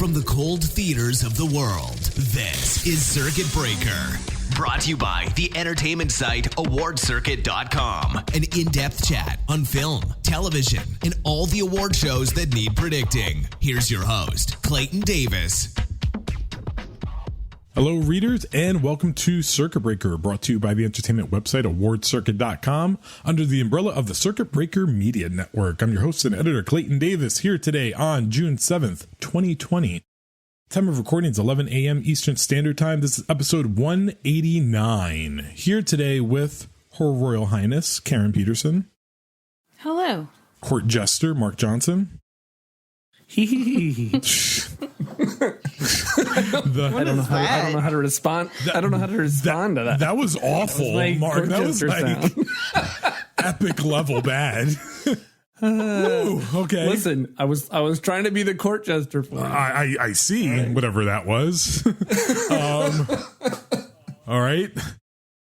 from the cold theaters of the world. This is Circuit Breaker. Brought to you by the entertainment site awardcircuit.com. An in-depth chat on film, television, and all the award shows that need predicting. Here's your host, Clayton Davis. Hello, readers, and welcome to Circuit Breaker, brought to you by the entertainment website awardcircuit.com under the umbrella of the Circuit Breaker Media Network. I'm your host and editor, Clayton Davis, here today on June 7th, 2020. Time of recording is 11 a.m. Eastern Standard Time. This is episode 189. Here today with Her Royal Highness, Karen Peterson. Hello. Court Jester, Mark Johnson. I don't know how to respond. I don't know how to respond to that. That was awful, Mark. That was like epic level bad. Ooh, okay. Listen, I was trying to be the court jester for you. I see, right. Whatever that was. All right.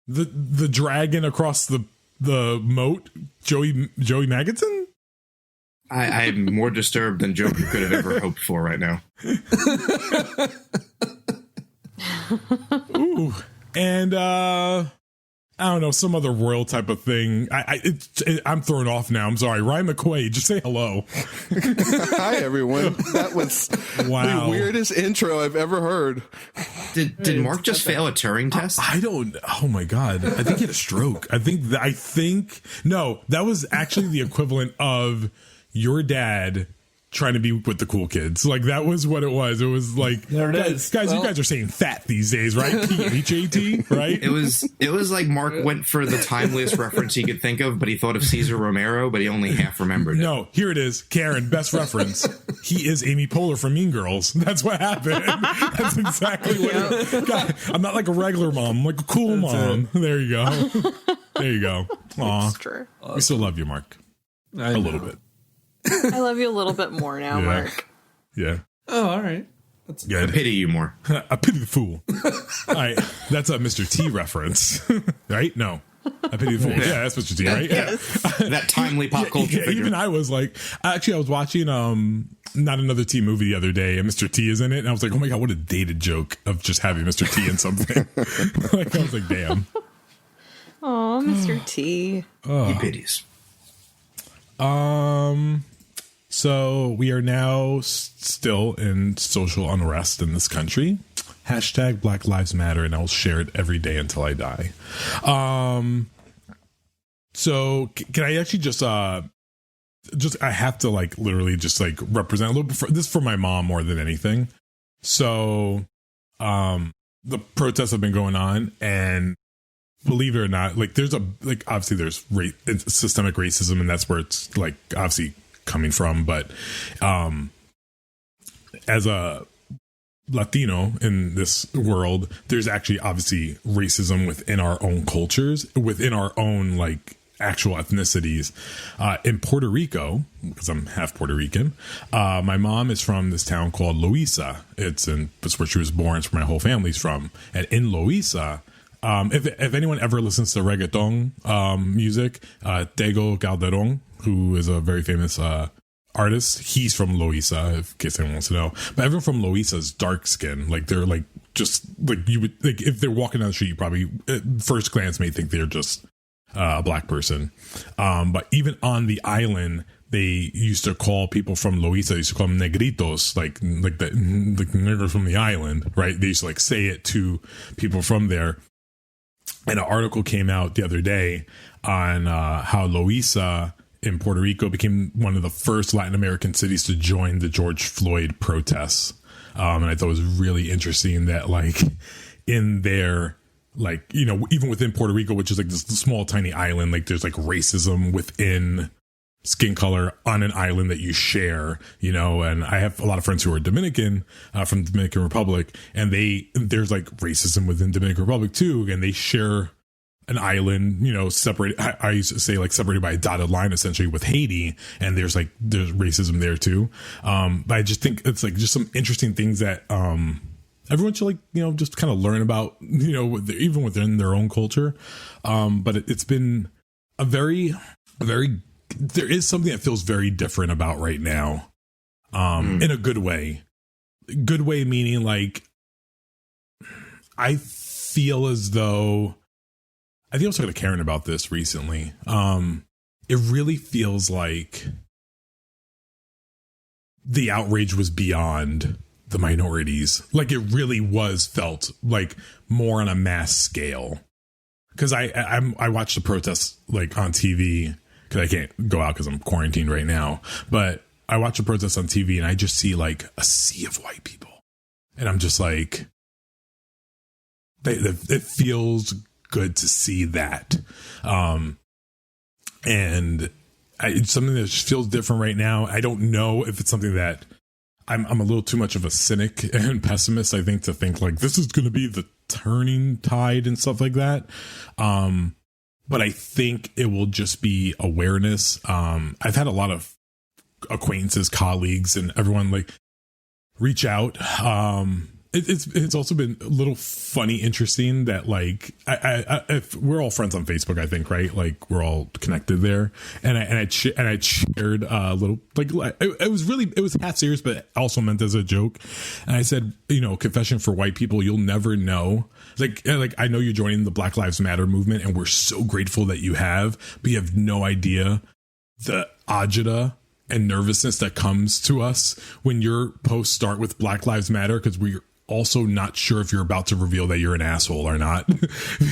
The dragon across the moat, Joey Maggoton? I'm more disturbed than Joker could have ever hoped for right now. Ooh. And I don't know, some other royal type of thing. I'm thrown off now. I'm sorry. Ryan McQuaid, just say hello. Hi, everyone. That was the weirdest intro I've ever heard. Did Mark just fail a Turing test? I don't. Oh my God. I think he had a stroke. No, that was actually the equivalent of your dad trying to be with the cool kids. Like, that was what it was. It was like, there it is. Guys, you guys are saying fat these days, right? P-H-A-T, right? It was like Mark went for the timeliest reference he could think of, but he thought of Cesar Romero, but he only half remembered it. No, here it is. Karen, best reference. He is Amy Poehler from Mean Girls. That's what happened. That's exactly what God, I'm not like a regular mom. I'm like a cool mom. There you go. There you go. Aw. That's true. We still love you, Mark. A little bit. I love you a little bit more now, Mark. Yeah. Oh, all right. That's good. I pity you more. I pity the fool. All right. That's a Mr. T reference. Right? No. I pity the fool. Yeah, that's Mr. T, right? Yes. That timely pop culture figure. Even I was like, actually, I was watching Not Another T movie the other day, and Mr. T is in it, and I was like, oh my God, what a dated joke of just having Mr. T in something. Like, I was like, damn. Oh, Mr. T. He pities. So we are now still in social unrest in this country. Hashtag Black Lives Matter, and I'll share it every day until I die. So can I actually just I have to like literally just like represent a little bit this for my mom more than anything. So, the protests have been going on, and believe it or not, like there's obviously there's systemic racism, and that's where it's like obviously coming from. But as a Latino in this world, there's actually obviously racism within our own cultures, within our own like actual ethnicities. In Puerto Rico, because I'm half Puerto Rican, my mom is from this town called Loíza. It's where she was born. It's where my whole family's from. And in Loíza, if anyone ever listens to reggaeton music, Tego Calderón, who is a very famous artist, he's from Loíza, in case anyone wants to know. But everyone from Loíza is dark skin. Like they're like just like you would like if they're walking down the street, you probably at first glance may think they're just a black person. But even on the island, they used to call people from Loíza, they used to call them negritos, like the niggers from the island, right? They used to like say it to people from there. And an article came out the other day on how Loíza in Puerto Rico became one of the first Latin American cities to join the George Floyd protests. And I thought it was really interesting that like in there, like, you know, even within Puerto Rico, which is like this small, tiny island, like there's like racism within skin color on an island that you share, you know. And I have a lot of friends who are Dominican, from the Dominican Republic, and there's like racism within Dominican Republic too, and they share an island, you know, separated. I used to say like separated by a dotted line essentially with Haiti, and there's racism there too. But I just think it's like just some interesting things that everyone should like, you know, just kind of learn about, you know, even within their own culture. But it's been a very there is something that feels very different about right now, in a good way. good way meaning like I feel as though I think I was talking to Karen about this recently. It really feels like the outrage was beyond the minorities. Like it really was felt like more on a mass scale. Because I watched the protests like on TV because I can't go out because I'm quarantined right now. But I watch the protests on TV and I just see like a sea of white people, and I'm just like, it feels good to see that. And it's something that just feels different right now. I don't know if it's something that I'm a little too much of a cynic and pessimist, I think, to think like this is going to be the turning tide and stuff like that. But I think it will just be awareness. I've had a lot of acquaintances, colleagues, and everyone like reach out. It's also been a little funny, interesting that like if we're all friends on Facebook, I think, right? Like we're all connected there, and I shared a little like it was half serious, but also meant as a joke. And I said, confession for white people, you'll never know. Like I know you're joining the Black Lives Matter movement, and we're so grateful that you have, but you have no idea the agita and nervousness that comes to us when your posts start with Black Lives Matter, because we're also not sure if you're about to reveal that you're an asshole or not.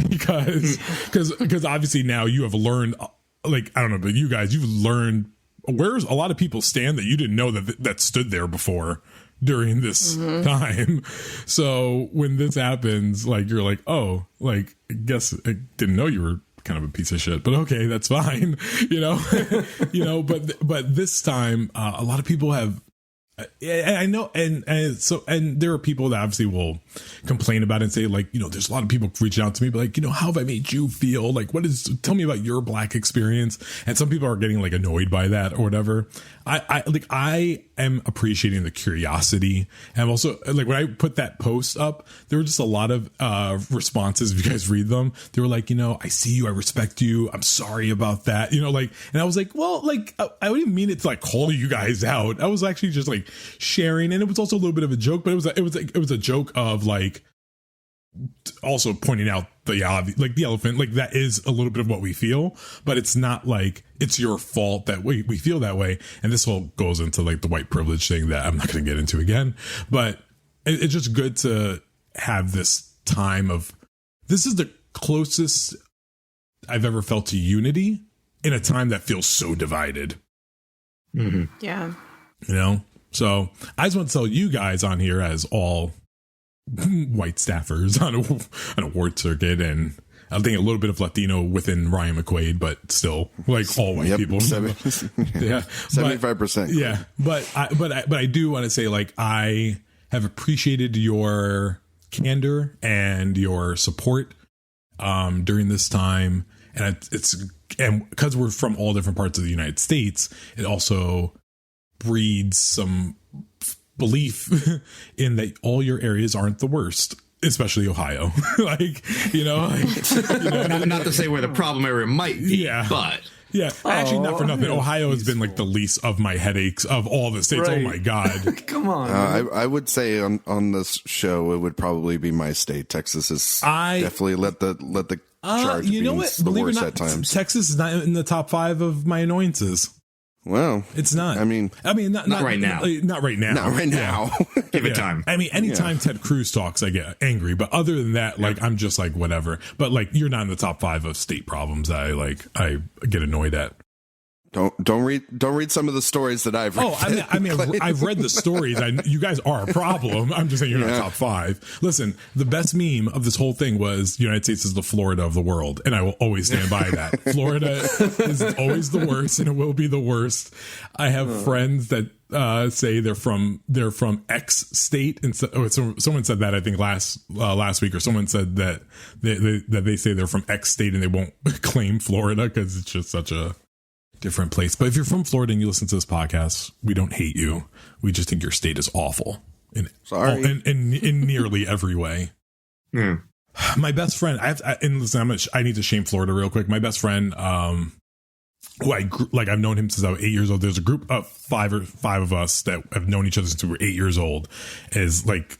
because obviously now you have learned, like, I don't know, but you guys, you've learned where's a lot of people stand that you didn't know that stood there before during this time. So when this happens, like, you're like, oh, like, I guess I didn't know you were kind of a piece of shit, but okay, that's fine. But this time, a lot of people have, I know, and there are people that obviously will complain about it and say, like, there's a lot of people reaching out to me, but like, how have I made you feel? Like, tell me about your Black experience. And some people are getting like annoyed by that or whatever. I am appreciating the curiosity. And also, like, when I put that post up, there were just a lot of responses. If you guys read them, they were like, I see you, I respect you, I'm sorry about that, like, and I was like, well, like, I didn't mean it to like call you guys out. I was actually just like sharing, and it was also a little bit of a joke, but it was a joke of like also pointing out the elephant, like that is a little bit of what we feel, but it's not like it's your fault that we feel that way. And this all goes into like the white privilege thing that I'm not going to get into again, but it's just good to have this time of, this is the closest I've ever felt to unity in a time that feels so divided. Mm-hmm. Yeah. So I just want to tell you guys on here, as all white staffers on an award circuit, and I think a little bit of Latino within Ryan McQuaid, but still like all white people. 75%. Yeah. But I do want to say, like, I have appreciated your candor and your support during this time. And and because we're from all different parts of the United States, it also breeds some belief in that all your areas aren't the worst, especially Ohio. Not to say where the problem area might be, but yeah, actually, not for nothing, Ohio has been like the least of my headaches of all the states. Right. Oh my god. Come on. I would say on this show it would probably be my state. Texas is definitely let the charge be the worst at times. Texas is not in the top 5 of my annoyances. Well, it's not. I mean, not right now. Not right now. Not right now. Yeah. Give it time. I mean, anytime Ted Cruz talks, I get angry. But other than that, like, I'm just like, whatever. But like, you're not in the top 5 of state problems that I get annoyed at. Don't read some of the stories that I've read. Oh, I mean, I've read the stories. You guys are a problem. I'm just saying you're not top 5. Listen, the best meme of this whole thing was the United States is the Florida of the world, and I will always stand by that. Florida is always the worst, and it will be the worst. I have friends that say they're from X state, and someone said that I think last week, or someone said that they say they're from X state and they won't claim Florida because it's just such a different place. But if you're from Florida and you listen to this podcast, we don't hate you. We just think your state is awful in nearly every way. Mm. My best friend, I need to shame Florida real quick. My best friend, who I've known him since I was 8 years old. There's a group of five of us that have known each other since we were 8 years old. Is like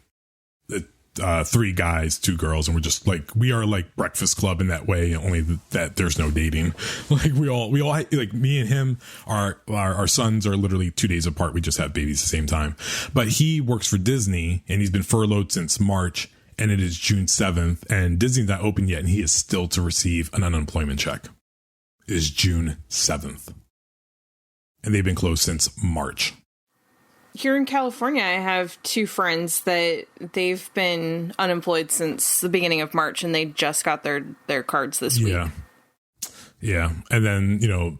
3 guys, 2 girls, and we're just like, we are like Breakfast Club in that way, only that there's no dating. Like we all like, me and him, our sons are literally 2 days apart. We just have babies at the same time. But he works for Disney and he's been furloughed since March, and it is June 7th, and Disney's not open yet, and he is still to receive an unemployment check. It is June 7th. And they've been closed since March. Here in California, I have 2 friends that they've been unemployed since the beginning of March, and they just got their cards this week. Yeah. And then, you know,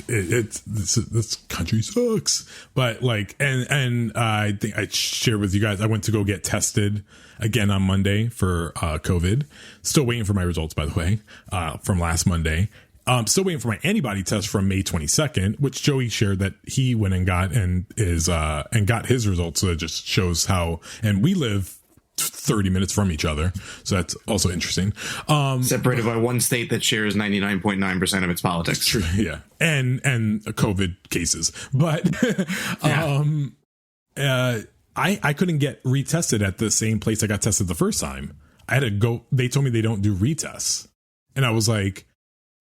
this country sucks. But like, and I think I shared with you guys, I went to go get tested again on Monday for COVID. Still waiting for my results, by the way, from last Monday. Still waiting for my antibody test from May 22nd, which Joey shared that he went and got and got his results. So it just shows how, and we live 30 minutes from each other. So that's also interesting. Separated by one state that shares 99.9% of its politics. True, yeah. And COVID cases. But I couldn't get retested at the same place I got tested the first time. I had to go. They told me they don't do retests. And I was like,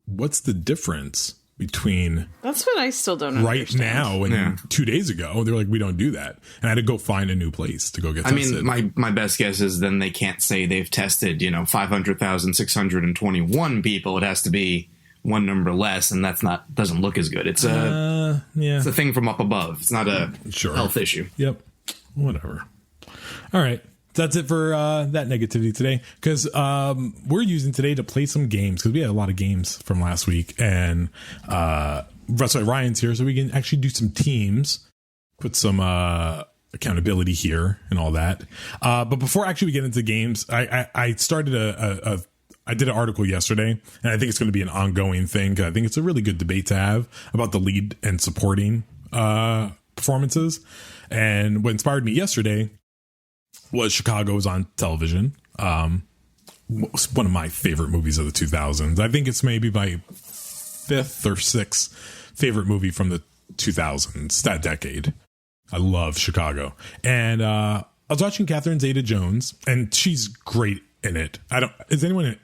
what's the difference between that's what I still don't right understand. now and 2 days ago? They're like, we don't do that. And I had to go find a new place to go get tested. I mean, my best guess is then they can't say they've tested, 500,621 people. It has to be one number less, and doesn't look as good. It's it's a thing from up above. It's not a health issue. Yep. Whatever. All right. That's it for that negativity today, because we're using today to play some games, because we had a lot of games from last week, and that's why Ryan's here, so we can actually do some teams, put some accountability here and all that. But before actually we get into games, I started I did an article yesterday, and I think it's going to be an ongoing thing, 'cause I think it's a really good debate to have about the lead and supporting performances. And what inspired me yesterday was Chicago was on television. One of my favorite movies of the 2000s. I think it's maybe my 5th or 6th favorite movie from the 2000s, that decade. I love Chicago. And I was watching Catherine Zeta-Jones, and she's great in it. Is anyone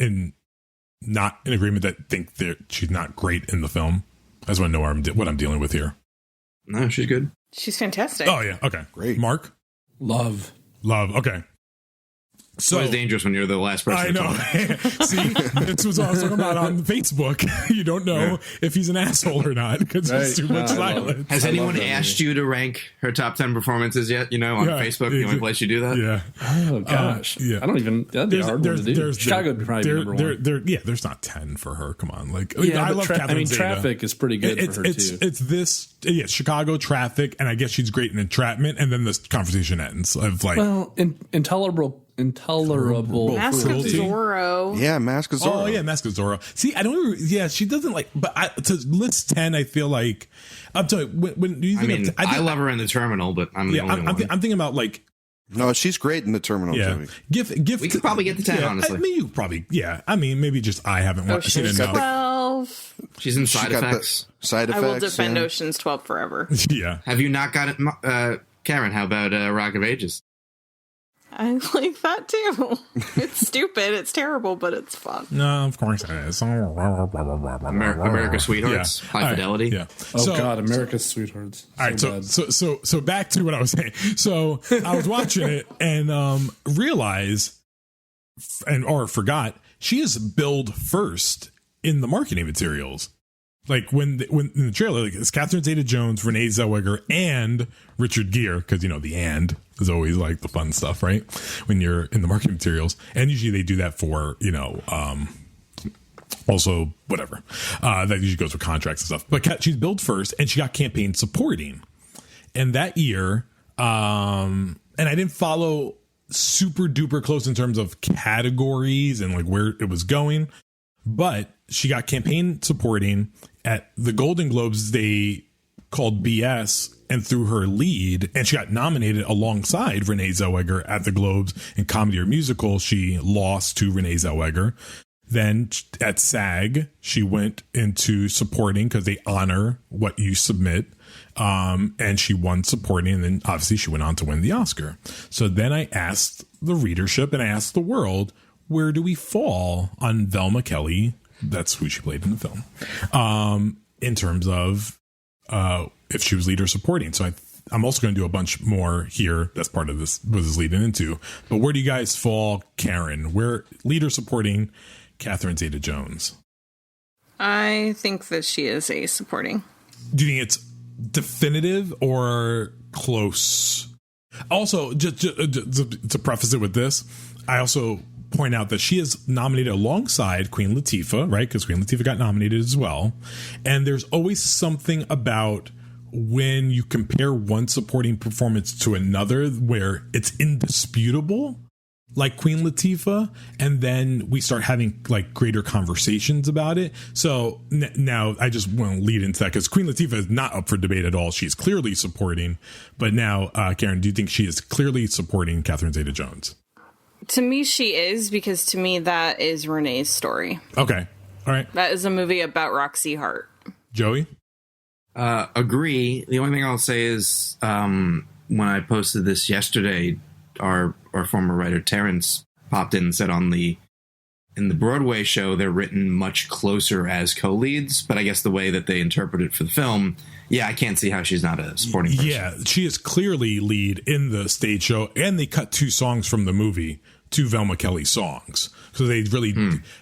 not in agreement that think that she's not great in the film? I just want to know what I'm dealing with here. No, she's good. She's fantastic. Oh yeah, okay, great. Mark, love, okay. So it's dangerous when you're the last person. I know. See, this was also about on Facebook. You don't know if he's an asshole or not because there's too much violence. Has anyone asked you to rank her top 10 performances yet? On Facebook, the only place you do that. Yeah. Oh gosh. I don't even. That'd be a hard one to do. Chicago would be probably number one. There's not 10 for her. Come on, I love Catherine Zeta. Traffic is pretty good for her too. It's this. Yeah, Chicago, Traffic, and I guess she's great in Entrapment, and then this conversation ends of like, intolerable Mask of Zorro. Yeah, Mask of Zorro. Oh yeah, Mask of Zorro. See, I don't. Yeah, she doesn't like. But to list 10, I feel like I'm telling you, when you think I love her in The Terminal, but I'm the only one. I'm thinking about like. No, she's great in The Terminal. Yeah, Joey. We could probably get to 10. Honestly, I mean, you probably. Yeah, I mean, maybe just I haven't seen enough. 12. She's in Side Effects. Side Effects. I will defend Ocean's 12 forever. Yeah. Have you not got it, Karen? How about Rock of Ages? I like that too. It's stupid. It's terrible, but it's fun. No, of course it is. America's Sweethearts. Yeah. High Fidelity. Yeah. God, America's Sweethearts. All right. So back to what I was saying. So I was watching it and realized or forgot she is billed first in the marketing materials. Like when in the trailer, like it's Catherine Zeta-Jones, Renee Zellweger, and Richard Gere, because the and is always like the fun stuff, right? When you're in the marketing materials, and usually they do that for also whatever that usually goes with contracts and stuff. But she's billed first, and she got campaign supporting, and that year, and I didn't follow super duper close in terms of categories and like where it was going, but she got campaign supporting at the Golden Globes. They called BS and threw her lead, and she got nominated alongside Renee Zellweger at the Globes in comedy or musical. She lost to Renee Zellweger. Then at SAG, she went into supporting because they honor what you submit. And she won supporting, and then obviously she went on to win the Oscar. So then I asked the readership and I asked the world, where do we fall on Velma Kelly? That's who she played in the film. In terms of if she was lead or supporting. So I'm also going to do a bunch more here. That's part of this, what this is leading into. But where do you guys fall, Karen? Where lead or supporting Catherine Zeta-Jones? I think that she is a supporting. Do you think it's definitive or close? Also, just to preface it with this, I also point out that she is nominated alongside Queen Latifah, right? Because Queen Latifah got nominated as well. And there's always something about when you compare one supporting performance to another where it's indisputable, like Queen Latifah, and then we start having like greater conversations about it. So now I just want to lead into that because Queen Latifah is not up for debate at all. She's clearly supporting. But now, Karen, do you think she is clearly supporting Catherine Zeta-Jones? To me, she is, because to me, that is Renee's story. Okay. All right. That is a movie about Roxy Hart. Joey? Agree. The only thing I'll say is when I posted this yesterday, our former writer Terrence popped in and said in the Broadway show they're written much closer as co-leads, but I guess the way that they interpret it for the film, I can't see how she's not a supporting person. Yeah, she is clearly lead in the stage show, and they cut 2 songs from the movie, 2 Velma Kelly songs. So they really,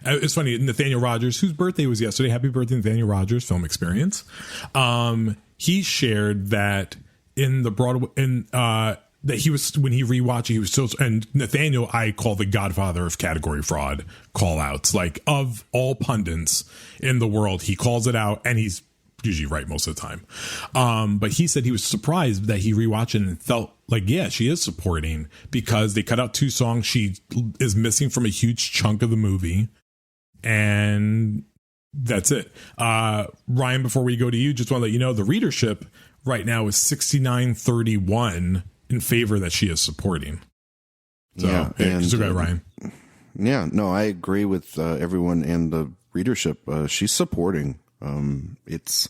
it's funny, Nathaniel Rogers, whose birthday was yesterday, happy birthday, Nathaniel Rogers, Film Experience. He shared that in the Broadway, that he was, when he rewatched, he was so, and Nathaniel, I call the godfather of category fraud call outs, like of all pundits in the world, he calls it out, and he's usually right most of the time. But he said he was surprised that he rewatched it and felt like, she is supporting because they cut out 2 songs. She is missing from a huge chunk of the movie, and that's it. Ryan, before we go to you, just want to let you know the readership right now is 69-31 in favor that she is supporting. So, go ahead, Ryan. Yeah, no, I agree with everyone in the readership. She's supporting. It's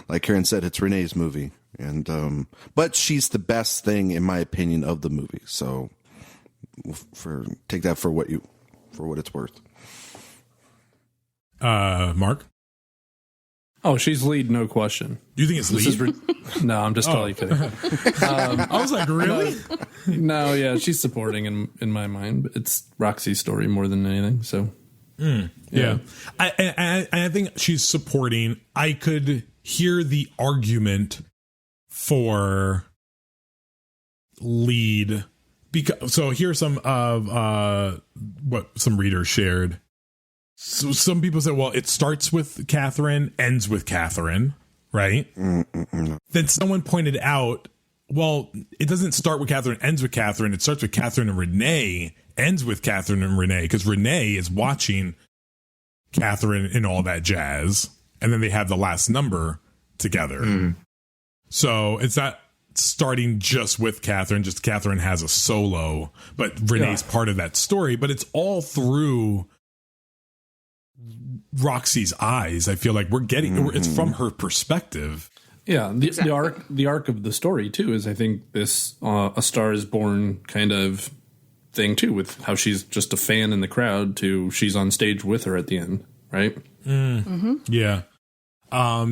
like Karen said, it's Renee's movie, and but she's the best thing in my opinion of the movie. So, take that for what it's worth. Mark. Oh, she's lead, no question. Do you think it's lead? No, I'm just totally kidding. I was like, really? No, yeah, she's supporting in my mind. But it's Roxy's story more than anything. So, yeah. I think she's supporting. I could hear the argument for lead because. So here's some of what some readers shared. So some people said, well, it starts with Catherine, ends with Catherine, right? Then someone pointed out, well, it doesn't start with Catherine, ends with Catherine. It starts with Catherine and Renee, ends with Catherine and Renee, because Renee is watching Catherine and all that jazz. And then they have the last number together. So it's not starting just with Catherine, just Catherine has a solo, but Renee's part of that story. But it's all through Roxy's eyes. I feel like we're getting it's from her perspective. Yeah, the arc of the story too is, I think, this A Star Is Born kind of thing too, with how she's just a fan in the crowd to she's on stage with her at the end, right? Yeah.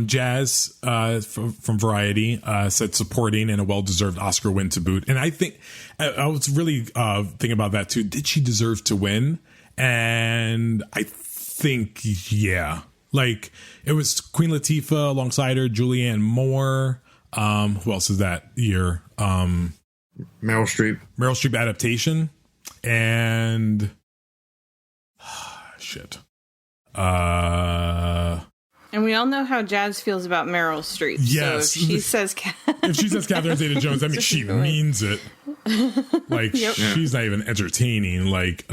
Jazz from Variety said supporting and a well-deserved Oscar win to boot. And I think I was really thinking about that too. Did she deserve to win? And I think, like it was Queen Latifah alongside her, Julianne Moore. Who else is that year? Meryl Streep adaptation, and shit. And we all know how Jazz feels about Meryl Streep. Yes. So if she says Catherine Zeta-Jones, I mean, she means it. Like, she's not even entertaining. Like,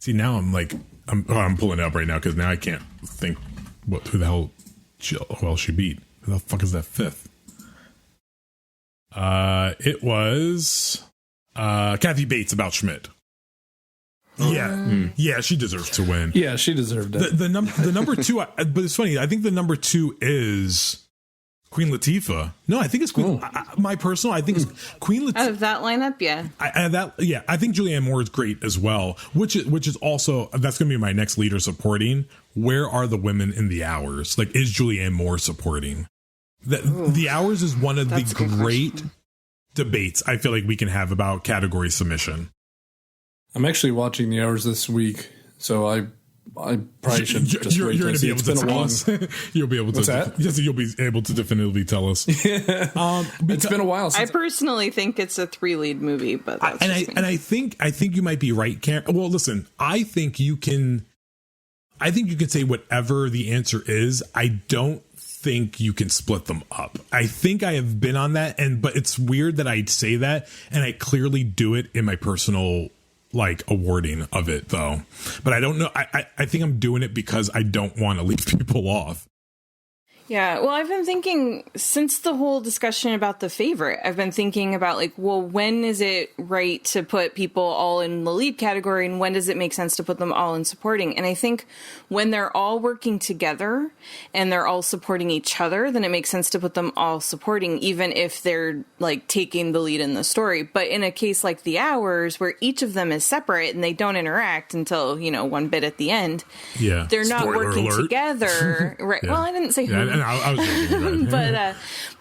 see, now I'm like, I'm pulling it up right now because now I can't think who the hell she beat. Who the fuck is that fifth? It was Kathy Bates about Schmidt. Yeah, she deserves to win. Yeah, she deserved it. The number two, but it's funny. I think the number two is Queen Latifah. No, I think it's Queen. My personal, I think it's Queen Latifah. Out of that lineup, yeah. I think Julianne Moore is great as well. Which is also, that's going to be my next leader supporting. Where are the women in The Hours? Like, is Julianne Moore supporting? The Hours is one of the great debates I feel like we can have about category submission. I'm actually watching The Hours this week, so I probably should just wait You're going to be able to tell us. You'll be able to. What's that? Yes, you'll be able to definitively tell us. It's been a while since I personally think it's a 3-lead movie, but that's I think you might be right, Karen. Well, listen, I think you can say whatever the answer is. I don't think you can split them up. I think I have been on that, but it's weird that I'd say that, and I clearly do it in my personal awarding of it, though. But I don't know. I think I'm doing it because I don't want to leave people off. Yeah, well, I've been thinking since the whole discussion about the favorite, I've been thinking about when is it right to put people all in the lead category and when does it make sense to put them all in supporting? And I think when they're all working together and they're all supporting each other, then it makes sense to put them all supporting, even if they're taking the lead in the story. But in a case like The Hours, where each of them is separate and they don't interact until, one bit at the end, they're not Spoiler working alert. together. Right. Yeah. Well, I didn't say who. And I was joking,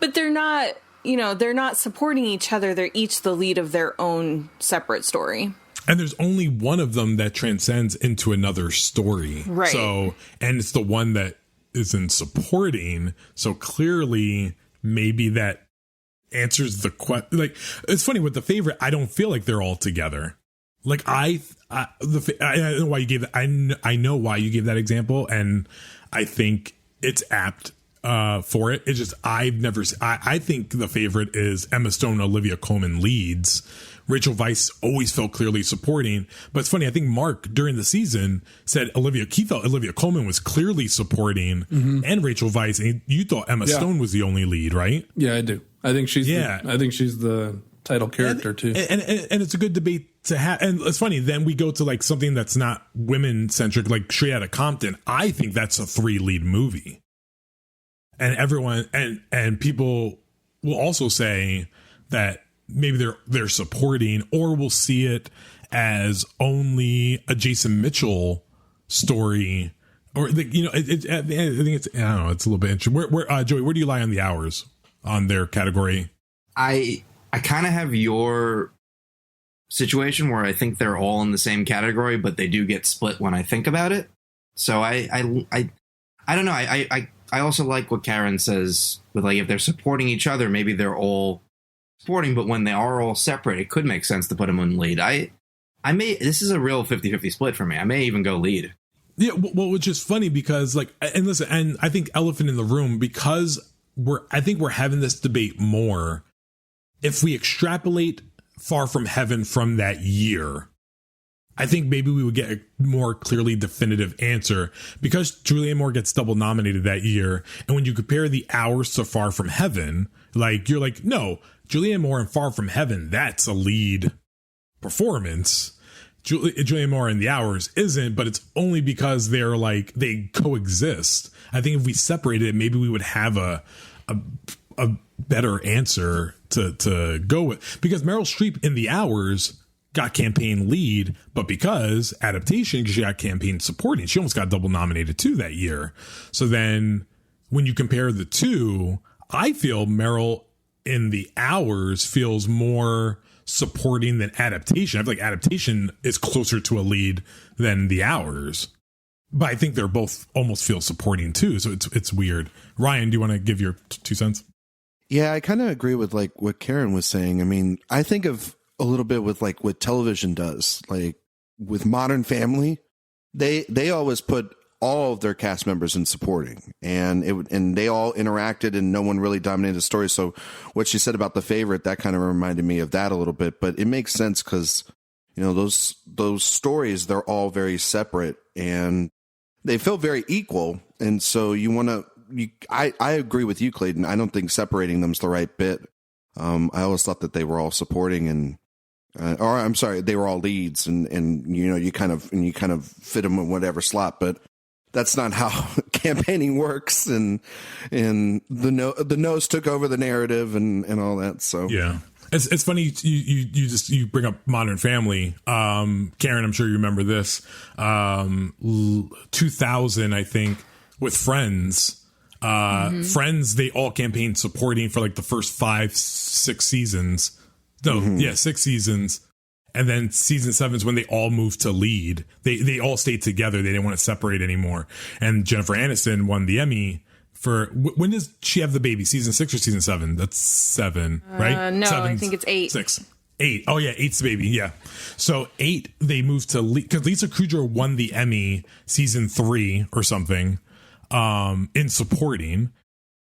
but they're not, they're not supporting each other. They're each the lead of their own separate story. And there's only one of them that transcends into another story. Right. So, and it's the one that is in supporting. So clearly, maybe that answers the question. It's funny with the favorite. I don't feel like they're all together. I know why you gave that. I know why you gave that example, and I think it's apt for it. It's just I think the favorite is Emma Stone, Olivia Colman leads. Rachel Weisz always felt clearly supporting, but it's funny. I think Mark during the season said he felt Olivia Colman was clearly supporting, and Rachel Weisz, and you thought Emma Stone was the only lead, right? Yeah, I do. I think she's the title character too, and it's a good debate to have. And it's funny. Then we go to something that's not women centric, like Straight Outta Compton. I think that's a 3-lead movie. And everyone and people will also say that maybe they're supporting, or will see it as only a Jason Mitchell story, or I think it's I don't know. It's a little bit interesting. Where Joey, where do you lie on The Hours on their category? I kind of have your situation where I think they're all in the same category, but they do get split when I think about it. So I don't know. I also like what Karen says with if they're supporting each other, maybe they're all supporting, but when they are all separate, it could make sense to put them in lead. This is a real 50-50 split for me. I may even go lead. Yeah. Well, which is funny because and listen, and I think elephant in the room, because I think we're having this debate more. If we extrapolate Far From Heaven from that year, I think maybe we would get a more clearly definitive answer, because Julianne Moore gets double nominated that year. And when you compare The Hours to Far From Heaven, you're no, Julianne Moore in Far From Heaven, that's a lead performance. Julianne Moore in The Hours isn't, but it's only because they're they coexist. I think if we separated it, maybe we would have a better answer to go with, because Meryl Streep in The Hours got campaign lead, but because adaptation, she got campaign supporting. She almost got double nominated too that year. So then when you compare the two, I feel Meryl in The Hours feels more supporting than adaptation. I feel like adaptation is closer to a lead than The Hours, but I think they're both almost feel supporting too. So it's weird. Ryan, do you want to give your 2 cents? Yeah, I kind of agree with what Karen was saying. I mean, I think of a little bit with what television does, with Modern Family, they always put all of their cast members in supporting, and they all interacted and no one really dominated the story. So what she said about the favorite, that kind of reminded me of that a little bit, but it makes sense because, those stories, they're all very separate and they feel very equal. And so I agree with you, Clayton. I don't think separating them is the right bit. I always thought that they were all supporting, and or I'm sorry, they were all leads, and you kind of fit them in whatever slot, but that's not how campaigning works, and the nose took over the narrative and all that. So yeah. It's funny you bring up Modern Family. Karen, I'm sure you remember this. 2000, I think, with Friends. Friends, they all campaigned supporting for like the first 5-6 seasons. No, 6 seasons. And then season 7 is when they all moved to lead. They all stayed together. They didn't want to separate anymore. And Jennifer Aniston won the Emmy for, when does she have the baby? Season 6 or season 7? That's 7, right? No, 7, I think it's 8. 6. 8. Oh yeah, 8's the baby. Yeah. So 8, they moved to lead because Lisa Kudrow won the Emmy season 3 or something in supporting.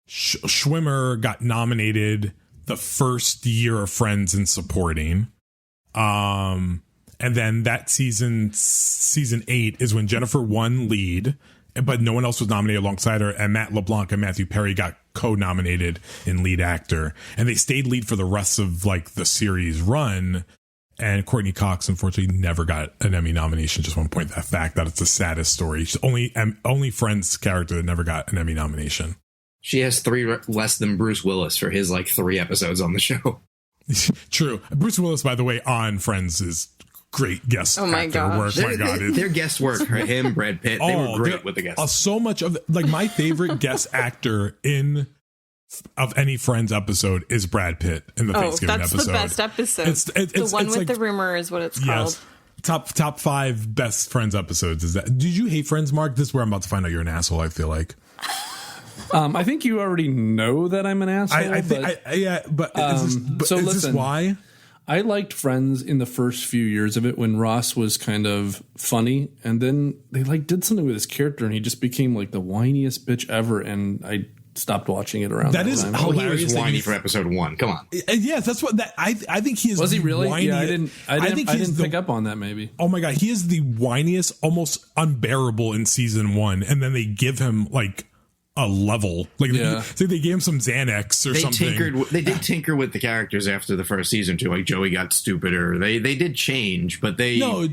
Schwimmer got nominated the first year of Friends in supporting. And then that season 8 is when Jennifer won lead, but no one else was nominated alongside her, and Matt LeBlanc and Matthew Perry got co-nominated in lead actor, and they stayed lead for the rest of like the series run. And Courtney Cox unfortunately never got an Emmy nomination. Just want to point that fact that it's the saddest story. She's only Friends character that never got an Emmy nomination. She has 3 less than Bruce Willis for his like 3 episodes on the show. True. Bruce Willis, by the way, on Friends is great guest actor work. My God, their guest work, him, Brad Pitt, they were great with the guests. So much of like my favorite guest actor of any Friends episode is Brad Pitt in the Thanksgiving that's episode. That's the best episode. It's the one with like, the rumor is what it's called. Yes. Top 5 best Friends episodes is that. Did you hate Friends, Mark? This is where I'm about to find out you're an asshole, I feel like. I think you already know that I'm an asshole. But is this why? I liked Friends in the first few years of it when Ross was kind of funny, and then they like did something with his character, and he just became like the whiniest bitch ever, and I stopped watching it around that time. Oh, he was whiny for episode 1. Come on. Yes, that's what I think he is. Was he really? Whiny, yeah, I didn't pick up on that. Maybe. Oh my God, he is the whiniest, almost unbearable in season 1, and then they give him like a level, like they gave him some Xanax or something. They did tinker with the characters after the first season too. Like Joey got stupider. They did change, but I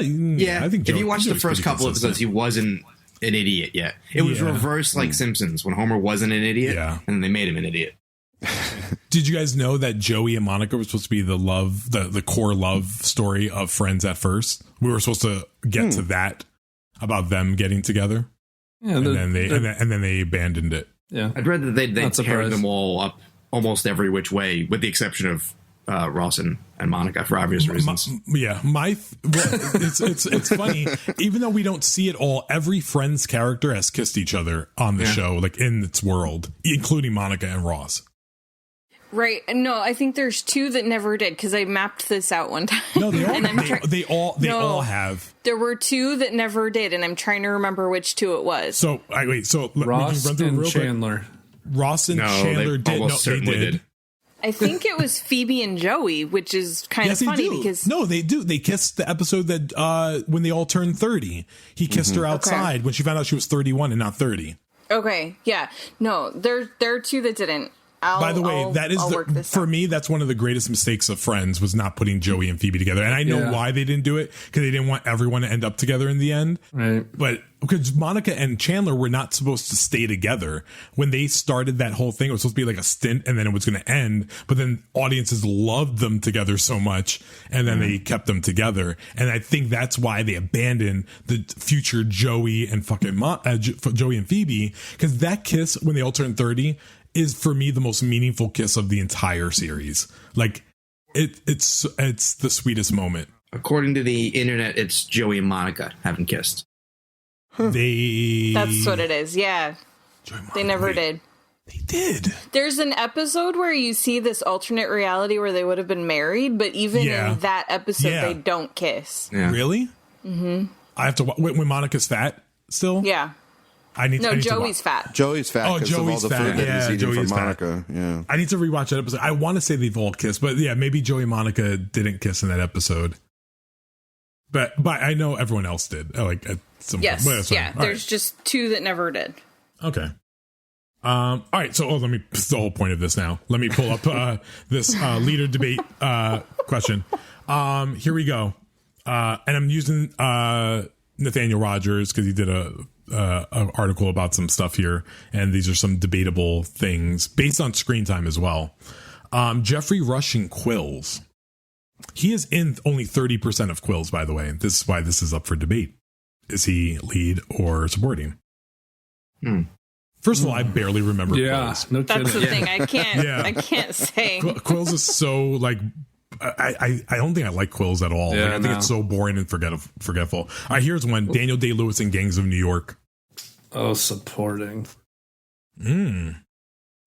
think if you watch the first couple episodes, he wasn't an idiot yet. It was reversed like Simpsons when Homer wasn't an idiot, and they made him an idiot. Did you guys know that Joey and Monica were supposed to be the core love story of Friends at first? We were supposed to get to that about them getting together. Yeah, and then they abandoned it. Yeah, I'd read that they carried them all up almost every which way, with the exception of Ross and Monica for obvious reasons. It's funny. Even though we don't see it all, every Friends character has kissed each other on the show, like in its world, including Monica and Ross. Right. No, I think there's 2 that never did because I mapped this out one time. No, they all have. There were 2 that never did, and I'm trying to remember which 2 it was. So wait. So Ross run through and real Chandler. Quick. Ross and Chandler did. No, they did. I think it was Phoebe and Joey, which is kind of funny because they do. They kissed the episode that when they all turned 30. He kissed her outside when she found out she was 31 and not 30. Okay. Yeah. No, there are 2 that didn't. By the way, that is for me, that's one of the greatest mistakes of Friends was not putting Joey and Phoebe together. And I know why they didn't do it, because they didn't want everyone to end up together in the end. Right. But because Monica and Chandler were not supposed to stay together. When they started that whole thing, it was supposed to be like a stint and then it was going to end. But then audiences loved them together so much. And then they kept them together. And I think that's why they abandoned the future Joey and Joey and Phoebe. Because that kiss, when they all turned 30, is for me the most meaningful kiss of the entire series. Like it's the sweetest moment. According to the internet, it's Joey and Monica haven't kissed. That's what it is. Yeah. They never did. They did. There's an episode where you see this alternate reality where they would have been married, but even in that episode, they don't kiss. Yeah. Really? Mm-hmm. I have to when Monica's fat still? Yeah. Joey's fat. Joey's fat. Oh, Joey's fat. Yeah, Joey's Monica. Fat. Yeah. I need to rewatch that episode. I want to say they've all kissed, but yeah, maybe Joey and Monica didn't kiss in that episode. But I know everyone else did. Like at some point. Yeah. There's just 2 that never did. Okay. All right, so let me. That's the whole point of this now. Let me pull up this leader debate question. Here we go, and I'm using Nathaniel Rogers because he did a article about some stuff here, and these are some debatable things based on screen time as well. Jeffrey Rush in Quills. He is in only 30% of Quills, by the way. This is why this is up for debate. Is he lead or supporting? First of all, I barely remember Quills. No kidding. That's the thing. I can't say. Quills is so like I don't think I like Quills at all. Yeah, like, I think it's so boring and forgetful. All right, here's one. Daniel Day-Lewis in Gangs of New York. Oh, supporting. I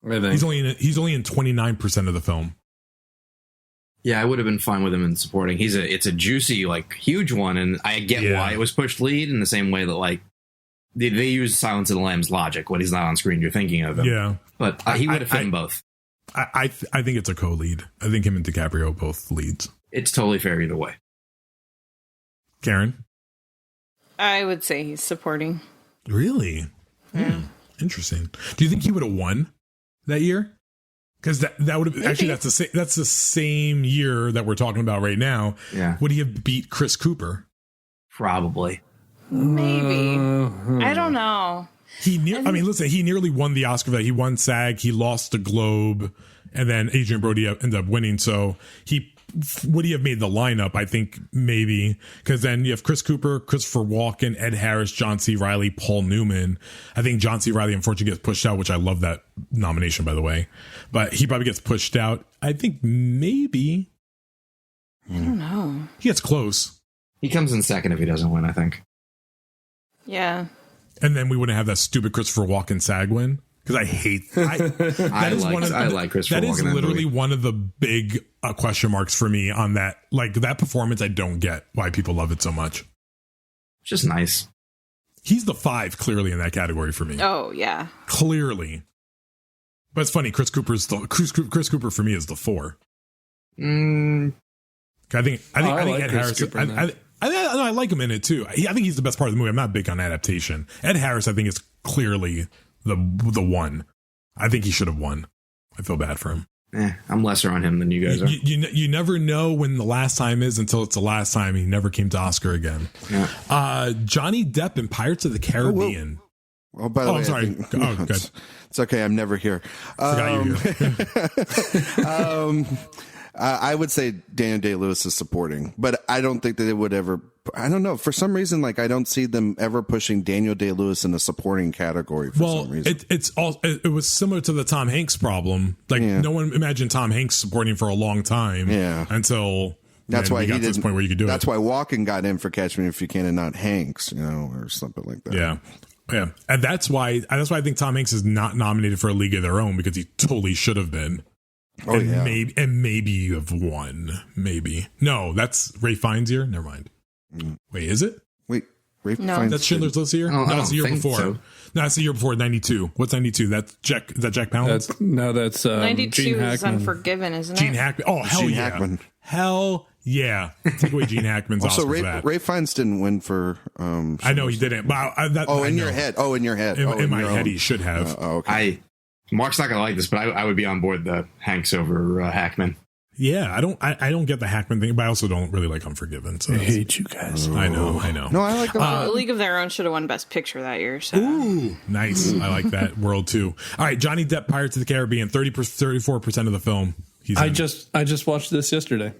think he's only in 29% of the film. Yeah, I would have been fine with him in supporting. It's a juicy, like, huge one, and I get why it was pushed lead in the same way that, like, they use Silence of the Lambs logic. When he's not on screen, you're thinking of him. Yeah. But he would have fit in both. I think it's a co-lead. I think him and DiCaprio both leads. It's totally fair either way. Karen? I would say he's supporting. Really? Yeah. Interesting. Do you think he would have won that year? Because that would have actually that's the same year that we're talking about right now. Yeah. Would he have beat Chris Cooper? Probably. Maybe. I don't know. He nearly won the Oscar for that. He won SAG, he lost the Globe, and then Adrian Brody ended up winning. So would he have made the lineup? I think maybe, because then you have Chris Cooper, Christopher Walken, Ed Harris, John C. Reilly, Paul Newman. I think John C. Reilly unfortunately gets pushed out, which I love that nomination, by the way. But he probably gets pushed out. I think maybe. I don't know. He gets close. He comes in second if he doesn't win, I think. Yeah. And then we wouldn't have that stupid Christopher Walken SAG win. Because I like Christopher Walken. That is literally one of the big question marks for me on that. Like, that performance, I don't get why people love it so much. It's just nice. He's the 5 clearly in that category for me. Oh, yeah. Clearly. But it's funny, Chris Cooper for me is the 4. I think like Ed Chris Harris. I like him in it too. I think he's the best part of the movie. I'm not big on adaptation. Ed Harris, I think, is clearly the one. I think he should have won. I feel bad for him. I'm lesser on him than you guys are. You never know when the last time is until it's the last time. He never came to Oscar again. Yeah. Johnny Depp in Pirates of the Caribbean. Oh, by the way, I'm sorry. Good. It's okay. I'm never here. Forgot you here. I would say Daniel Day-Lewis is supporting, but I don't think that they would ever. I don't know. For some reason, like, I don't see them ever pushing Daniel Day-Lewis in a supporting category. For some reason, it was similar to the Tom Hanks problem. Like, no one imagined Tom Hanks supporting for a long time. Yeah. Until that's why he got to this point where you could do that's it. That's why Walken got in for Catch Me If You Can and not Hanks, or something like that. Yeah. Yeah. And that's why I think Tom Hanks is not nominated for a League of Their Own, because he totally should have been. Oh, and yeah. Maybe you have won. Maybe. No, that's Ray Fiennes' year. Never mind. Wait, is it? Wait, Ray No. Fiennes. That's Schindler's List year? Oh, No, it's the year think before. so. No, it's the year before, 92. What's 92? Is that Jack Palance? That's 92 Gene is Hackman. Unforgiven, isn't Gene it? Hackman. Oh, hell Gene yeah. Hackman. Hell yeah. Take away Gene Hackman's Also, Oscar for that. Ray Fiennes didn't win for. I know he didn't. But in your head. Oh, in your head. In my your head, own. he should have. Okay. Mark's not gonna like this, but I would be on board the Hanks over Hackman. Yeah, I don't get the Hackman thing, but I also don't really like Unforgiven. So I hate you guys. I know. No, I like A League of Their Own should have won Best Picture that year. So. Ooh, nice. I like that world too. All right, Johnny Depp, Pirates of the Caribbean, 34% of the film. I just watched this yesterday.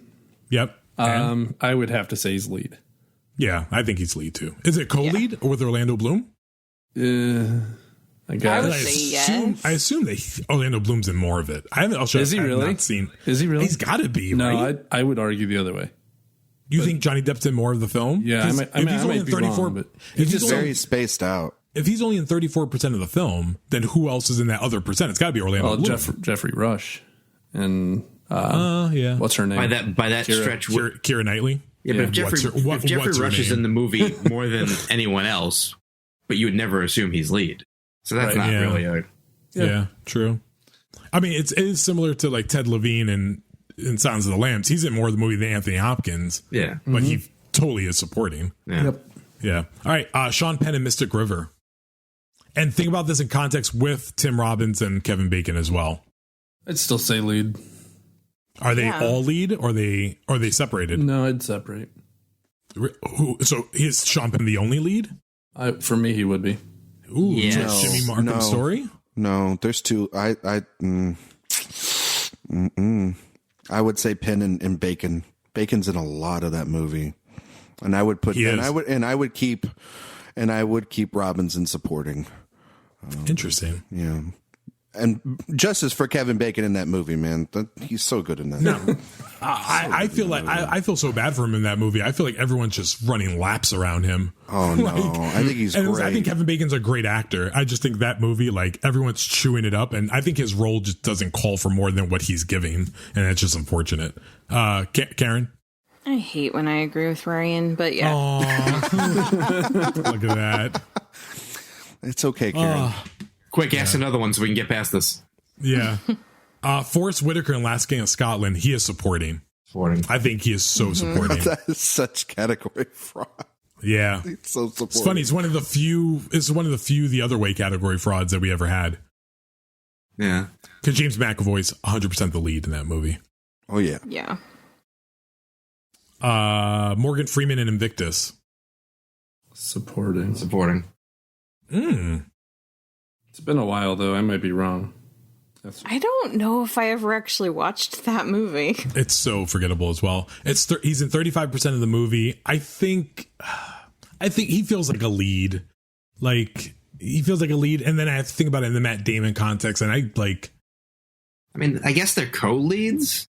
Yep. I would have to say he's lead. Yeah, I think he's lead too. Is it co-lead or with Orlando Bloom? I guess. I would say yes. I assume that Orlando Bloom's in more of it. Is he really? Not seen. Is he really? He's got to be. No, right? I would argue the other way. You think Johnny Depp's in more of the film? Yeah, I might be wrong, but if He's very spaced out. If he's only in 34% of the film, then who else is in that other percent? It's got to be Orlando Bloom. Jeffrey Rush and yeah. what's her name? By that stretch, Keira Knightley. Yeah, but if Jeffrey Rush is in the movie more than anyone else, but you would never assume he's lead. So that's not really a... Yeah, true. I mean, it is similar to like Ted Levine in Silence of the Lambs. He's in more of the movie than Anthony Hopkins. Yeah. But he totally is supporting. Yeah. Yeah. All right. Sean Penn and Mystic River. And think about this in context with Tim Robbins and Kevin Bacon as well. I'd still say lead. Are they all lead, or are they separated? No, I'd separate. So is Sean Penn the only lead? For me, he would be. Ooh, Yes. Jimmy Markham's story? No, there's two. I would say Penn and Bacon. Bacon's in a lot of that movie, and I would put I would keep Robbins in supporting. Interesting. Yeah. And justice for Kevin Bacon in that movie, man. He's so good in that. No, I feel like I feel so bad for him in that movie. I feel like everyone's just running laps around him. Oh no, I think he's great. I think Kevin Bacon's a great actor. I just think that movie, like, everyone's chewing it up, and I think his role just doesn't call for more than what he's giving, and it's just unfortunate. Karen? I hate when I agree with Ryan, but yeah. Look at that. It's okay, Karen. Quick, ask another one so we can get past this. Yeah. Forrest Whitaker in Last King of Scotland, he is supporting. I think he is so supporting. That is such category fraud. Yeah. It's so supporting. It's funny. It's one of the few the other way category frauds that we ever had. Yeah. Because James McAvoy's 100% the lead in that movie. Oh, yeah. Yeah. Morgan Freeman in Invictus. Supporting. It's been a while, though. I might be wrong. I don't know if I ever actually watched that movie. It's so forgettable as well. He's in 35% of the movie. I think he feels like a lead. Like, he feels like a lead, and then I have to think about it in the Matt Damon context, and I mean, I guess they're co-leads.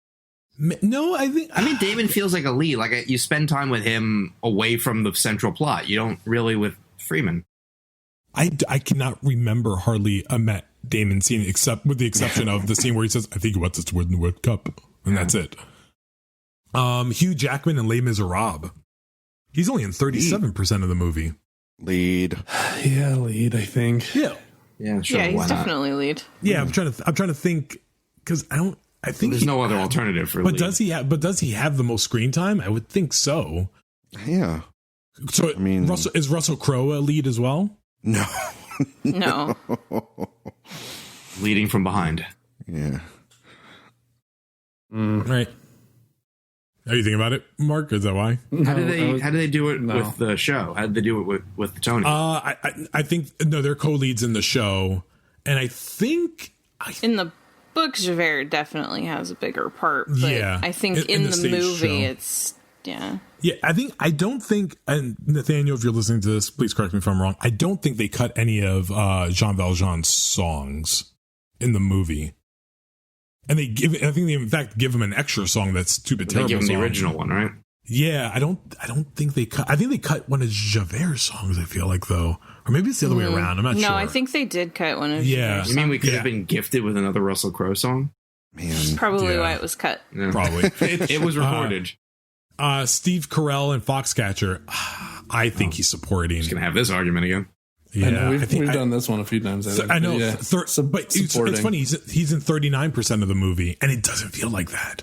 No, I mean, Damon feels like a lead. Like, you spend time with him away from the central plot. You don't really with Freeman. I cannot remember hardly a Matt Damon scene, except with the exception of the scene where he says, "I think what's its wooden wood cup," and that's it. Hugh Jackman in Les Miserables. He's only in 37% of the movie. Lead. Yeah, lead. I think. Yeah. Yeah, sure. Yeah, he's definitely lead. Yeah, I'm trying to think because I think there's no other alternative for. But lead. does he have the most screen time? I would think so. Yeah. So, I mean, is Russell Crowe a lead as well? No. No. Leading from behind. Yeah. Right. Are you thinking about it, Mark? Is that why? How did they do it with the show? How did they do it with the Tony? I think they're co-leads in the show, and I think in the book, Javert definitely has a bigger part. But yeah, I think in the movie, show. it's yeah. Yeah, I don't think, and Nathaniel, if you're listening to this, please correct me if I'm wrong. I don't think they cut any of Jean Valjean's songs in the movie. And I think they in fact give him an extra song that's stupid terrible. They give him song. the original one, right? Yeah, I don't think they cut. I think they cut one of Javert's songs. I feel like though, or maybe it's the other way around. I'm not sure. No, I think they did cut one of. Yeah, Javert's you mean we could have been gifted with another Russell Crowe song? Man, probably why it was cut. Yeah. Probably it was recorded. Steve Carell and Foxcatcher. I think he's supporting. Just gonna have this argument again. Yeah, we've done this one a few times. I know, yeah. But it's funny. He's in 39% of the movie, and it doesn't feel like that.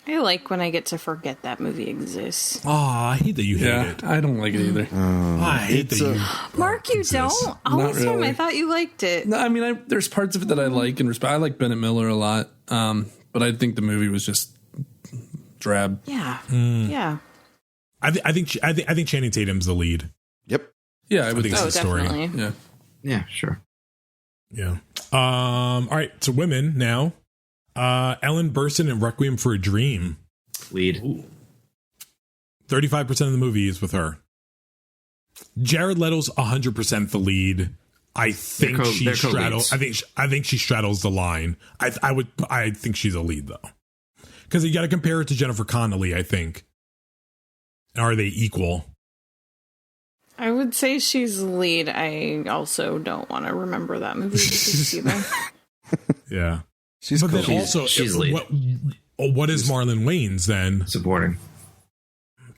I like when I get to forget that movie exists. Oh, I hate that you hate it. I don't like it either. I hate that you. Mark, you don't? All Not the time, really. I thought you liked it. No, I mean, there's parts of it that I like and respect. I like Bennett Miller a lot, but I think the movie was just drab. Yeah, yeah. I think Channing Tatum's the lead. Yep. Yeah, I would think it's so. the story. Definitely. Yeah. Yeah, sure. Yeah. All right. To women now. Ellen Burstyn in Requiem for a Dream. Lead. 35% of the movie is with her. Jared Leto's 100% the lead. I think she straddles. I think she straddles the line. I think she's a lead though, because you got to compare it to Jennifer Connelly. I think. Are they equal? I would say she's lead. I also don't want to remember that movie either. Yeah, she's but cool. then also she's lead. What is Marlon Wayans then? Supporting.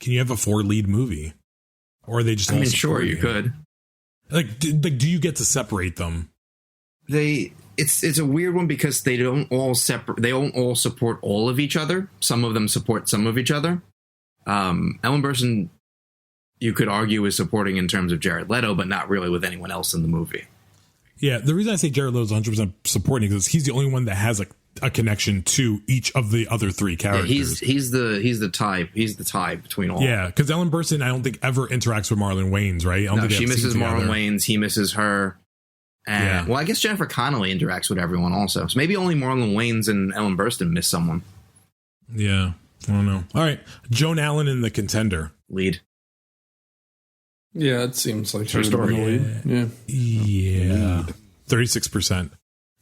Can you have a 4 lead movie, or are they just? I mean, sure, you could. Like, do you get to separate them? It's a weird one because they don't all support all of each other. Some of them support some of each other. Ellen Burstyn, you could argue, is supporting in terms of Jared Leto, but not really with anyone else in the movie. Yeah, the reason I say Jared Leto is 100% supporting is he's the only one that has a connection to each of the other three characters. He's the tie between all. Yeah, because Ellen Burstyn, I don't think ever interacts with Marlon Wayans, right? I don't think she misses Marlon together. Wayans. He misses her. And, well, I guess Jennifer Connelly interacts with everyone also. So maybe only Marlon Wayans and Ellen Burstyn miss someone. Yeah, I don't know. All right, Joan Allen in The Contender. Lead. Yeah, it seems like her story. Yeah. 36%.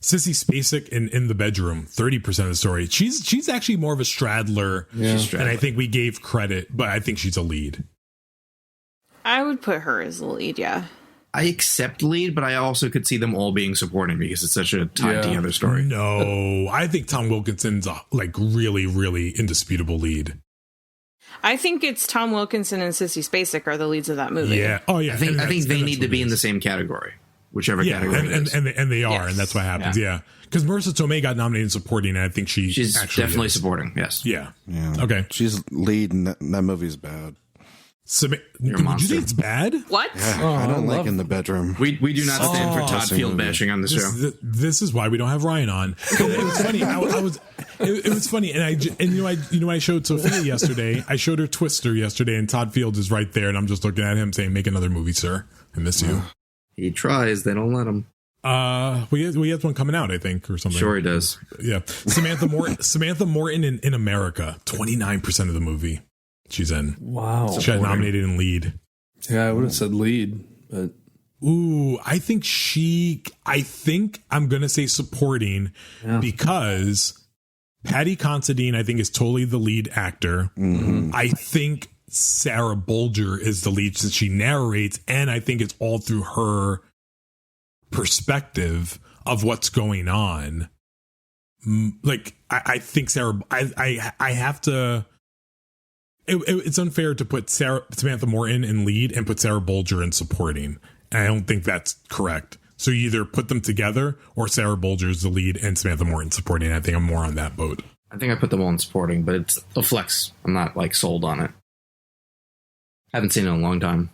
Sissy Spacek in The Bedroom, 30% of the story. She's actually more of a straddler, and I think we gave credit, but I think she's a lead. I would put her as the lead, yeah. I accept lead, but I also could see them all being supporting because it's such a tied together story. No, I think Tom Wilkinson's a really, really indisputable lead. I think it's Tom Wilkinson and Sissy Spacek are the leads of that movie. Yeah. Oh, yeah. I think they need to be in the same category, whichever category. And they are, and that's what happens. Yeah. Because Marissa Tomei got nominated in supporting, and I think she's definitely supporting. Yes. Yeah. Okay. She's lead, and that movie's bad. Did you think it's bad? What? Yeah, I don't like In the Bedroom. We do not stand for Todd Field bashing on the show. This is why we don't have Ryan on. It was funny. It was funny, and I showed Sophia yesterday. I showed her Twister yesterday, and Todd Field is right there, and I'm just looking at him saying, "Make another movie, sir. I miss you." He tries. They don't let him. We have one coming out, I think, or something. Sure, he does. Yeah, Samantha Morton in America, 29% of the movie she's in. Wow, she got nominated in lead. Yeah, I would have said lead, but I think I'm gonna say supporting because Patty Considine, I think, is totally the lead actor. Mm-hmm. I think Sarah Bolger is the lead since she narrates, and I think it's all through her perspective of what's going on. Like, I think I have to. It's unfair to put Samantha Morton in lead and put Sarah Bolger in supporting. And I don't think that's correct. So you either put them together or Sarah Bolger is the lead and Samantha Morton supporting. I think I'm more on that boat. I think I put them all in supporting, but it's a flex. I'm not sold on it. Haven't seen it in a long time.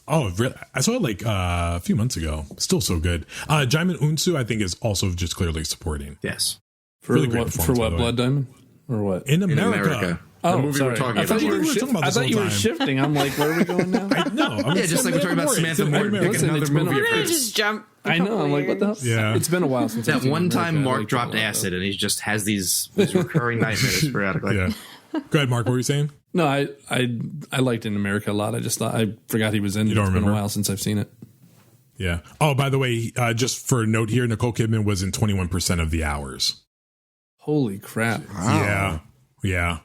Oh, really? I saw it a few months ago. Still so good. Jaimin Unsu, I think, is also just clearly supporting. Yes. For really what? For what? Blood Diamond or what? In America. The movie we're talking about. I thought you were shifting. I'm like, where are we going now? Just like we're talking about Samantha Morton. Just jump. I know. I'm like, what the hell? Yeah. It's been a while since that one time Mark dropped acid, and he just has these recurring nightmares sporadically. Yeah. Go ahead, Mark. What were you saying? No, I liked In America a lot. I just thought I forgot he was in it. It's been a while since I've seen it. Yeah. Oh, by the way, just for a note here, Nicole Kidman was in 21% of the hours. Holy crap! Wow. Yeah.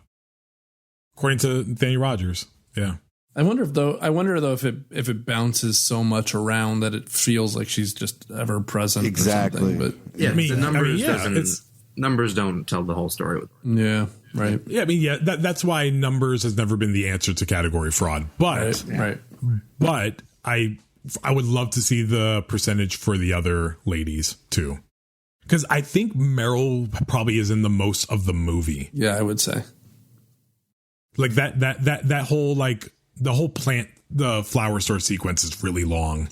According to Danny Rogers. Yeah. I wonder though if it bounces so much around that it feels like she's just ever present. Exactly. But the numbers don't tell the whole story. Yeah. Right. Yeah. That's why numbers has never been the answer to category fraud. But right. But I would love to see the percentage for the other ladies too, because I think Meryl probably is in the most of the movie. Yeah, I would say. Like that whole the whole the flower store sequence is really long,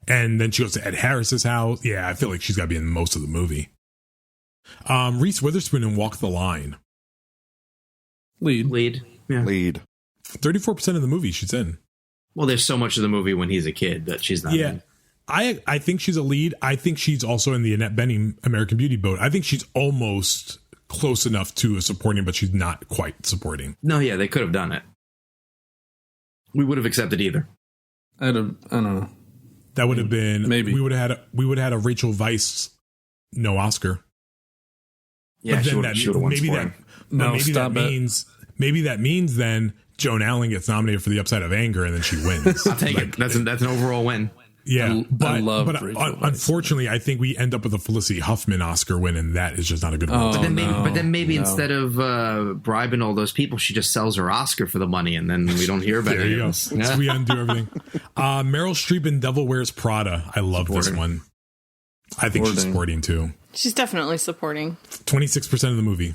and then she goes to Ed Harris's house. Yeah, I feel like she's got to be in most of the movie. Reese Witherspoon in Walk the Line. Lead. Yeah. Lead. 34% of the movie she's in. Well, there's so much of the movie when he's a kid that she's not in. I think she's a lead. I think she's also in the Annette Bening American Beauty boat. I think she's almost close enough to a supporting, but she's not quite supporting. No, yeah, they could have done it. We would have accepted either. I don't know. That would have been maybe we would have had a Rachel Weisz no Oscar. Yeah, but she would have won supporting. Maybe that means then Joan Allen gets nominated for The Upside of Anger and then she wins. I'll take it. That's an overall win. Yeah, but unfortunately, I think we end up with a Felicity Huffman Oscar win, and that is just not a good one. But then maybe instead of bribing all those people, she just sells her Oscar for the money, and then we don't hear about it. So we undo everything. Meryl Streep in Devil Wears Prada. I love this one. I think she's supporting too. She's definitely supporting. 26% of the movie.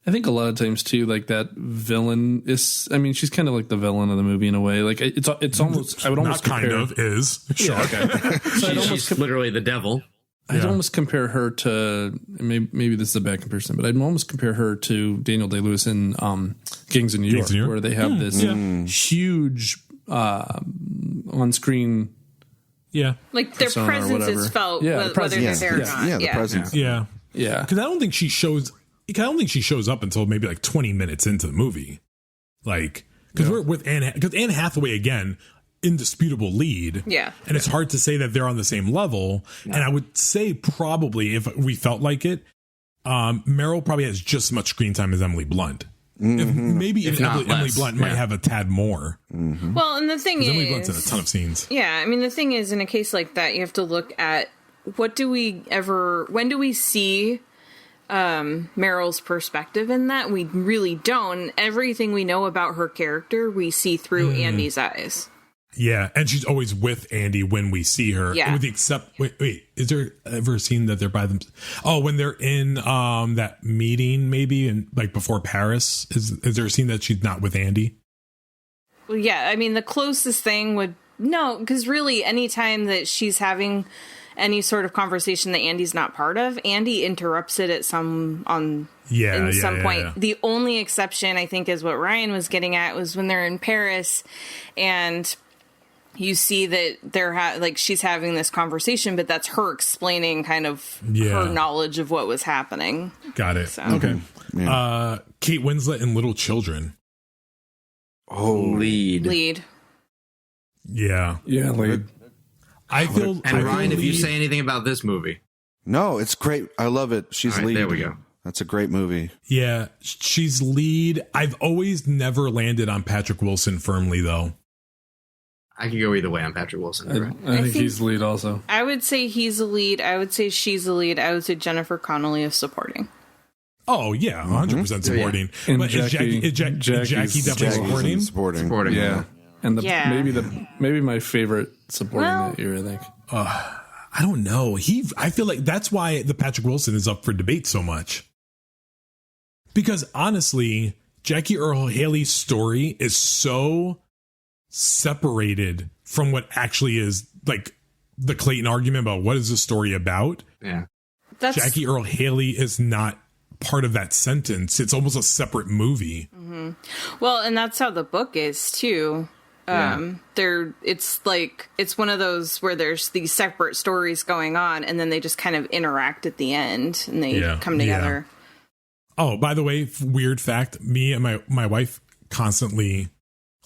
I think a lot of times too, like that villain is. I mean, she's kind of like the villain of the movie in a way. Like it's almost. I would almost Not compare, kind of is. Sure. Yeah, okay. So She's literally the devil. I'd almost compare her to maybe this is a bad comparison, but I'd almost compare her to Daniel Day-Lewis in Gangs of New York, where they have this huge on-screen. Yeah, like their presence is felt, whether they're there or not. Yeah, the presence. yeah. Yeah, Because I don't think she shows up until maybe like 20 minutes into the movie. Like, because we're with Anne Hathaway again, indisputable lead. Yeah. And it's hard to say that they're on the same level. And I would say probably if we felt like it, Meryl probably has just as much screen time as Emily Blunt. If Emily Blunt might have a tad more. Well, and the thing is, Emily Blunt's in a ton of scenes. Yeah, I mean, the thing is, in a case like that, you have to look at when do we see Meryl's perspective in that? We really don't. Everything we know about her character, we see through Andy's eyes. Yeah, and she's always with Andy when we see her. Yeah. With the wait, is there ever a scene that they're by them? Oh, when they're in that meeting, maybe, and like before Paris, is there a scene that she's not with Andy? Well, yeah, I mean, the closest thing would no, because really, anytime that she's having any sort of conversation that Andy's not part of, Andy interrupts it at some point. Yeah. The only exception, I think, is what Ryan was getting at, was when they're in Paris and you see that they're she's having this conversation, but that's her explaining kind of her knowledge of what was happening. Got it. So. Okay. Yeah. Kate Winslet in Little Children. Oh, Lead. Yeah. yeah, like I feel. And Ryan, if you say anything about this movie. no, it's great. I love it. She's All right, lead. there we go. That's a great movie. Yeah, she's lead. I've always never landed on Patrick Wilson firmly, though. I could go either way on Patrick Wilson. I think he's the lead also. I would say he's a lead. I would say she's a lead. I would say Jennifer Connelly is supporting. Oh yeah, 100% supporting. And But is Jackie Jackie's definitely supporting? Supporting. Yeah, and maybe my favorite supporting that year. I think. I don't know. I feel like that's why the Patrick Wilson is up for debate so much. Because honestly, Jackie Earle Haley's story is so separated from what actually is like the Clayton argument about what is the story about. Yeah. Jackie Earle Haley is not part of that sentence. It's almost a separate movie. Mm-hmm. Well, and that's how the book is too. It's one of those where there's these separate stories going on, and then they just kind of interact at the end, and they come together. Oh, by the way, weird fact: me and my wife constantly,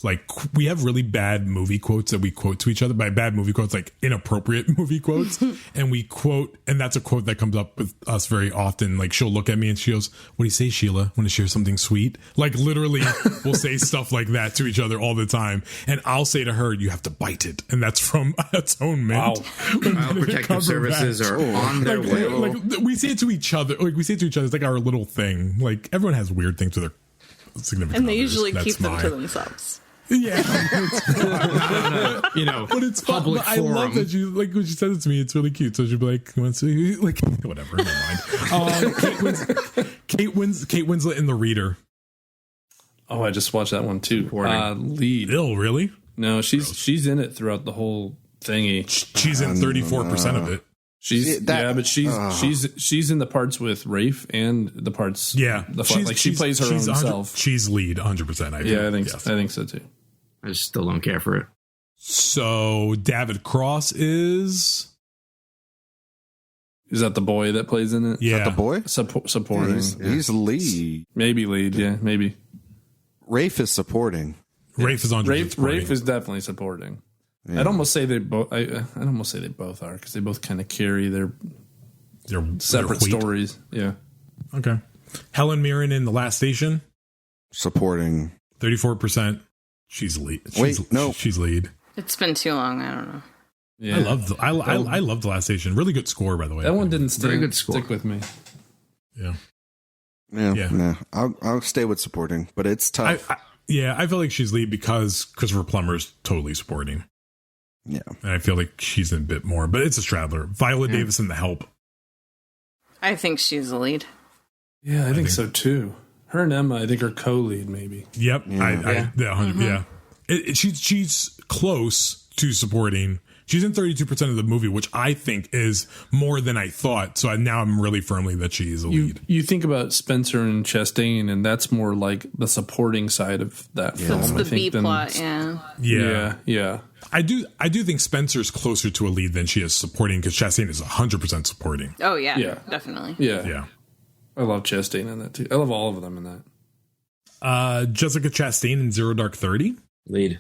like, we have really bad movie quotes that we quote to each other. By bad movie quotes, like inappropriate movie quotes. And we quote, and that's a quote that comes up with us very often. Like, she'll look at me and she goes, "What do you say, Sheila? Want to share something sweet?" Like, literally, we'll say stuff like that to each other all the time. And I'll say to her, "You have to bite it." And that's from Atonement. Wow. Protective services are on their way. Like, we say it to each other. Like, we say it to each other. It's like our little thing. Like, everyone has weird things with their significant And they others. usually That's keep them mine. to themselves. Yeah, but it's fun. Public But I love forum. that you, like, when she says it to me, it's really cute. So she'll be like, "You want to see?" Like, whatever, never mind. Kate Winslet in The Reader. Oh, I just watched that one too. Lead. Ill, really? No, she's in it throughout the whole thingy. She's in 34% of it. But she's in the parts with Rafe and the parts. Yeah, she plays her own self. She's lead 100%. I think so too. I just still don't care for it. So David Cross is that the boy that plays in it? Yeah, Is that the boy? Supporting. He's lead. Maybe lead. Yeah, maybe. Rafe is supporting. Rafe is 100%. Rafe is definitely supporting. Yeah. I'd almost say they both. I'd almost say they both are, because they both kind of carry their separate weight. stories. Yeah. Okay. Helen Mirren in The Last Station, Supporting. 34%. She's lead. She's lead. It's been too long. I don't know. Yeah. I love The Last Station. Really good score, by the way. That one didn't stick with me. Yeah. Yeah. I'll stay with supporting, but it's tough. I feel like she's lead because Christopher Plummer's totally supporting. Yeah. And I feel like she's in a bit more, but it's a straddler. Viola Davis in The Help. I think she's the lead. Yeah, I think so too. Her and Emma, I think, are co-lead, maybe. Yep. Yeah. Yeah. She's close to supporting. She's in 32% of the movie, which I think is more than I thought. So now I'm really firmly that she is a lead. You think about Spencer and Chastain, and that's more like the supporting side of that film. It's I the think, B plot, yeah. Yeah. I do think Spencer's closer to a lead than she is supporting, because Chastain is 100% supporting. Oh, yeah. Yeah. Definitely. Yeah. I love Chastain in that, too. I love all of them in that. Jessica Chastain in Zero Dark 30. Lead.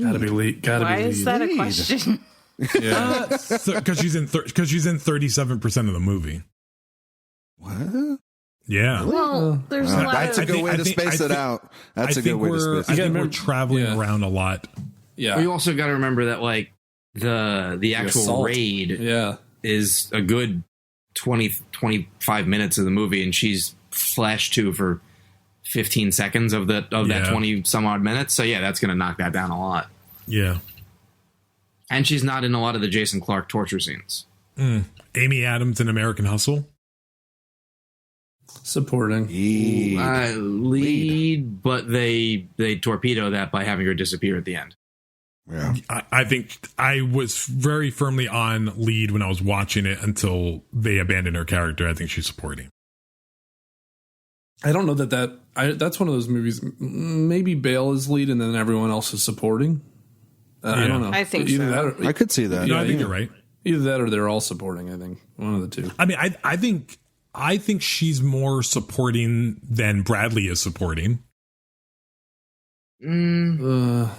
Gotta be lead. Why is that a question? Yeah. Because she's in 37% of the movie. What? Yeah. Well, there's a lot That's a of... good way to space it out. That's a good way to space I it think out. we're traveling around a lot. Yeah. Well, you also got to remember that like the actual assault. raid Yeah. is a good 25 minutes of the movie, and she's flashed to for 15 seconds of that 20 some odd minutes. So yeah, that's going to knock that down a lot. Yeah. And she's not in a lot of the Jason Clarke torture scenes. Amy Adams in American Hustle. Supporting. Lead, but they torpedo that by having her disappear at the end. Yeah. I think I was very firmly on lead when I was watching it until they abandoned her character. I think she's supporting. I don't know that's one of those movies. Maybe Bale is lead and then everyone else is supporting. I don't know. I think Either so. that or, I could see that. No, I think you're right. either that or they're all supporting. I think one of the two. I mean, I think she's more supporting than Bradley is supporting. Yeah,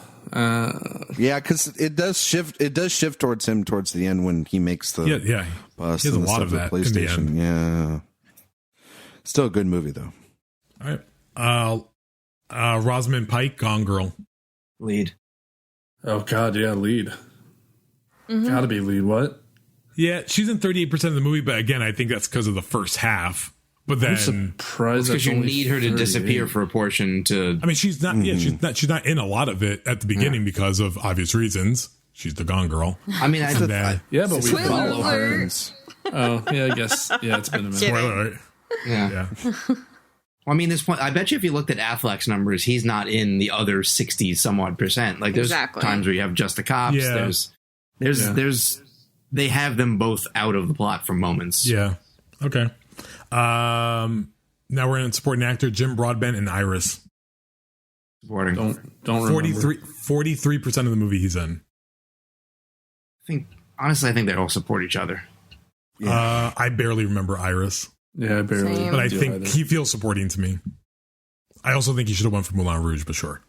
because it does shift. It does shift towards him towards the end when he makes the Yeah. bus. He has a and the lot stuff of that with in the PlayStation. end. Yeah, still a good movie though. All right. Rosamund Pike, Gone Girl. Lead. Oh God, yeah, lead. Gotta be lead. What? Yeah, she's in 38% of the movie, but again, I think that's because of the first half. But then, Surprised Because you need her to disappear for a portion to. I mean, she's not. Yeah, she's not in a lot of it at the beginning because of obvious reasons. She's the Gone Girl. I mean, And then, Yeah, but we Spoiler follow her. alert. Oh, yeah, I guess. Yeah, it's been a minute. spoiler alert. yeah. Yeah. Well, I mean, this point, I bet you if you looked at Affleck's numbers, he's not in the other 60 some odd percent. Like there's Exactly. times where you have just the cops. Yeah. There's they have them both out of the plot for moments. Yeah. Okay. Now we're in supporting actor Jim Broadbent and Iris. Supporting. Don't remember. 43% of the movie he's in. I think they all support each other. I barely remember Iris, Yeah, I barely. Same. but I do think either. he feels supporting to me. I also think he should have went for Moulin Rouge, but sure.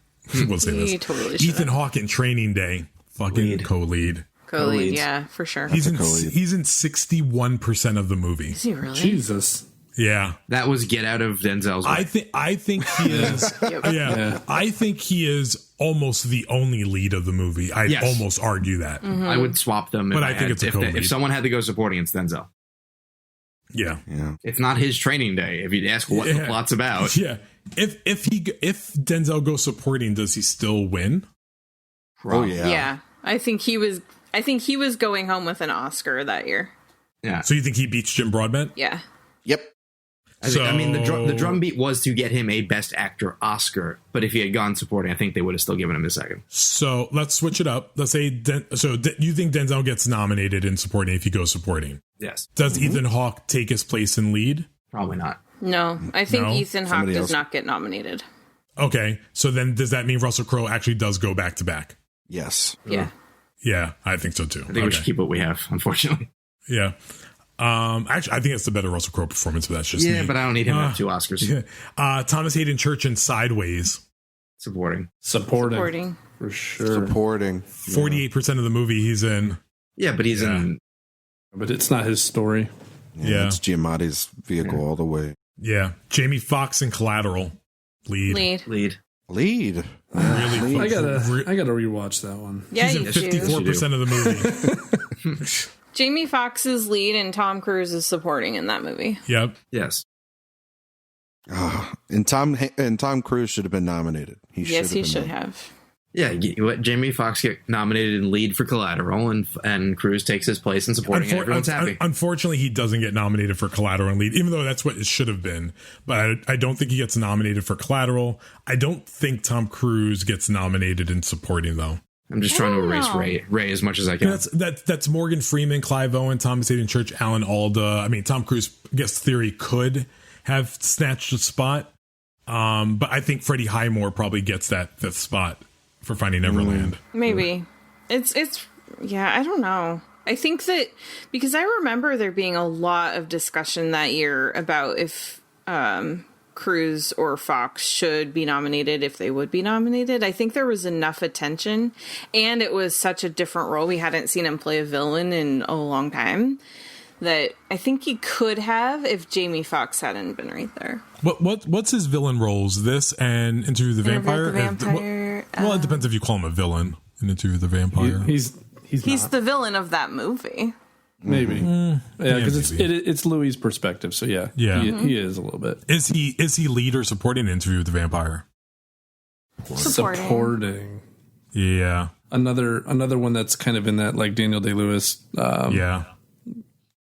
We'll say He this. totally should Ethan Hawke in Training Day, fucking Lead. co-lead. Co-lead, yeah, for sure. He's in co-lead. 61% of the movie. Is he really? Jesus. Yeah. That was Get Out of Denzel's way. I think he is. Yep. Yeah. I think he is almost the only lead of the movie. I'd Yes. almost argue that. I would swap them. But if I think it's a if, co-lead. if someone had to go supporting, it's Denzel. Yeah. Yeah, It's not his Training Day. If you'd ask what the Yeah. plot's about, Yeah. If Denzel goes supporting, does he still win? oh yeah, Yeah. I think he was going home with an Oscar that year. yeah. So you think he beats Jim Broadbent? Yeah. Yep. I mean, the So- drum beat was to get him a Best Actor Oscar, but if he had gone supporting, I think they would have still given him a second. So let's switch it up. Let's say, you think Denzel gets nominated in supporting if he goes supporting? Yes, Does Ethan Hawke take his place in lead? probably not. No, I think No? Ethan Hawke Somebody does else. not get nominated. Okay. So then does that mean Russell Crowe actually does go back to back? Yes. Yeah. Yeah, I think so too. I think we should keep what we have, unfortunately. Yeah. Actually, I think it's the better Russell Crowe performance, but that's just Yeah, me. but I don't need him to have 2 Oscars. Thomas Hayden Church in Sideways. Supporting. Supporting. For sure. Supporting. 48% of the movie he's in. Yeah, but he's in. But it's not his story. Yeah. It's Giamatti's vehicle all the way. Yeah. Jamie Foxx in Collateral. Lead. Lead. Lead. Really I fucking- gotta rewatch that one. Yeah, He's in you do. 54% of the movie. Jamie Foxx's lead and Tom Cruise is supporting in that movie. Yep. Yes. And Tom Cruise should have been nominated. Yes, he should have. Jamie Foxx get nominated in lead for Collateral, and Cruise takes his place in supporting, and everyone's happy. Unfortunately, he doesn't get nominated for Collateral and lead, even though that's what it should have been. But I don't think he gets nominated for Collateral. I don't think Tom Cruise gets nominated in supporting, though. I'm just trying to erase Ray as much as I can. That's Morgan Freeman, Clive Owen, Thomas Hayden Church, Alan Alda. I mean, Tom Cruise, I guess theory could have snatched a spot, but I think Freddie Highmore probably gets that fifth spot for Finding Neverland. Maybe. It's I don't know. I think that because I remember there being a lot of discussion that year about if Cruise or Fox should be nominated, if they would be nominated. I think there was enough attention, and it was such a different role. We hadn't seen him play a villain in a long time, that I think he could have if Jamie Foxx hadn't been right there. What's his villain roles? This and Interview with the Vampire? Well, it depends if you call him a villain in Interview with the Vampire. He's the villain of that movie. Maybe. Yeah, because it's Louis' perspective. So yeah. He is a little bit. Is he lead or supporting Interview with the Vampire? Supporting. Yeah. Another one that's kind of in that, like Daniel Day-Lewis. Yeah.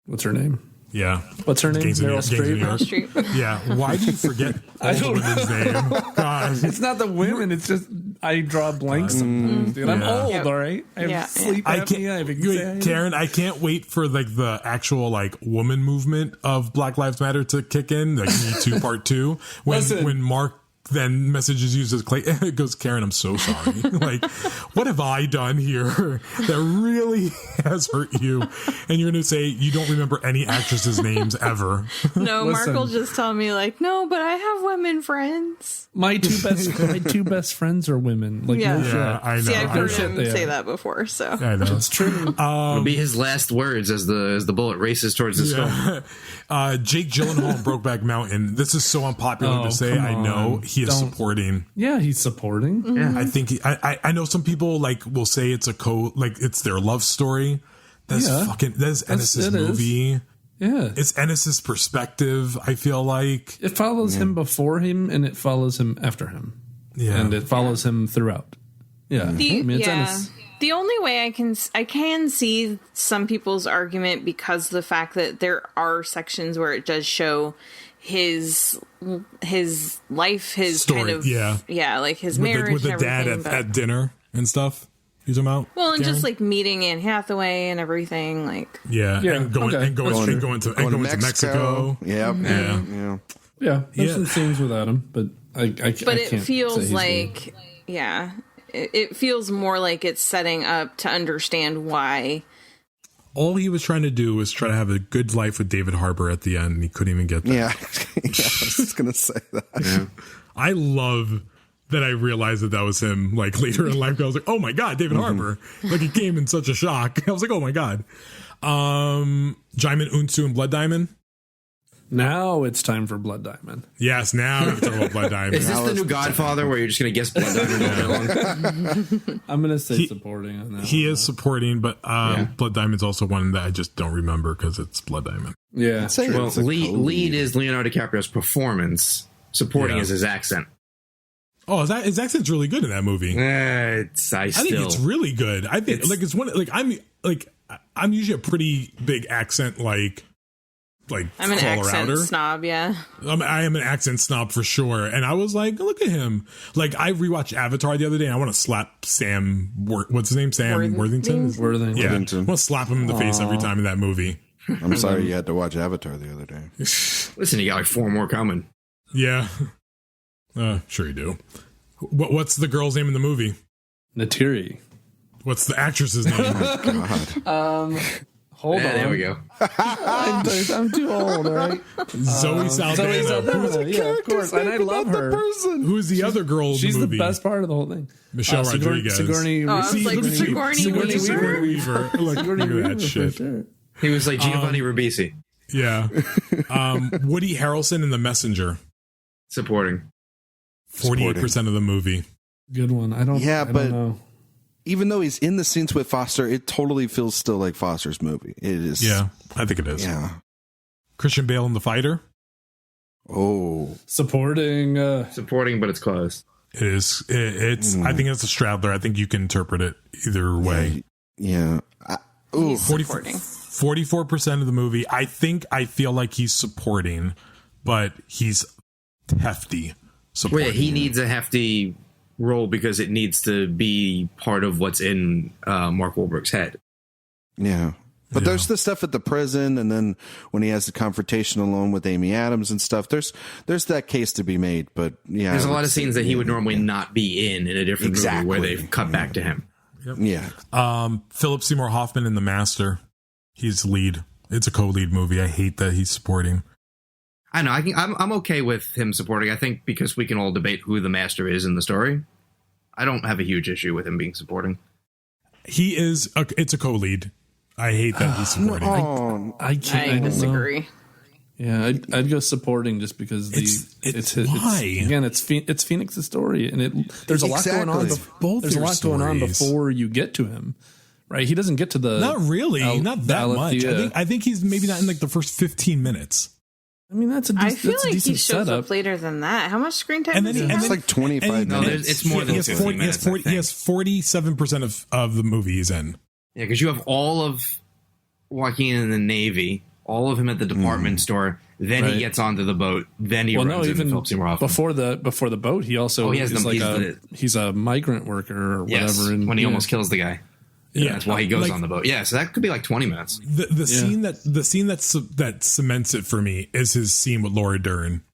What's her name? Yeah. What's her name? Meryl Streep. Yeah. Why do you forget all the women's name? God. It's not the women. It's just I draw blanks sometimes, dude. I'm old, all right? I have sleep apnea. I have anxiety. Karen, I can't wait for like the actual like woman movement of Black Lives Matter to kick in, like Me Too Part 2. When Mark then messages you as Clay, it goes, Karen, I'm so sorry. Like, what have I done here that really has hurt you? And you're going to say you don't remember any actresses' names ever. No, Mark will just tell me like, no, but I have women friends. My two best friends are women. Like, no shit. I know. See, I've heard him say that before, so I know. It's true. It'll be his last words as the bullet races towards the skull. Jake Gyllenhaal in Brokeback Mountain. This is so unpopular to say. I know he is supporting. Yeah, he's supporting. Mm-hmm. Yeah, I think I know some people like will say it's it's their love story. That's Ennis's movie. Yeah, it's Ennis's perspective. I feel like it follows him before him and it follows him after him. Yeah, and it follows him throughout. Yeah, Ennis. The only way I can see some people's argument because of the fact that there are sections where it does show his life, his story, kind of like his marriage with the dad at dinner and stuff. You talking about? Well, and Karen? Just like meeting Anne Hathaway and everything, like and going to Mexico. Yeah. There's some scenes without him, but it feels like it feels more like it's setting up to understand why. All he was trying to do was try to have a good life with David Harbour at the end, and he couldn't even get that. Yeah, I was just going to say that. Yeah. I love that I realized that was him, like, later in life. I was like, oh, my God, David Harbour. Like, he came in such a shock. I was like, oh, my God. Jaimin Unsu and Blood Diamond. Now it's time for Blood Diamond. Yes, now we talk about Blood Diamond. Is this the new Godfather where you're just going to guess Blood Diamond all day long? I'm going to say supporting on that. He is supporting, but Blood Diamond's also one that I just don't remember because it's Blood Diamond. Yeah. Well, lead is Leonardo DiCaprio's performance. Supporting is his accent. Oh, his accent's really good in that movie. I think it's really good. I think it's one I'm usually a pretty big accent I'm an accent snob, yeah. I am an accent snob for sure. And I was like, look at him. Like, I rewatched Avatar the other day and I want to slap Sam, what's his name? Sam Worthington? Yeah. I want to slap him in the face every time in that movie. I'm sorry you had to watch Avatar the other day. Listen, you got like 4 more coming. Yeah. Sure you do. What's the girl's name in the movie? Natiri. What's the actress's name? Oh, God. Hold on. There we go. I'm too old, all right? Zoe Saldana. Yeah, of course. And I love her. Who's the other girl in the movie? She's the best part of the whole thing. Michelle Rodriguez. Sigourney Weaver. Look at that shit. Sure. He was like Giovanni Ribisi. Yeah. Woody Harrelson in The Messenger. Supporting. 48% of the movie. Good one. I don't know. Even though he's in the scenes with Foster, it totally feels still like Foster's movie. It is. Yeah, I think it is. Yeah. Christian Bale in The Fighter. Oh. Supporting, but it's close. It is. It's. I think it's a straddler. I think you can interpret it either way. Yeah. He's supporting. 44% of the movie. I feel like he's supporting, but he's hefty supporting. Well, yeah, he needs a hefty role because it needs to be part of what's in Mark Wahlberg's head. Yeah. But there's the stuff at the prison, and then when he has the confrontation alone with Amy Adams and stuff, there's that case to be made. But yeah, there's a lot of scenes that he would normally not be in a different movie where they've cut back to him. Yep. Yeah. Philip Seymour Hoffman in The Master. He's lead. It's a co-lead movie. I hate that he's supporting. I know. I'm okay with him supporting. I think because we can all debate who the master is in the story. I don't have a huge issue with him being supporting. He is. It's a co-lead. I hate that he's supporting. I can't. I disagree. Yeah, I'd go supporting just because it's Phoenix's story, and there's a lot going on. There's a lot going on before you get to him, right? He doesn't get to the not really, not that much. I think he's maybe not in like the first 15 minutes. I mean, I feel like he shows up later than that. How much screen time? It's like 25 minutes. It's more than 15 minutes. He has 47% of the movie he's in. Yeah, because you have all of Joaquin in the Navy, all of him at the department store. Then he gets onto the boat. Then he runs into Philip Seymour Hoffman. Before the boat, he also he's a migrant worker or whatever. When he almost kills the guy. Yeah, that's why he goes on the boat. Yeah, so that could be like 20 minutes. The scene that cements it for me is his scene with Laura Dern,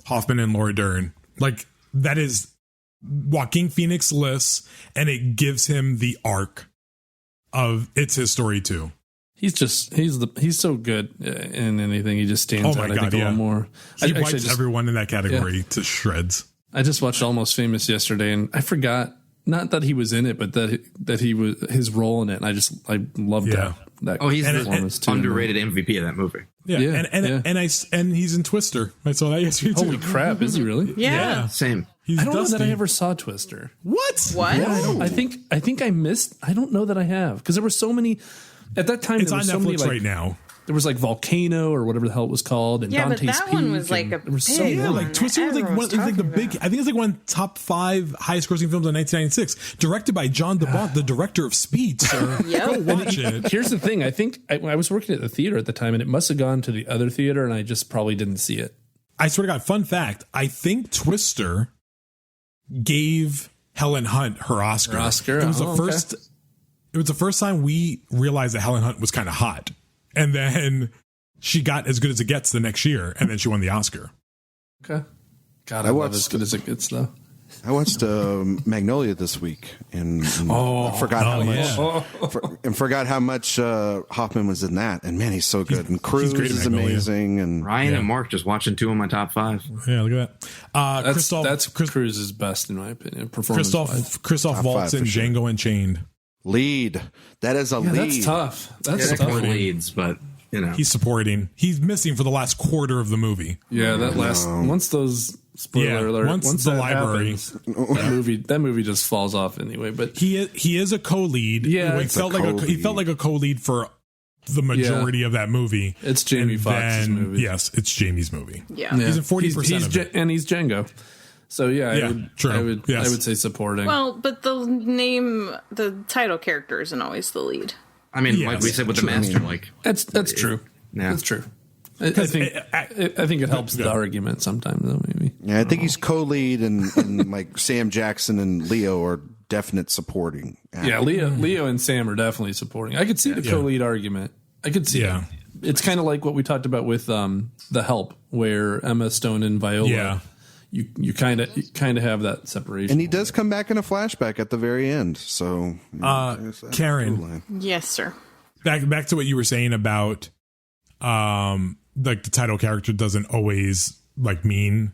Hoffman and Laura Dern. Like that is Joaquin Phoenix-less, and it gives him the arc of it's his story too. He's so good in anything. He just stands out. I think a little more. He wipes everyone in that category to shreds. I just watched Almost Famous yesterday, and I forgot not that he was in it, but that he was his role in it. And I loved that. He's the underrated MVP of that movie. Yeah, and he's in Twister. I saw that yesterday too. Holy crap! Is he really? Yeah. Same. I don't know that I ever saw Twister. What? Yeah, I think I missed. I don't know that I have because there were so many at that time. It's on Netflix right now. There was like Volcano or whatever the hell it was called, and Dante's but that Peak, one was like a big one. Like Twister was like one, like the big. I think it's like one of the top 5 highest grossing films in 1996, directed by John DeBont, the director of Speed. So go watch it. Here's the thing: I think I was working at the theater at the time, and it must have gone to the other theater, and I just probably didn't see it. I swear to God, fun fact: I think Twister gave Helen Hunt her Oscar. It was the first. It was the first time we realized that Helen Hunt was kind of hot, and then she got As Good as It Gets the next year, and then she won the Oscar. Okay, God, I love As Good as It Gets though. I watched Magnolia this week, and forgot how much Hoffman was in that. And man, he's so good. And Cruise is amazing. And Ryan and Mark just watching 2 of my top 5. Yeah, look at that. That's Cruise's best in my opinion. Christoph Waltz in Django Unchained. Lead. That is a lead. That's tough. That's tough leads, but you know he's supporting. He's missing for the last quarter of the movie. Yeah, once those. Spoiler alert! Once the library, happens, that movie just falls off anyway. But he is a co-lead. Yeah, he felt like a co-lead for the majority of that movie. It's Jamie Foxx's movie. Yes, it's Jamie's movie. Yeah, he's in 40% of it, and he's Django. So I would say supporting. Well, but the title character isn't always the lead. I mean, like we said with the master, that's true. Yeah. That's true. I think it helps the argument sometimes, though. Maybe. Yeah, I think he's co-lead, and like Sam Jackson and Leo are definite supporting. Yeah, Leo and Sam are definitely supporting. I could see the co-lead argument. I could see it. It's kind of like what we talked about with The Help, where Emma Stone and Viola. Yeah. You kind of have that separation, and he does come back in a flashback at the very end. So, Karen, yes, sir. Back to what you were saying about, like the title character doesn't always like mean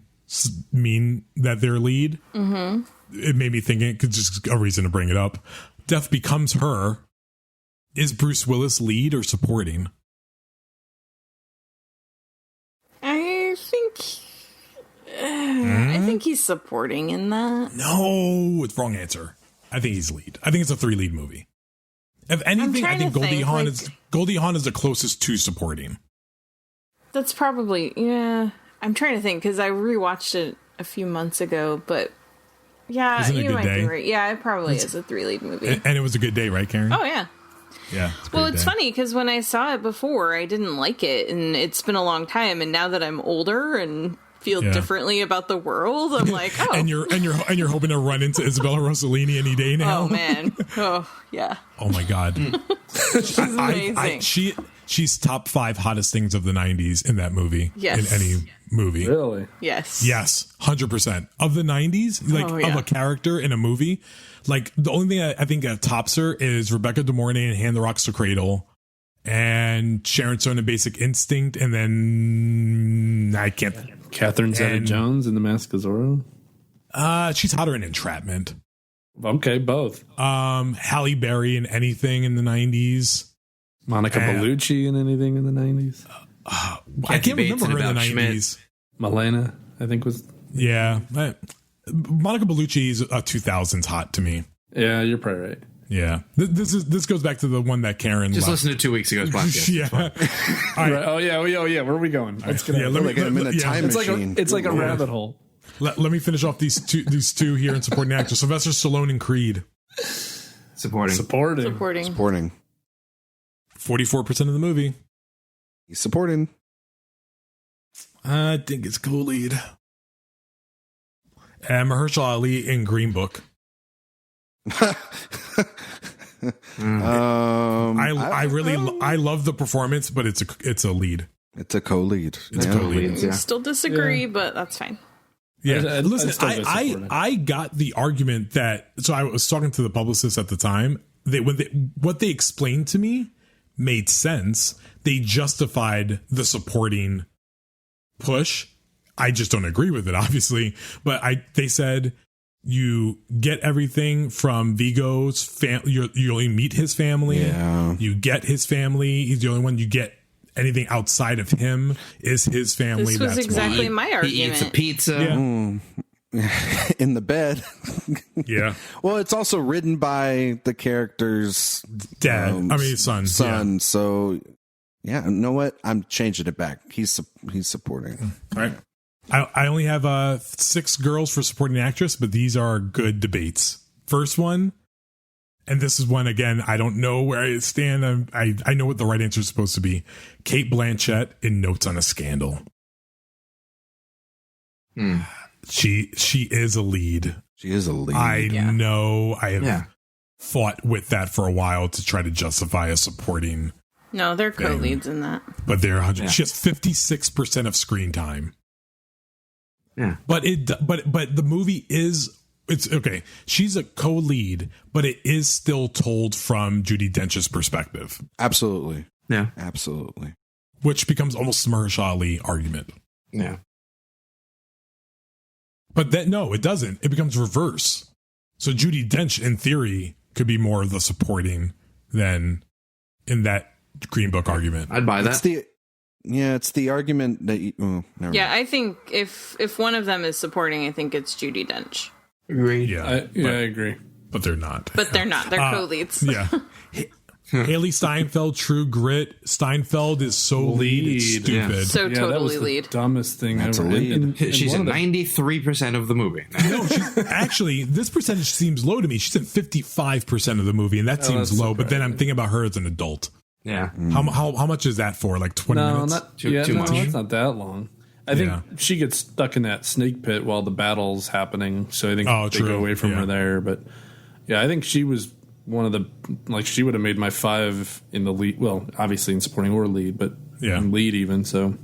that they're lead. Mm-hmm. It made me think it could just a reason to bring it up. Death Becomes Her. Is Bruce Willis lead or supporting? I think he's supporting in that. No, it's wrong answer. I think he's lead. I think it's a 3 lead movie. If anything, I think Goldie Hawn is the closest to supporting. That's probably I'm trying to think because I rewatched it a few months ago, but Yeah, Isn't it a you good might day? be right. Yeah, it probably is a 3-lead movie. And it was a good day, right, Karen? Oh, yeah. Yeah. Well, it's funny because when I saw it before, I didn't like it, and it's been a long time. And now that I'm older and feel differently about the world, I'm like, oh. and you're hoping to run into Isabella Rossellini any day now. Oh man. Oh yeah. Oh my God. She's amazing. She's top 5 hottest things of the 90s in that movie. Yes. In any movie. Really? Yes. Yes, 100% of the 90s, like of a character in a movie. Like the only thing I think that tops her is Rebecca De Mornay in Hand that Rocks the Cradle, and Sharon Stone in Basic Instinct, and then I can't. Catherine Zeta-Jones in The Mask of Zorro. She's hotter in Entrapment. Okay, both. Halle Berry in anything in the 90s. Monica Bellucci in anything in the 90s. I can't remember her in the 90s. Milena, I think was. Yeah, Monica Bellucci is a 2000s hot to me. Yeah, you're probably right. Yeah, this goes back to the one that Karen Just left. listen to 2 weeks ago's podcast. Yeah. Right. Oh yeah. Where are we going? Let's get Yeah, out. let me Like I'm in a time It's machine. like a rabbit hole. Let me finish off these two here in supporting actors. Sylvester Stallone in Creed. Supporting. Supporting. 44% of the movie. He's supporting. I think it's co-lead. Mahershala Ali in Green Book. I love the performance, but it's a lead. It's a co-lead. It's Yeah. co-lead. Yeah. Still disagree, but that's fine. Yeah, I'd listen, still go support it. I got the argument that, so I was talking to the publicist at the time. What they explained to me made sense. They justified the supporting push. I just don't agree with it, obviously. But they said you get everything from Vigo's family. You only meet his family. Yeah. You get his family. He's the only one you get. Anything outside of him is his family. This was That's exactly why. my He argument. eats a pizza. Yeah. In the bed. Yeah. Well, it's also written by the character's Dad. Son. Son. Yeah. So, yeah, you know what? I'm changing it back. He's supporting. All right. I only have 6 girls for supporting actress, but these are good debates. First one, and this is one, again, I don't know where I stand. I know what the right answer is supposed to be. Cate Blanchett in Notes on a Scandal. She is a lead. She is a lead. I know. I have Yeah. fought with that for a while to try to justify a supporting, No, they're co-leads in that. but she has 56% of screen time. Yeah. But the movie it's okay. She's a co-lead, but it is still told from Judi Dench's perspective, Absolutely. Yeah. Absolutely. which becomes almost a Mahershala Ali argument. Yeah. But no, it doesn't. It becomes reverse. So Judi Dench, in theory, could be more of the supporting than in that Green Book argument. I'd buy that. It's the argument that never mind. I think if one of them is supporting, I think it's Judi Dench. Agreed. Yeah, I agree. but they're not. But they're not. They're co-leads. Yeah. Haley Steinfeld, True Grit. Steinfeld is so lead, it's Lead, yeah. stupid. So Yeah, that was totally the lead. dumbest thing That's ever. a lead. She's one in of the- 93% of the movie. No, actually, this percentage seems low to me. She's in 55% of the movie, and that seems that's low. But then I'm thinking about her as an adult. Yeah. How much is that for? Like 20 No, minutes? not Too no, much. It's not that long. I think Yeah. she gets stuck in that snake pit while the battle's happening. So I think they true. go away from Yeah. her there. But yeah, I think she was one of the she would have made my 5 in the lead. Well, obviously in supporting or lead, but in lead even. So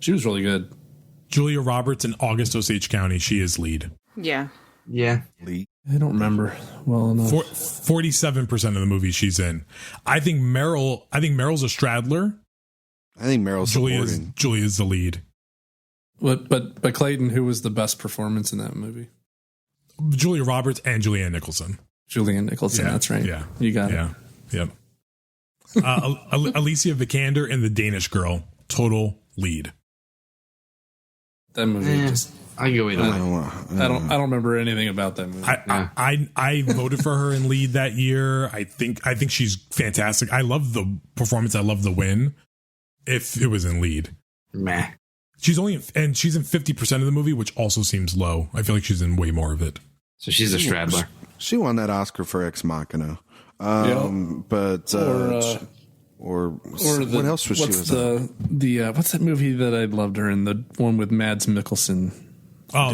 she was really good. Julia Roberts in August Osage County. She is lead. Yeah. Yeah. Lead. I don't remember well enough. 47% of the movie she's in. I think Meryl's a straddler. I think Meryl's supporting. Julia's the lead. But Clayton, who was the best performance in that movie? Julia Roberts and Julianne Nicholson. Julianne Nicholson. Yeah, That's right. yeah. You got it. Yeah. Yep. Alicia Vikander in The Danish Girl. Total lead. That movie just. I go either way. I don't remember anything about that movie. I voted for her in lead that year. I think she's fantastic. I love the performance. I love the win. If it was in lead, Meh. she's in 50% of the movie, which also seems low. I feel like she's in way more of it. So she's a straddler. She won that Oscar for Ex Machina. But what else was she? What's that movie that I loved her in? The one with Mads Mikkelsen. Oh,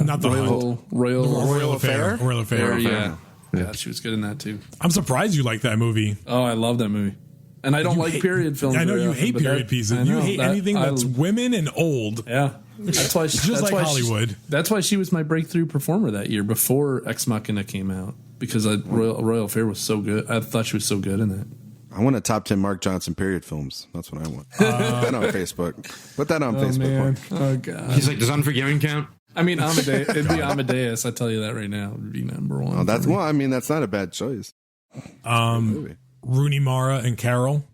not the Royal Affair. Royal Affair. Yeah, she was good in that too. I'm surprised you like that movie. Oh, I love that movie. And I don't like period films. I know very you often, hate but period pieces. You hate anything that's women and old. Yeah, that's why. Just like Hollywood. That's why she was my breakthrough performer that year before Ex Machina came out, because Royal Affair was so good. I thought she was so good in that. I want a top 10 Mark Johnson period films. That's what I want. Put that on Facebook. Put that on Facebook. Man. Oh god. He's like, does Unforgiven count? I mean, it'd be Amadeus. I tell you that right now. It would be number one. Oh, that's not a bad choice. Rooney Mara and Carol.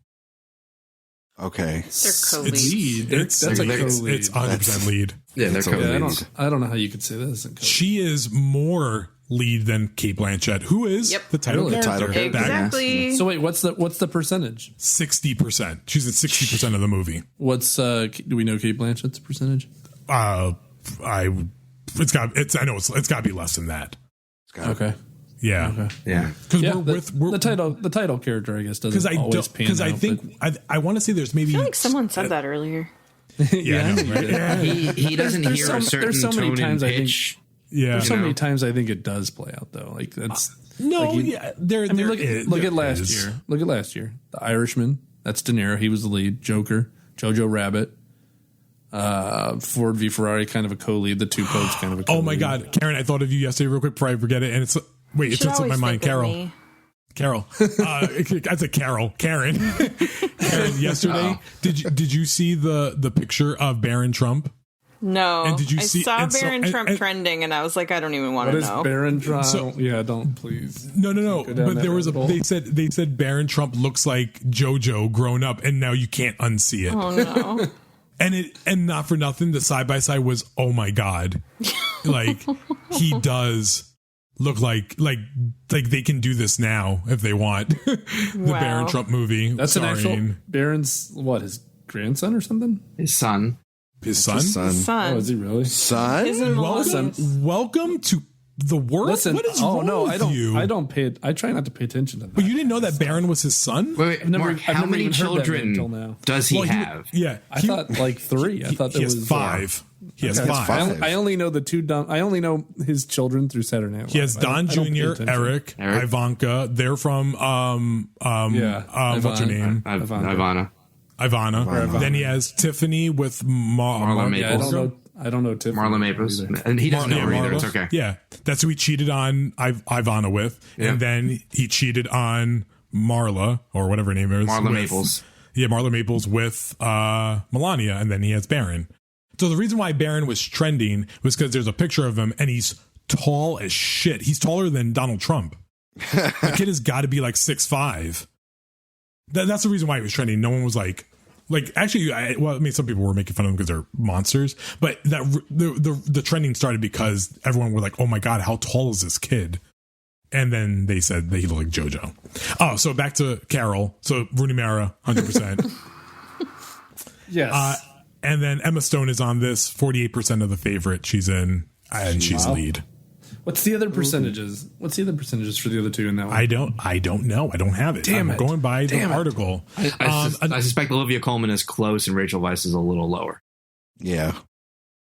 Okay. They're co-lead. It's 100% lead. Yeah, they're co-leads. I don't know how you could say this. She is more lead than Kate Blanchett, who is the title character. Exactly. So wait, what's the percentage? 60%. She's at 60% of the movie. What's do we know Kate Blanchett's percentage? It's got to be less than that. Okay. Yeah. Okay. Yeah. Because we're the title character, I guess, doesn't always pan out. Because I think I want to say there's maybe. I feel like someone said that earlier. Yeah, I know, right? Yeah. He doesn't hear a certain tone and pitch. There's so many times I think it does play out though. Like that's look at last year. Look at last year. The Irishman. That's De Niro. He was the lead. Joker. Jojo Rabbit. Ford v Ferrari, kind of a co-lead. The Two Popes, kind of a co-lead. Oh my God, Karen! I thought of you yesterday, real quick before I forget it, and it's slipped my mind. Carol. That's a Carol. Karen. Karen. Yesterday, did you see the picture of Barron Trump? No, and did you I saw Barron Trump trending, and I was like, I don't even want to know. What is Barron Trump? Don't please. No. But there was they said Barron Trump looks like JoJo grown up, and now you can't unsee it. Oh no. And not for nothing, the side by side was, oh my God, like he does look like they can do this now if they want. The Barron Trump movie. That's an actual Barron's his grandson or something? His son. His son? Oh, is he really? Son? Welcome to the world. Listen, what is wrong with you? I try not to pay attention to that. But you didn't know that Barron was his son? Wait, Mark, how many children does he have? I thought like 3. I thought there was 5. He has 5. I only know the two. I only know his children through Saturday Night Live. He has Don Jr., Eric, Ivanka. They're from what's her name? Ivana. Then he has Tiffany with Marla Maples. Yeah, I don't know Tiffany. Marla Maples. And he doesn't know her either. It's okay. Yeah. That's who he cheated on Ivana with. Yeah. And then he cheated on Marla, or whatever her name is. Maples. Yeah, Marla Maples with Melania. And then he has Barron. So the reason why Barron was trending was because there's a picture of him and he's tall as shit. He's taller than Donald Trump. The kid has got to be like 6'5". That's the reason why he was trending. No one was like actually, some people were making fun of him because they're monsters, but that the trending started because everyone were like, oh my God, how tall is this kid? And then they said that he looked like JoJo. Oh, so back to Carol. So Rooney Mara, 100%. Yes. And then Emma Stone is on this, 48% of the favorite she's in, and she's lead. What's the other percentages? What's the other percentages for the other two in that one? I don't know. I don't have it. I'm going by the article. I suspect Olivia Colman is close and Rachel Weisz is a little lower. Yeah.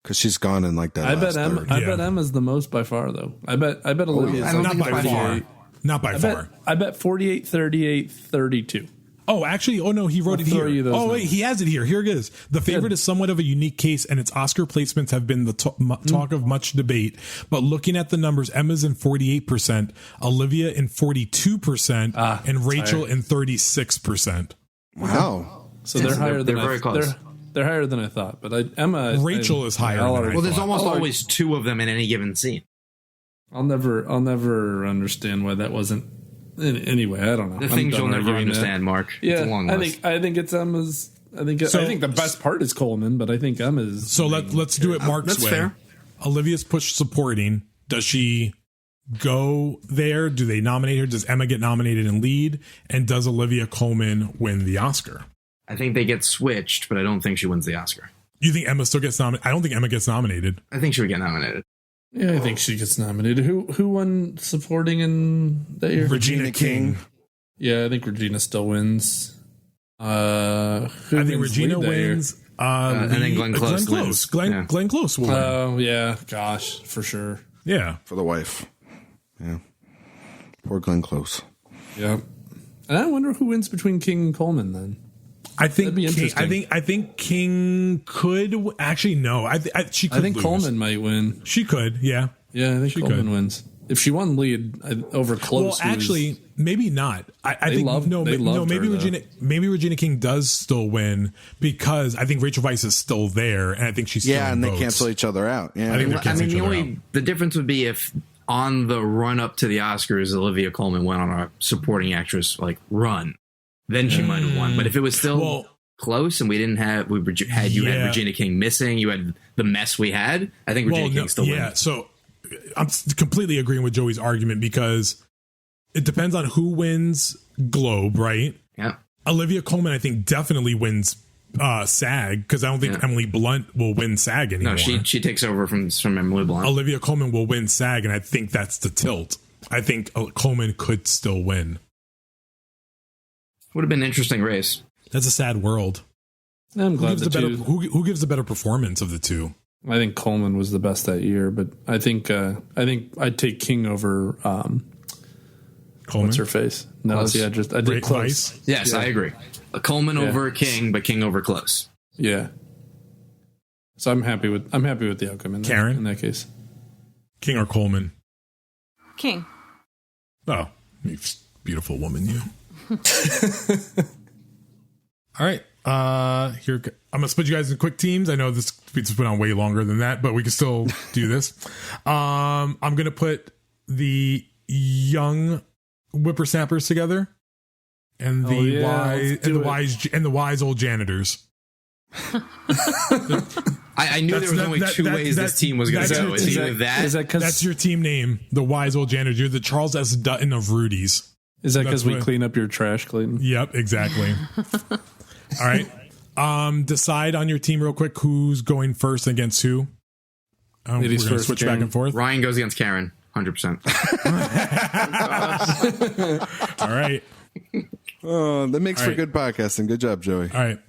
Because she's gone in like that. I bet Emma's the most by far, though. I bet Olivia's not by far. Not by far. I bet 48, 38, 32. Oh, actually, no, he wrote it here. Oh, wait, he has it here. Here it is. The favorite is somewhat of a unique case, and its Oscar placements have been the talk of much debate. But looking at the numbers, Emma's in 48%, Olivia in 42%, and Rachel in 36%. Wow. So they're higher than very close. They're higher than I thought. But Rachel is higher. Well, there's almost always 2 of them in any given scene. I'll never understand why that wasn't. Anyway, I don't know. The things you'll never understand, Mark. Yeah, it's a long list. I think it's Emma's. I think the best part is Coleman, but I think Emma's. So let's do it Mark's way. Fair. Olivia's pushed supporting. Does she go there? Do they nominate her? Does Emma get nominated in lead? And does Olivia Colman win the Oscar? I think they get switched, but I don't think she wins the Oscar. You think Emma still gets nominated? I don't think Emma gets nominated. I think she would get nominated. Yeah, I think she gets nominated. Who won supporting in that year? Regina King. Yeah, I think Regina still wins. I think Regina wins. And then Glenn Close wins. Glenn Close will win. Oh, yeah. Gosh, for sure. Yeah. For the wife. Yeah. Poor Glenn Close. Yeah. And I wonder who wins between King and Coleman then. I think That'd be interesting. I think King could actually no. She could. I think lose. Coleman might win. She could. Yeah. Yeah, I think She Coleman could. wins. If she won lead over Close. Well, actually, maybe not. I think maybe Regina King does still win because I think Rachel Weisz is still there, and I think she's still in and they votes. cancel each other out. Yeah, I think they're canceling each other out. The difference would be if on the run up to the Oscars, Olivia Colman went on a supporting actress run, then she might have won. But if it was still close and we didn't have had Regina King missing, you had the mess we had. I think Regina King still wins. Yeah, so I'm completely agreeing with Joey's argument because it depends on who wins Globe, right? Yeah. Olivia Colman, I think, definitely wins SAG because I don't think Emily Blunt will win SAG anymore. No, she takes over from Emily Blunt. Olivia Colman will win SAG, and I think that's the tilt. I think Colman could still win. Would have been an interesting race. That's a sad world. I'm glad who gives the better performance of the two? I think Coleman was the best that year, but I think I'd take King over Coleman. What's her face? No, Close. I did Close. Yes, I agree. Coleman over King, but King over Close. Yeah. So I'm happy with the outcome in that case. King or Coleman? King. Oh, you beautiful woman, you. All right. Here I'm gonna split you guys in quick teams. I know this went on way longer than that, but we can still do this. I'm gonna put the young whippersnappers together and the wise old janitors. I knew there was only two ways this team was going to go. Is either that? That's your team name, the wise old janitors. You're the Charles S. Dutton of Rudy's. Is that because we clean up your trash, Clayton? Yep, exactly. All right. Decide on your team real quick who's going first against who. We're going to switch Karen. Back and forth. Ryan goes against Karen, 100%. All right. Oh, that makes for good podcasting. Good job, Joey. All right.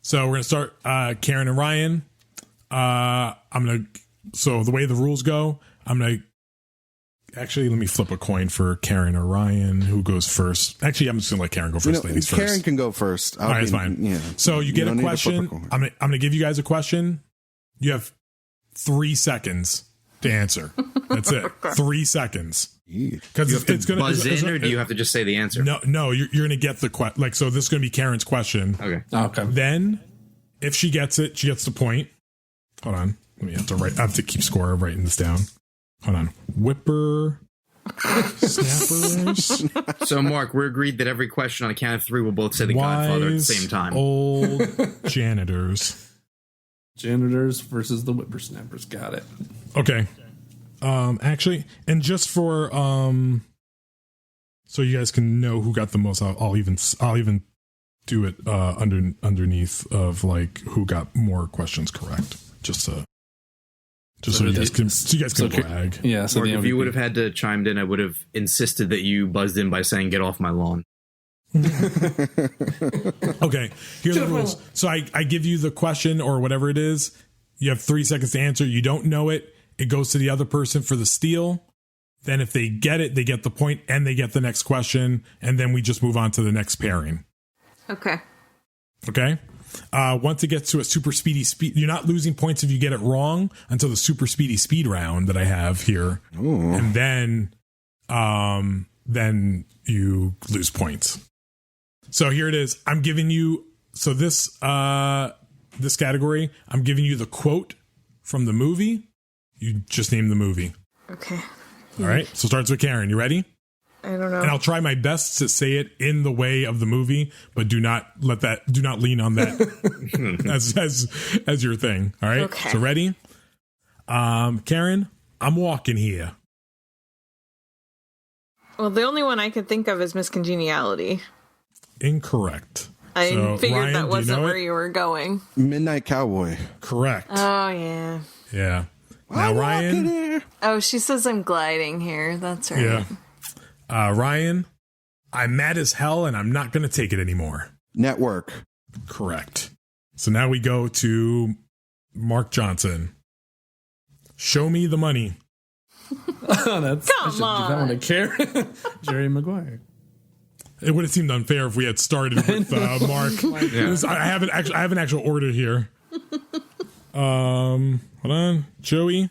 So we're going to start Karen and Ryan. So the way the rules go, actually, let me flip a coin for Karen or Ryan. Who goes first? Actually, I'm just going to let Karen go first. Ladies first. Karen can go first. All right, it's fine. Yeah. So you get a question. I'm going to give you guys a question. You have 3 seconds to answer. That's it. 3 seconds. Because it's going to buzz in, or do you have to just say the answer? No. You're going to get the question. So this is going to be Karen's question. Okay. Then, if she gets it, she gets the point. Hold on. I have to keep score of writing this down. Hold on. Whipper snappers. So, Mark, we're agreed that every question on a count of 3 will both say the Godfather at the same time. Old janitors. Janitors versus the whippersnappers. Got it. Okay. Actually, and just for so you guys can know who got the most, I'll even do it underneath of who got more questions correct. So you guys can brag. Yeah. So Mark, if you would have had to chime in, I would have insisted that you buzzed in by saying, "Get off my lawn." Okay, here are the rules. So I give you the question or whatever it is. You have 3 seconds to answer. You don't know it. It goes to the other person for the steal. Then if they get it, they get the point and they get the next question. And then we just move on to the next pairing. Okay. Once it gets to a super speedy speed, you're not losing points if you get it wrong until the super speedy speed round that I have here. Ooh. And then you lose points. So here it is. I'm giving you, this category, I'm giving you the quote from the movie. You just name the movie. Okay. All right. So it starts with Karen. You ready? I don't know. And I'll try my best to say it in the way of the movie, but do not lean on that as your thing. All right. Okay. So ready? Karen, I'm walking here. Well, the only one I could think of is Miss Congeniality. Incorrect. I figured Ryan, that wasn't where you were going. Midnight Cowboy. Correct. Oh, yeah. Yeah. Now, Ryan. Oh, she says I'm gliding here. That's right. Yeah. Ryan, I'm mad as hell and I'm not going to take it anymore. Network. Correct. So now we go to Mark Johnson. Show me the money. Come on. That one to Karen. Jerry Maguire. It would have seemed unfair if we had started with Mark. I have an actual order here. Hold on. Joey,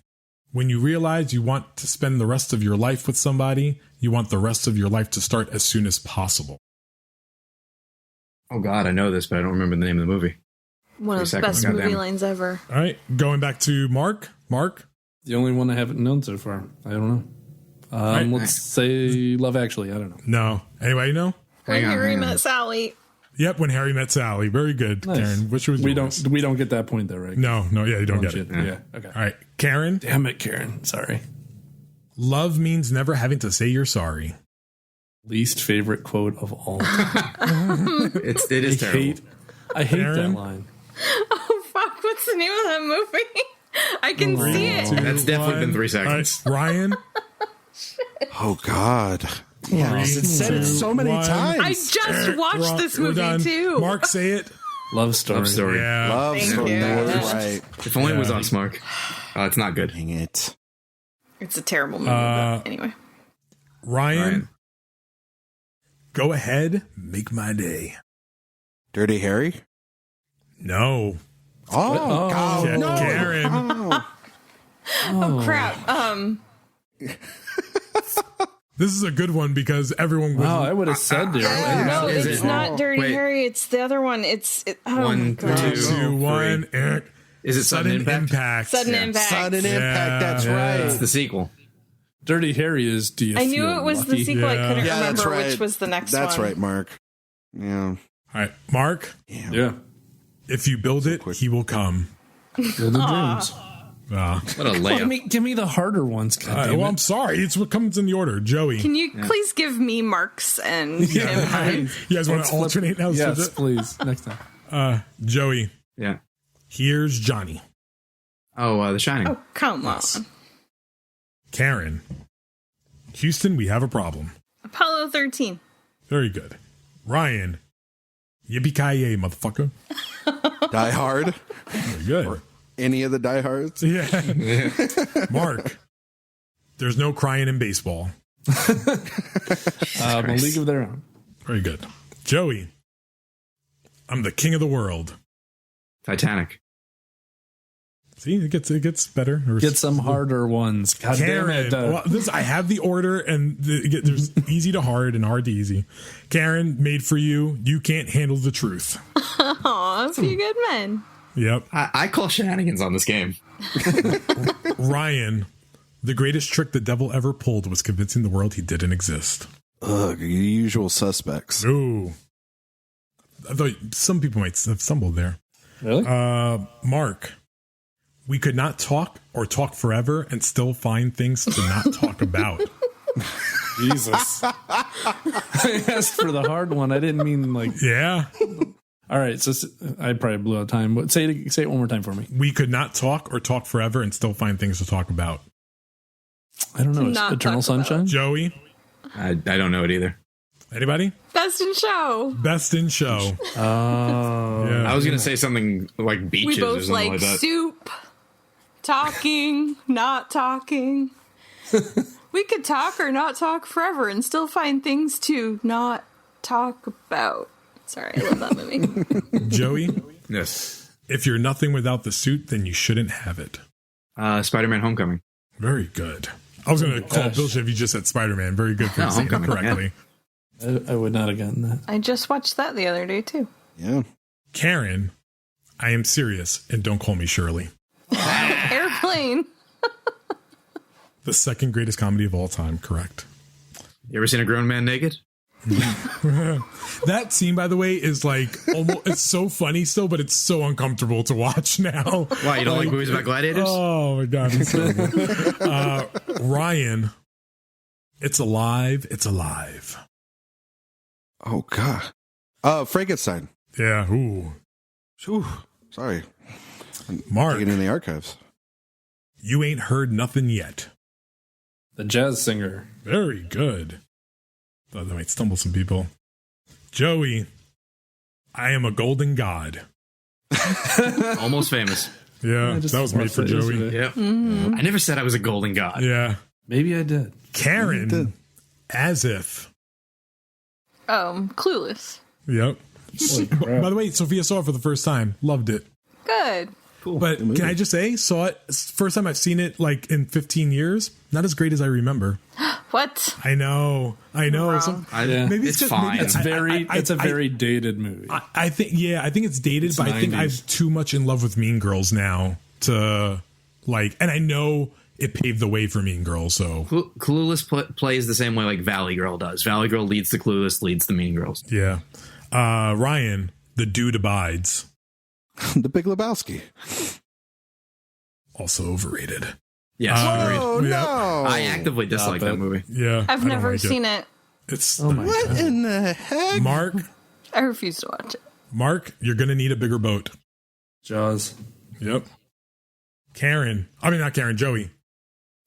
when you realize you want to spend the rest of your life with somebody, you want the rest of your life to start as soon as possible. Oh, God, I know this, but I don't remember the name of the movie. One of the best movie lines ever. All right. Going back to Mark. Mark? The only one I haven't known so far. I don't know. Let's say Love Actually. I don't know. No. Anybody know? When Harry Met Sally. Yep, When Harry Met Sally. Very good, nice. Karen. Which was we don't get that point though, right? No, yeah, you don't get it. Yeah. Okay. All right, Karen. Damn it, Karen. Sorry. Love means never having to say you're sorry. Least favorite quote of all time. It is terrible. I hate that line. Oh fuck! What's the name of that movie? I can see it. That's definitely been 3 seconds. Right, Ryan. Oh God. Yeah, it said it so many times. I just watched this movie too. Mark, say it. Love Story. Love Story. Yeah. Love Story. That's right. If only it was us, Mark. It's not good. Dang it. It's a terrible movie, but anyway. Ryan, go ahead, make my day. Dirty Harry? No. Oh, God, no. Karen. Oh crap. This is a good one because everyone was. Wow, I would have said Dirty Harry. No, it's not Dirty Harry. It's the other one. One, two, one. Is it Sudden Impact? Sudden Impact. Sudden Impact, that's right. It's the sequel. Dirty Harry is Do You I Feel knew it was lucky? the sequel. I couldn't that's remember right. which was the next That's one. right, Mark. Yeah. All right, Mark. Yeah. If you build it, he will come. Build the dreams. What a layup. Give me the harder ones. I'm sorry. It's what comes in the order. Joey. Can you please give me Marks and him mine? You guys want to alternate now? Yes, please. Next time. Joey. Yeah. Here's Johnny. Oh, The Shining. Oh, come on. Karen. Houston, we have a problem. Apollo 13. Very good. Ryan. Yippee-ki-yay, motherfucker. Die Hard? Very good. Or any of the Die Hards? Yeah. Mark. There's no crying in baseball. A League of Their Own. Very good. Joey. I'm the king of the world. Titanic. See, it gets better. Get some harder ones. God Karen. damn it. Well, I have the order, and there's easy to hard and hard to easy. Karen, made for you. You can't handle the truth. Aw, few good men. Yep. I call shenanigans on this game. Ryan, the greatest trick the devil ever pulled was convincing the world he didn't exist. Ugh, the usual suspects. Ooh. I thought some people might have stumbled there. Really? Mark, we could not talk or talk forever and still find things to not talk about. Jesus. I asked for the hard one. I didn't mean like. Yeah. All right. So I probably blew out time. But say it one more time for me. We could not talk or talk forever and still find things to talk about. I don't know. Not Eternal talk about. Sunshine? Joey? I don't know it either. Anybody? Best in Show. Best in Show. Oh. Yeah. I was going to say something like Beaches We or both something like that. soup. Talking, not talking. We could talk or not talk forever and still find things to not talk about. Sorry, I love that movie. Joey? Yes. If you're nothing without the suit, then you shouldn't have it. Spider-Man Homecoming. Very good. I was going to call bullshit if you just said Spider-Man. Very good for No, saying it Homecoming, correctly. I would not have gotten that. I just watched that the other day, too. Yeah. Karen, I am serious, and don't call me Shirley. Airplane. The second greatest comedy of all time, correct. You ever seen a grown man naked? That scene, by the way, is like almost, it's so funny still, but it's so uncomfortable to watch now. Why, you don't like movies about gladiators? Oh my god, it's so good. Ryan, it's alive, it's alive. Oh, God. Frankenstein. Yeah, ooh. Whew, sorry. Mark, Taking in the archives. You Ain't Heard Nothing Yet. The Jazz Singer. Very good. Thought that might stumble some people. Joey, I Am a Golden God. Almost Famous. Yeah, that was made for Joey. Yeah. I never said I was a golden god. Yeah. Maybe I did. Karen, As If. Clueless. Yep. Holy crap. By the way, Sophia saw it for the first time. Loved it. Good. Cool. But can I just say, saw it first time I've seen it like in 15 years. Not as great as I remember. What? I know. Wow. Maybe it's just, fine. Maybe It's a very dated movie. I think it's dated, but 90s. I think I'm too much in love with Mean Girls now to like, and I know it paved the way for Mean Girls. So Clueless plays the same way like Valley Girl does. Valley Girl leads the Clueless, leads the Mean Girls. yeah. Ryan, The Dude Abides. The Big Lebowski. Also overrated. Yes, agreed. Oh, Yeah. no. I actively dislike that movie. Yeah. I've I don't never like seen it. It's What in the heck? Mark, I refuse to watch it. you're going to need a bigger boat. Jaws. Yep. Not Karen, Joey.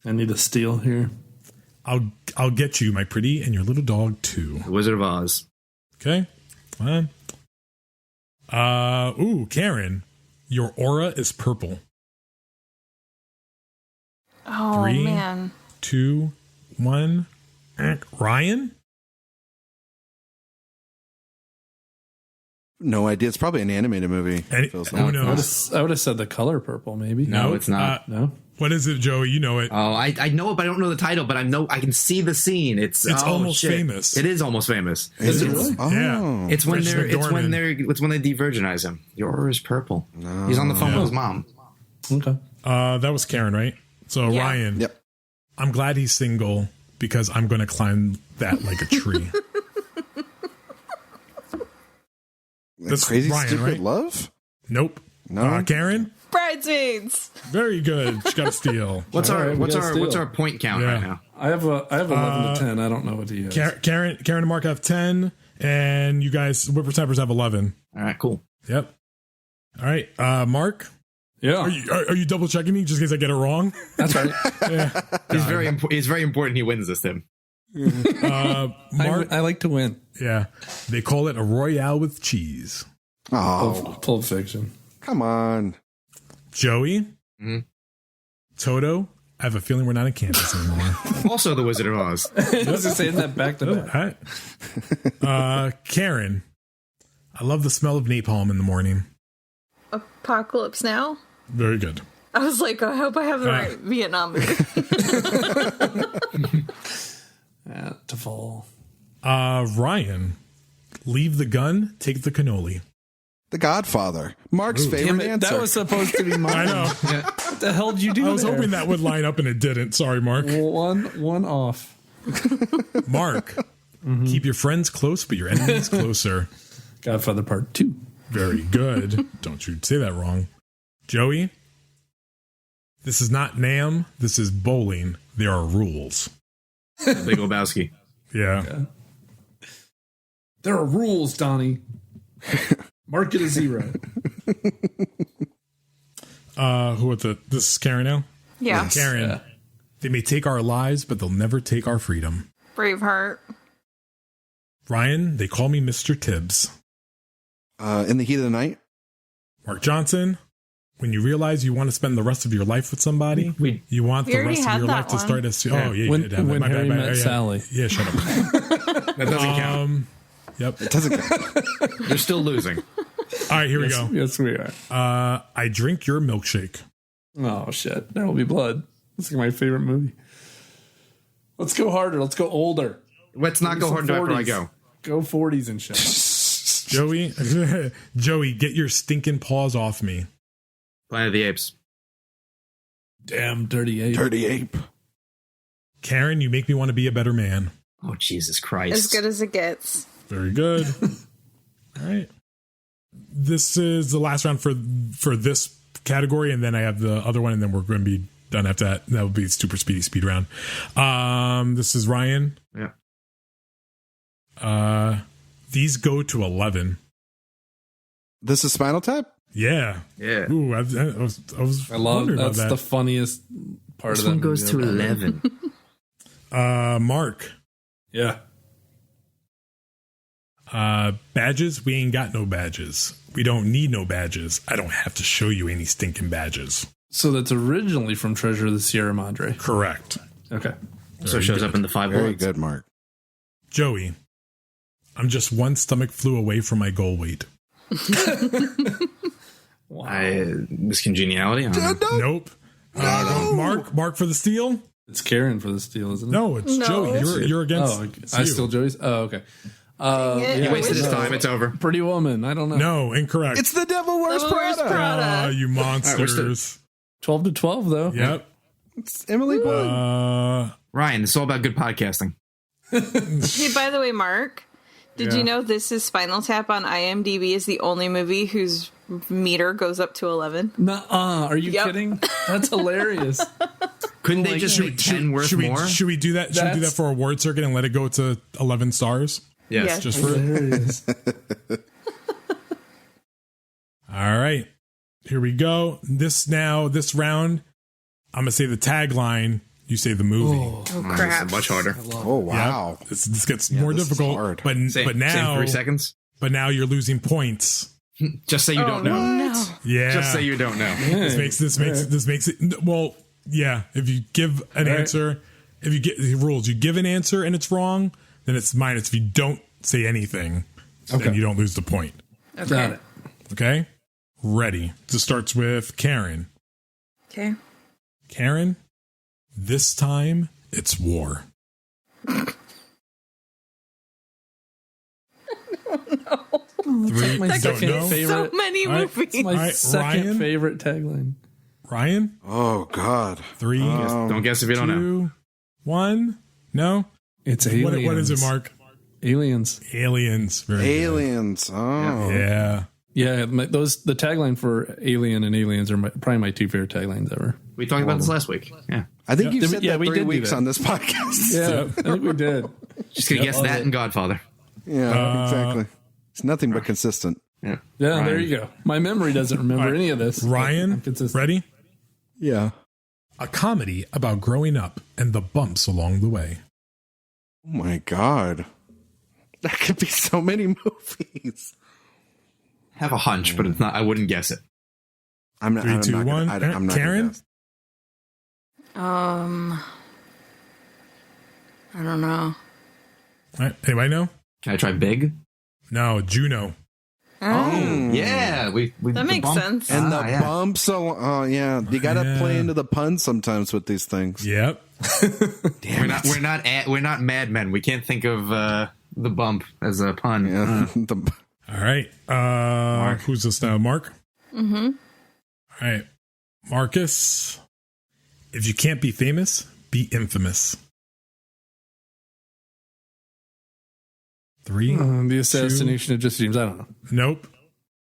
I need a steal here. I'll get you, my pretty, and your little dog too. The Wizard of Oz. Okay. Fine. Karen, Your Aura is Purple. Oh, 3, man. 2, 1. Ryan? No idea. It's probably an animated movie. Feels Who like. knows? I would have said The Color Purple, maybe. No, it's not. No. What is it, Joey? You know it. Oh, I know it, but I don't know the title. But I can see the scene. It's Almost shit. Famous. It is Almost Famous. Is it It's- really? Oh. Yeah. It's when Frances it's when they de-virginize him. Your aura is purple. He's on the phone with his mom. Okay. That was Karen, right? So Yeah. Ryan, Yep. I'm glad he's single because I'm going to climb that like a tree. That's Crazy Ryan, Stupid right? Love? Nope. No. Karen, Bridesmaids. very good. She got a steal. What's All our right, we what's got our steal. what's our point count Yeah. right now? I have 11 to 10. I don't know what he has. Karen and Mark have 10, and you guys, Whippersnappers, have 11. All right, cool. Yep. All right, Mark, Yeah. are you double checking me just in case I get it wrong? That's right. Yeah. He's very important. He wins this, Tim. Mark, I like to win. yeah, they call it a Royale with cheese. Oh, Pulp Fiction. come on. Joey, Mhm. Toto, I have a feeling we're not on campus anymore. Also, The Wizard of Oz. I was just saying that back to back. All right. Karen, I love the smell of napalm in the morning. Apocalypse Now. Very good. I was like, I hope I have the right Vietnam movie. To fall. Ryan, leave the gun, take the cannoli. The Godfather. Mark's favorite Damn it, answer. that was supposed to be mine. I know. What the hell did you do I was there? hoping that would line up and it didn't. Sorry, Mark. One off. Mark, keep your friends close, but your enemies closer. Godfather Part 2. Very good. Don't you say that wrong. Joey, this is not NAM. This is bowling. There are rules. Big Lebowski. Yeah. There are rules, Donnie. Mark it a 0. This is Karen now? Yeah. Karen, Yeah. they may take our lives, but they'll never take our freedom. Braveheart. Ryan, they call me Mr. Tibbs. In the Heat of the Night? Mark Johnson, when you realize you want to spend the rest of your life with somebody, you want We the already rest of had your that life to one. start as... Oh, yeah, you When, did have that. when My bad, Harry my met bad. Sally. Yeah, shut up. That doesn't count. Yep. It doesn't count. You're still losing. All right, here we go. Yes, we are. I drink your milkshake. Oh, shit. There will be blood. This is my favorite movie. Let's go harder. Let's go older. Let's not go hard Some after I 40s. go. Go 40s and shit. Joey, get your stinking paws off me. Planet of the Apes. Damn dirty ape. Dirty Ape. Karen, you make me want to be a better man. Oh, Jesus Christ. As good as it gets. Very good. All right. This is the last round for this category, and then I have the other one, and then we're going to be done after that. That will be super speedy speed round. This is Ryan. Yeah. These go to 11. This is Spinal Tap? Yeah. Yeah. Ooh, I was I love wondering about that's that. the funniest part This of that. one goes to movie. 11. Mark. Yeah. Badges? We ain't got no badges. We don't need no badges. I don't have to show you any stinking badges. So that's originally from Treasure of the Sierra Madre. Correct. Okay. So it shows up in the 5 Very words. good, Mark. Joey. I'm just one stomach flew away from my goal weight. This congeniality? I don't know. Nope. Mark for the steal? It's Karen for the steal, isn't it? No, it's Joey. You're against. Oh, it's I you. still Joey's. Oh, okay. He wasted his time. It's over. Pretty Woman. I don't know. No, incorrect. It's The Devil Wears Devil Wears Prada. Prada. You monsters. 12 to 12 though. Yep. It's Emily Blunt. Ryan, it's all about good podcasting. Hey, by the way, Mark, did Yeah. you know This is Spinal Tap on IMDb is the only movie whose meter goes up to 11? Nuh-uh. Are you Yep. kidding? That's hilarious. Couldn't they just make 10 worth more? Should we do that? Should we do that That's- for award circuit and let it go to 11 stars? Yes. Just for Hilarious. All right. Here we go. This round, I'm gonna say the tagline. You say the movie. Oh, This crap. is much harder. Oh, wow. Yep. This gets more this is difficult. hard. But Same now 3 seconds. But now you're losing points. Just say you don't know. No. Yeah. Just say you don't know. This makes it well. Yeah. If you give an answer, if you get the rules, you give an answer and it's wrong, then it's minus. If you don't say anything, then you don't lose the point. Okay. Got it. Okay. Ready. This starts with Karen. Okay. Karen, this time it's war. Three, My don't second know. favorite. So many All right. movies. My All right, second Ryan? favorite tagline. Ryan, Oh, God. 3, Don't guess if you don't know. 2, 1. No. It's What aliens. is it, Mark? Aliens. Aliens. Very good. Aliens. Oh. Yeah. Yeah, the tagline for Alien and Aliens are probably my 2 favorite taglines ever. We talked about this last week. Yeah. I think Yeah, you said yeah, that we 3 did do weeks that. on this podcast. Yeah, I think we did. Just gonna guess that and Godfather. Yeah, exactly. It's nothing but consistent. Yeah. Yeah, Ryan. there you go. My memory doesn't remember any of this. Ryan, I'm consistent. ready? Yeah. A comedy about growing up and the bumps along the way. Oh, my God. That could be so many movies. Have a hunch, but it's not. I wouldn't guess it. I'm not. 3, I'm 2, not 1. Gonna, I'm not Karen? gonna guess. I don't know. All right. Anybody know? Can I try big? No, Juno. Oh, yeah. We That the makes bump- sense. And the yeah. bumps. Oh, yeah. You got to play into the puns sometimes with these things. Yep. We're not madmen. We can't think of the bump as a pun. Yeah. All right. Who's this now? Mark? Mm-hmm. All right. Marcus, if you can't be famous, be infamous. 3. The assassination of Jesse James. I don't know. Nope.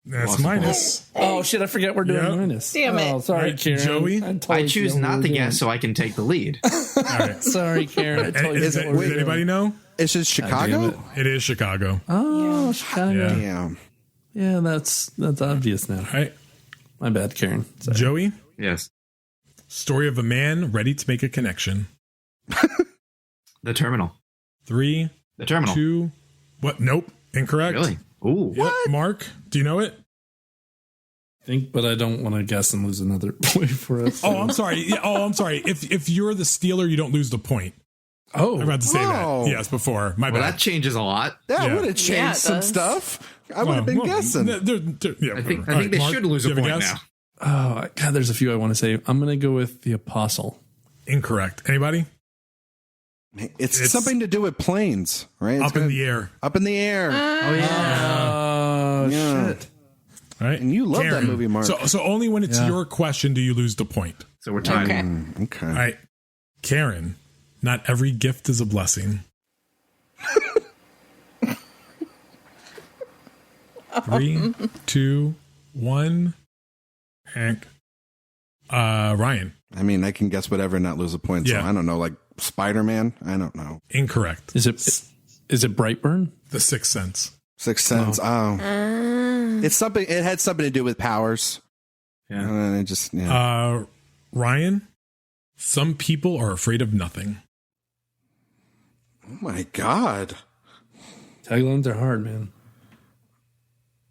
That's minus. Oh shit! I forget we're doing Yep. minus. Damn it. Oh, sorry, Right, Karen. Joey? I choose not to guess so I can take the lead. All right. Sorry, Karen. I totally Does forget what we're doing. anybody know? Is it Chicago? It is Chicago. Oh, Chicago. Yeah. Damn. Yeah, that's obvious now. All right. My bad, Karen. Sorry. Joey, Yes. story of a man ready to make a connection. The Terminal. 3, The Terminal. 2, what? Nope. Incorrect. Really? Ooh. Yep. Mark, do you know it? Think, but I don't want to guess and lose another point for us. Oh, I'm sorry. Yeah, I'm sorry. If you're the stealer, you don't lose the point. Oh, I'm about to say Oh. that. Yes, before. My Well, bad. that changes a lot. That Yeah. would have changed Yeah, it some does. stuff. I would have been Well, guessing. yeah, I think All right, they Mark, should lose do a you have point guess? now. Oh God, there's a few I want to say. I'm gonna go with the Apostle. Incorrect. Anybody? It's something to do with planes, right? It's Up in gonna- the air. Up in the air. Oh, yeah. Oh Yeah. shit! All right. And you love that movie, Mark. So only when it's Yeah. your question do you lose the point. So we're tied. Okay. Okay. All right. Karen, not every gift is a blessing. 3, 2, 1. Hank. Ryan. I mean, I can guess whatever and not lose a point. So Yeah. I don't know, like Spider-Man. I don't know. Incorrect. Is it Brightburn? The Sixth Sense. Sixth Sense. Oh. It's something. It had something to do with powers. Yeah. And it just. Yeah. Ryan, some people are afraid of nothing. Oh my god. Taglines are hard, man.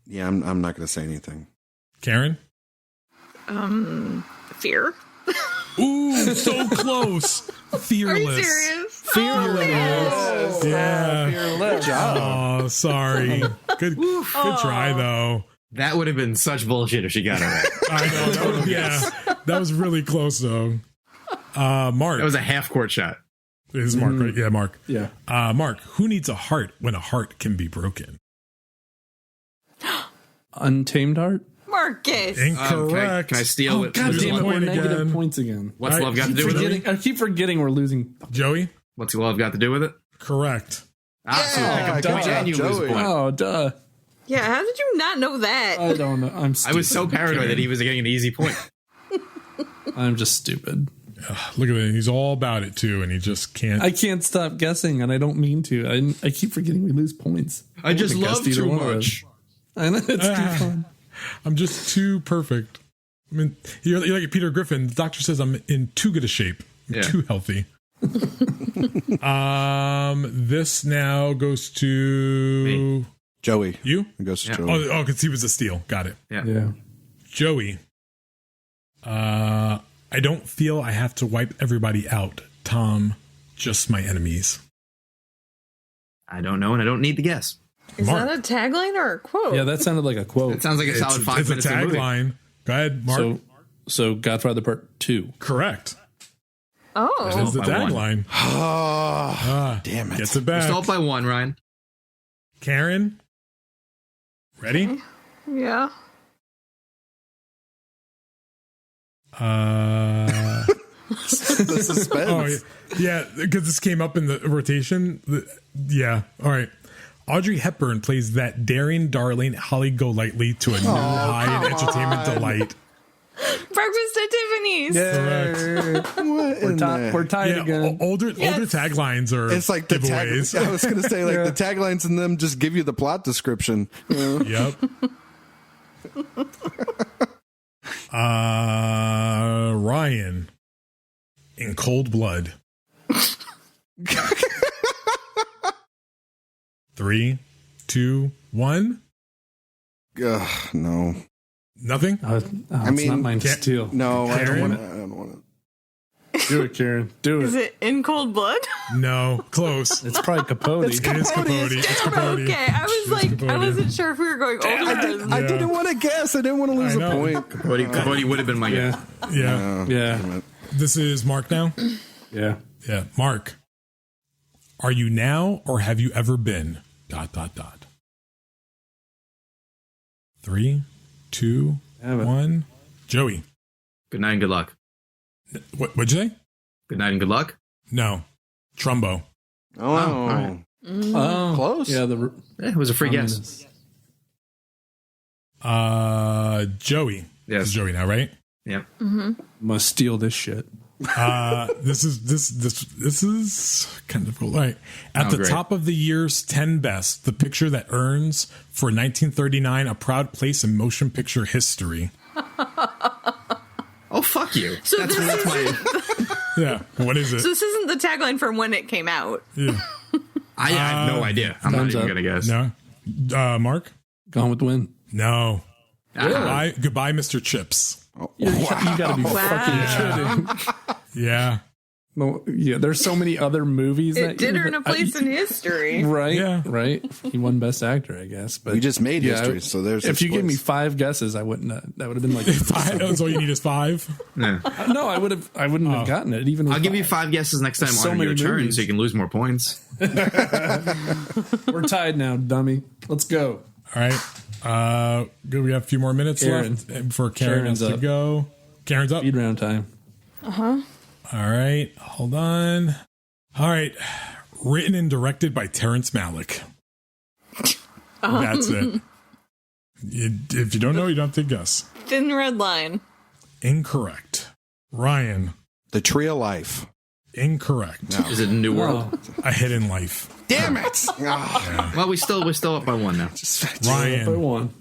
Yeah, I'm not going to say anything. Karen? Fear. Ooh, so close. Fearless. Are you serious? Fearless. Yeah. Fearless. Oh, sorry. Good try though. That would have been such bullshit if she got it right. I know. That was really close though. Mark. That was a half-court shot. It is Mark, right? Yeah, Mark. Yeah. Mark, who needs a heart when a heart can be broken? Untamed Heart? Marcus. Incorrect. Can I steal it? God Lose damn a it, we're point negative again. points again. What's All love right, got to do with it? I keep forgetting we're losing. Joey? What's love got to do with it? Correct. So you pick a good point job, and you lose a Joey. point. Oh, duh. Yeah, how did you not know that? I don't know. I'm I stupid. was so paranoid that he was getting an easy point. I'm just stupid. Look at it. He's all about it too, and he just can't. I can't stop guessing, and I don't mean to. I keep forgetting we lose points. I just would've love guessed either too one of much. I know, it's too fun. I'm just too perfect. I mean, you're like Peter Griffin. The doctor says I'm in too good a shape. I'm Yeah. too healthy. This now goes to Me. Joey. you. It goes to Yeah. Joey. Oh, because he was a steal. Got it. Yeah. Joey. I don't feel I have to wipe everybody out. Tom, just my enemies. I don't know, and I don't need to guess. Is Mark. that a tagline or a quote? Yeah, that sounded like a quote. It sounds like a solid 5 It's a minutes of the movie. tagline. Go ahead, Mark. So Godfather Part 2. Correct. Oh. That is the by one. tagline. Damn it. Gets it We're back. still up by one, Ryan. Karen, ready? Yeah. The suspense. Oh, yeah, because this came up in the rotation. Yeah, all right. Audrey Hepburn plays that daring darling Holly Golightly to a new high in entertainment delight. Breakfast at Tiffany's. Correct. What We're tied Yeah, again. older taglines are It's like the giveaways. I was going to say, like, the taglines in them just give you the plot description. Yep. Ryan, in Cold Blood. 3, 2, 1. No. Nothing. It's mean, not mine to can't- steal. No, I don't Karen? want to. I don't want to. Do it, Karen. Do Is it. it In Cold Blood? No, close. It's probably Capote. It is Capote. It's Capote. Okay, I was like, I Capote. wasn't sure if we were going older. I didn't want to guess. I didn't want to lose I a know. point. Capote would have been my guess. Yeah. Yeah. Damn it. This is Mark now. Yeah. Yeah, Mark. Are you now or have you ever been? ... 3, 2, Have it. 1. Joey. Good night and good luck. What'd you say? Good night and good luck. No. Trumbo. Oh, all right. Oh, Close. Yeah, It was a free guess. Joey. Yes. This is Joey now, right? Yep. must steal this shit. This is kind of cool. All right. At the great. top of the year's 10 best, the picture that earns for 1939 a proud place in motion picture history. Oh, fuck you. So that's this is- my. Yeah. What is it? So this isn't the tagline from when it came out. Yeah. I have no idea. I'm not Thumbs even up. going to guess. No. Mark? Gone with the Wind. No. Goodbye, Mr. Chips. You gotta be fucking kidding. Yeah. No, yeah, there's so many other movies It that did earn a place in history. right. Yeah. Right. He won Best Actor, I guess. But We just made yeah, history, so there's. If this you give me place. 5 guesses, I wouldn't. That would have been like That's all you need is 5. Yeah. no. I wouldn't have gotten it. Even with I'll give you 5 guesses next time So on many your turn movies. so you can lose more points. We're tied now, dummy. Let's go. All right. Good. We have a few more minutes Karen. left before Karen has Karen's to up. go. Karen's up. Speed round time. All right. Hold on. All right. Written and directed by Terrence Malick. That's it. If you don't know, you don't have to guess. Thin Red Line. Incorrect. Ryan. The Tree of Life. Incorrect. Is it a New World? A Hidden Life. Damn it! Ah, Well, we're still up by 1 now. By Ryan. 1.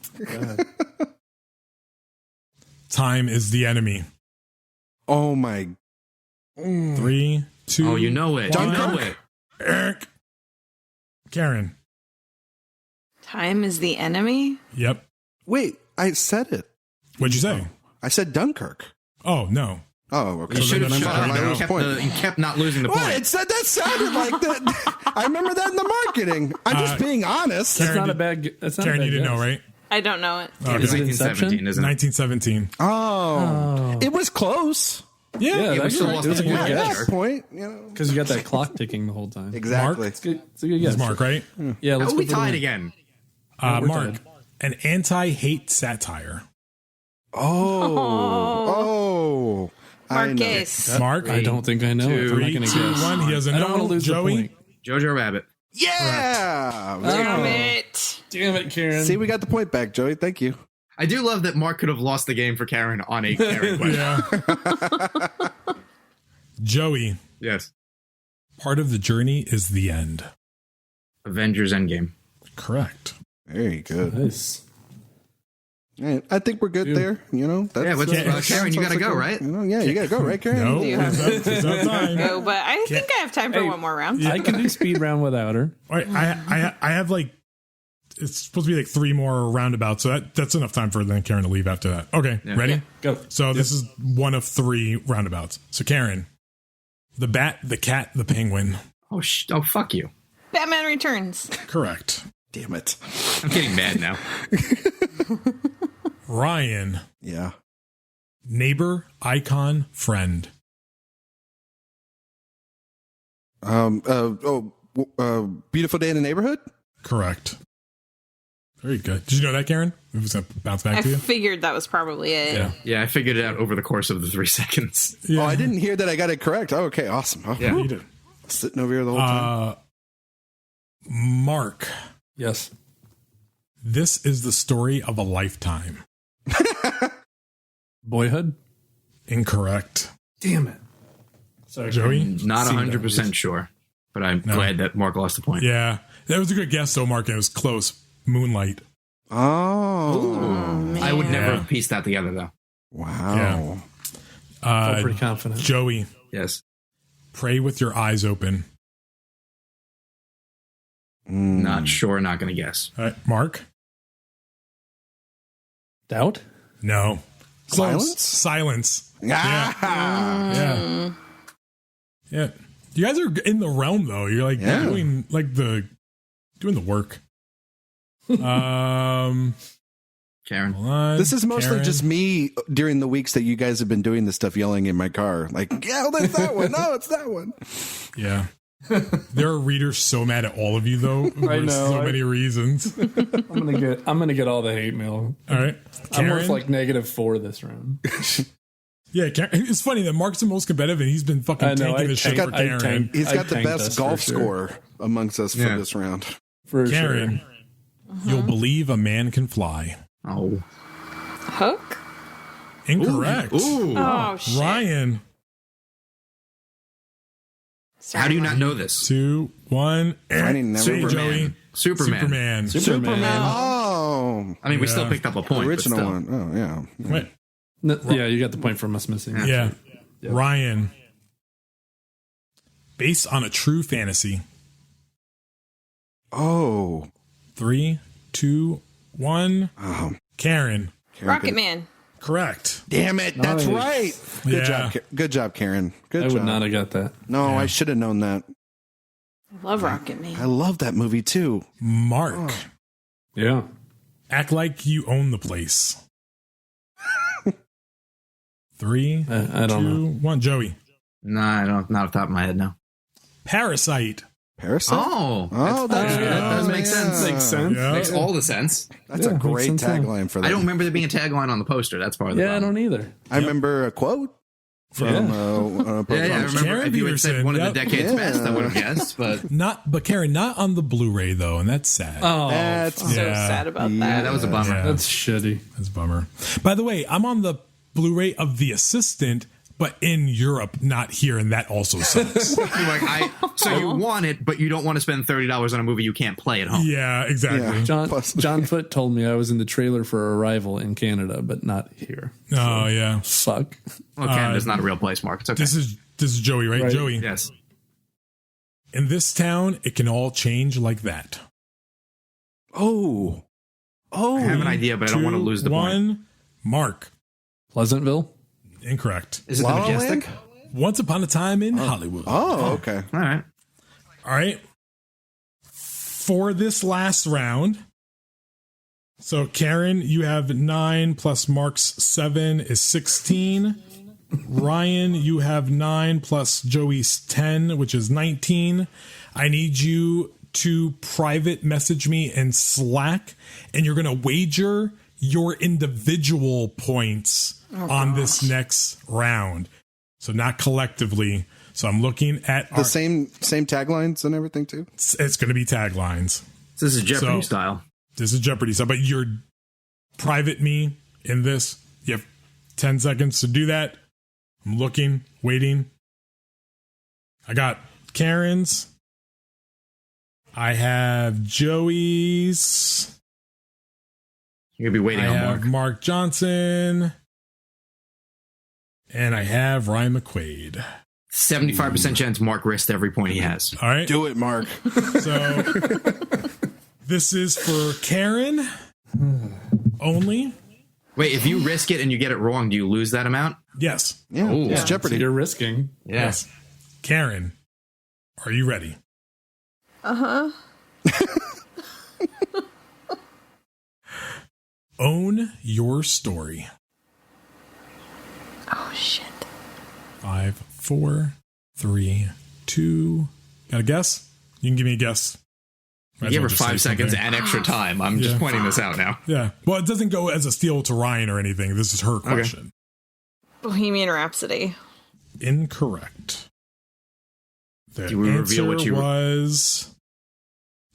Time is the enemy. Oh my. 3, 2. Oh, you know it. You know Dunkirk? it. Eric. Karen. Time is the enemy? Yep. Wait, I said it. What'd you say? I said Dunkirk. Oh, no. Oh, okay. You should have then shut I'm up. sorry, You no. kept, you kept not losing the What? point. It said that sounded like that. I remember that in the marketing. I'm just being honest. That's Karen, not a bad. That's not Karen, a bad you didn't guess. know, right? I don't know it. Okay. It's Is it 1917, isn't it? 1917. Oh, it was close. Yeah. Yeah, we that's still right. lost That's a the good point. At guess. that point, you know. Because you got that clock ticking the whole time. Exactly. It's good. It's a good guess. It's Mark, right? Yeah, let's How are go we for the tied win. again? we're Mark, tied. an anti-hate satire. Oh. I know. Marcus. Mark, I don't think I know it. I'm not 3, going 2, to guess. 1. He has a I don't no. want to lose Joey. the point. Jojo Rabbit. Yeah. Damn it. Damn it, Karen. See, we got the point back, Joey. Thank you. I do love that Mark could have lost the game for Karen on a Karen question. Yeah. Joey, Yes. part of the journey is the end. Avengers Endgame. Correct. Very good. Nice. Yeah, I think we're good Dude. there. You know, that's, Yeah, what's Karen, you gotta go, right? You know, yeah, you gotta go, right, Karen? No, Yeah. it's up time. No, but I think I have time for Hey. one more round. I can do speed round without her. All right, I have like, it's supposed to be like 3 more roundabouts, so that's enough time for then Karen to leave after that. Okay, ready? Go. So this is one of 3 roundabouts. So Karen, the bat, the cat, the penguin. Oh, fuck you. Batman Returns. Correct. Damn it. I'm getting mad now. Ryan, Yeah. neighbor, icon, friend. Beautiful Day in the Neighborhood? Correct. Very good. Did you know that, Karen? It was going to bounce back I to you. figured that was probably it. Yeah. Yeah, I figured it out over the course of the 3 seconds. Yeah. Oh, I didn't hear that I got it correct. Oh, okay, awesome. Oh, Yeah. You did. Sitting over here the whole time. Mark, Yes. this is the story of a lifetime. Boyhood. Incorrect. Damn it. Sorry, Joey? Not 100% sure, but I'm glad that Mark lost the point. Yeah. That was a good guess, though, Mark. It was close. Moonlight. Oh. I would never Yeah. have pieced that together, though. Wow. I'm pretty confident. Joey, Yes. pray with your eyes open. Not sure, not going to guess. All right, Mark? Doubt. No. Close. Silence? Silence. Ah. Yeah. Yeah. You guys are in the realm, though. You're like Yeah. doing doing the work. Karen. Hold on. This is mostly Karen. just me during the weeks that you guys have been doing this stuff, yelling in my car. Like, yeah, well, that's that one. No, it's that one. Yeah. There are readers so mad at all of you, though, for know, so many reasons. I'm gonna get all the hate mail. All right. I'm Karen? worth like -4 this round. Yeah, Karen, it's funny that Mark's the most competitive and he's been fucking I know, tanking I the shit tanked- for I Karen. tanked. He's I got the tanked best us golf for sure. score amongst us for Yeah. this round. For Karen, sure. you'll believe a man can fly. Oh. Hook? Incorrect. Ooh. Oh, shit. Ryan, Sorry, How do you Mark. not know this? 2, 1. Finding never Say, Superman. Joey. Superman. Superman. Oh, I mean, we Yeah. still picked up a point. original but still. one. Oh, yeah. Wait. Yeah, you got the point from us missing. Yeah. Ryan, based on a true fantasy. Oh, 3, 2, 1. oh. Karen, Rocket Man. correct. Damn it! That's Nice. right. Good Yeah. job. Good job, Karen. Good I job. would not have got that. No, Yeah. I should have known that. I love Rocket Man. I love that movie too. Mark, Yeah. act like you own the place. 3, I don't 2, know. 1. Joey, Nah, I don't. Not off the top of my head now. Parasite. Parasite. Oh. Oh, that's that good. does make sense. Makes sense. Yeah. Makes all the sense. That's Yeah, a great makes sense, tagline for that. I don't remember there being a tagline on the poster. That's part of the Yeah, I problem. don't either. I remember a quote from Yeah. Yeah, I remember Karen if you had said Peterson, one of yep. the decades Yeah. best, I would have guessed. But But Karen, not on the Blu-ray though, and that's sad. Oh, That's So Yeah. sad about yeah, that. that was a bummer. Yeah. that's shitty. That's a bummer. By the way, I'm on the Blu-ray of The Assistant, but in Europe, not here, and that also sucks. You're like, so you want it, but you don't want to spend $30 on a movie you can't play at home. Yeah, exactly. Yeah. John Foote told me I was in the trailer for Arrival in Canada, but not here. Oh, yeah. Fuck. Well, Canada's not a real place, Mark. It's okay. This is Joey, right? Joey. Yes. In this town, it can all change like that. Oh. I have an idea, but I don't want to lose the point. Mark. Pleasantville? Incorrect. Is it La the La Majestic? Land? Once Upon a Time in Hollywood. Oh, okay. All right. All right. For this last round, so Karen, you have 9 plus Mark's 7 is 16. Ryan, you have 9 plus Joey's 10, which is 19. I need you to private message me in Slack, and you're going to wager your individual points on this next round. So not collectively. So I'm looking at The same taglines and everything too. It's going to be taglines. This is Jeopardy So- style. This is Jeopardy style, but you're private me in this. You have 10 seconds to do that. I'm looking, waiting. I got Karen's. I have Joey's. You're going to be waiting I on have Mark. Mark Johnson. And I have Ryan McQuaid. 75% chance Mark risked every point he has. All right. Do it, Mark. So this is for Karen only. Wait, if you risk it and you get it wrong, do you lose that amount? Yes. Yeah, Ooh. it's Yeah. Jeopardy. You're risking. Yes. Karen, are you ready? Own your story. Oh, shit. 5, 4, 3, 2. Got a guess? You can give me a guess. Might You as gave well her just 5 say seconds something. and extra time. I'm just Yeah. pointing this out now. Yeah. Well, it doesn't go as a steal to Ryan or anything. This is her question. Bohemian Rhapsody. Incorrect. The Do we reveal what answer you- was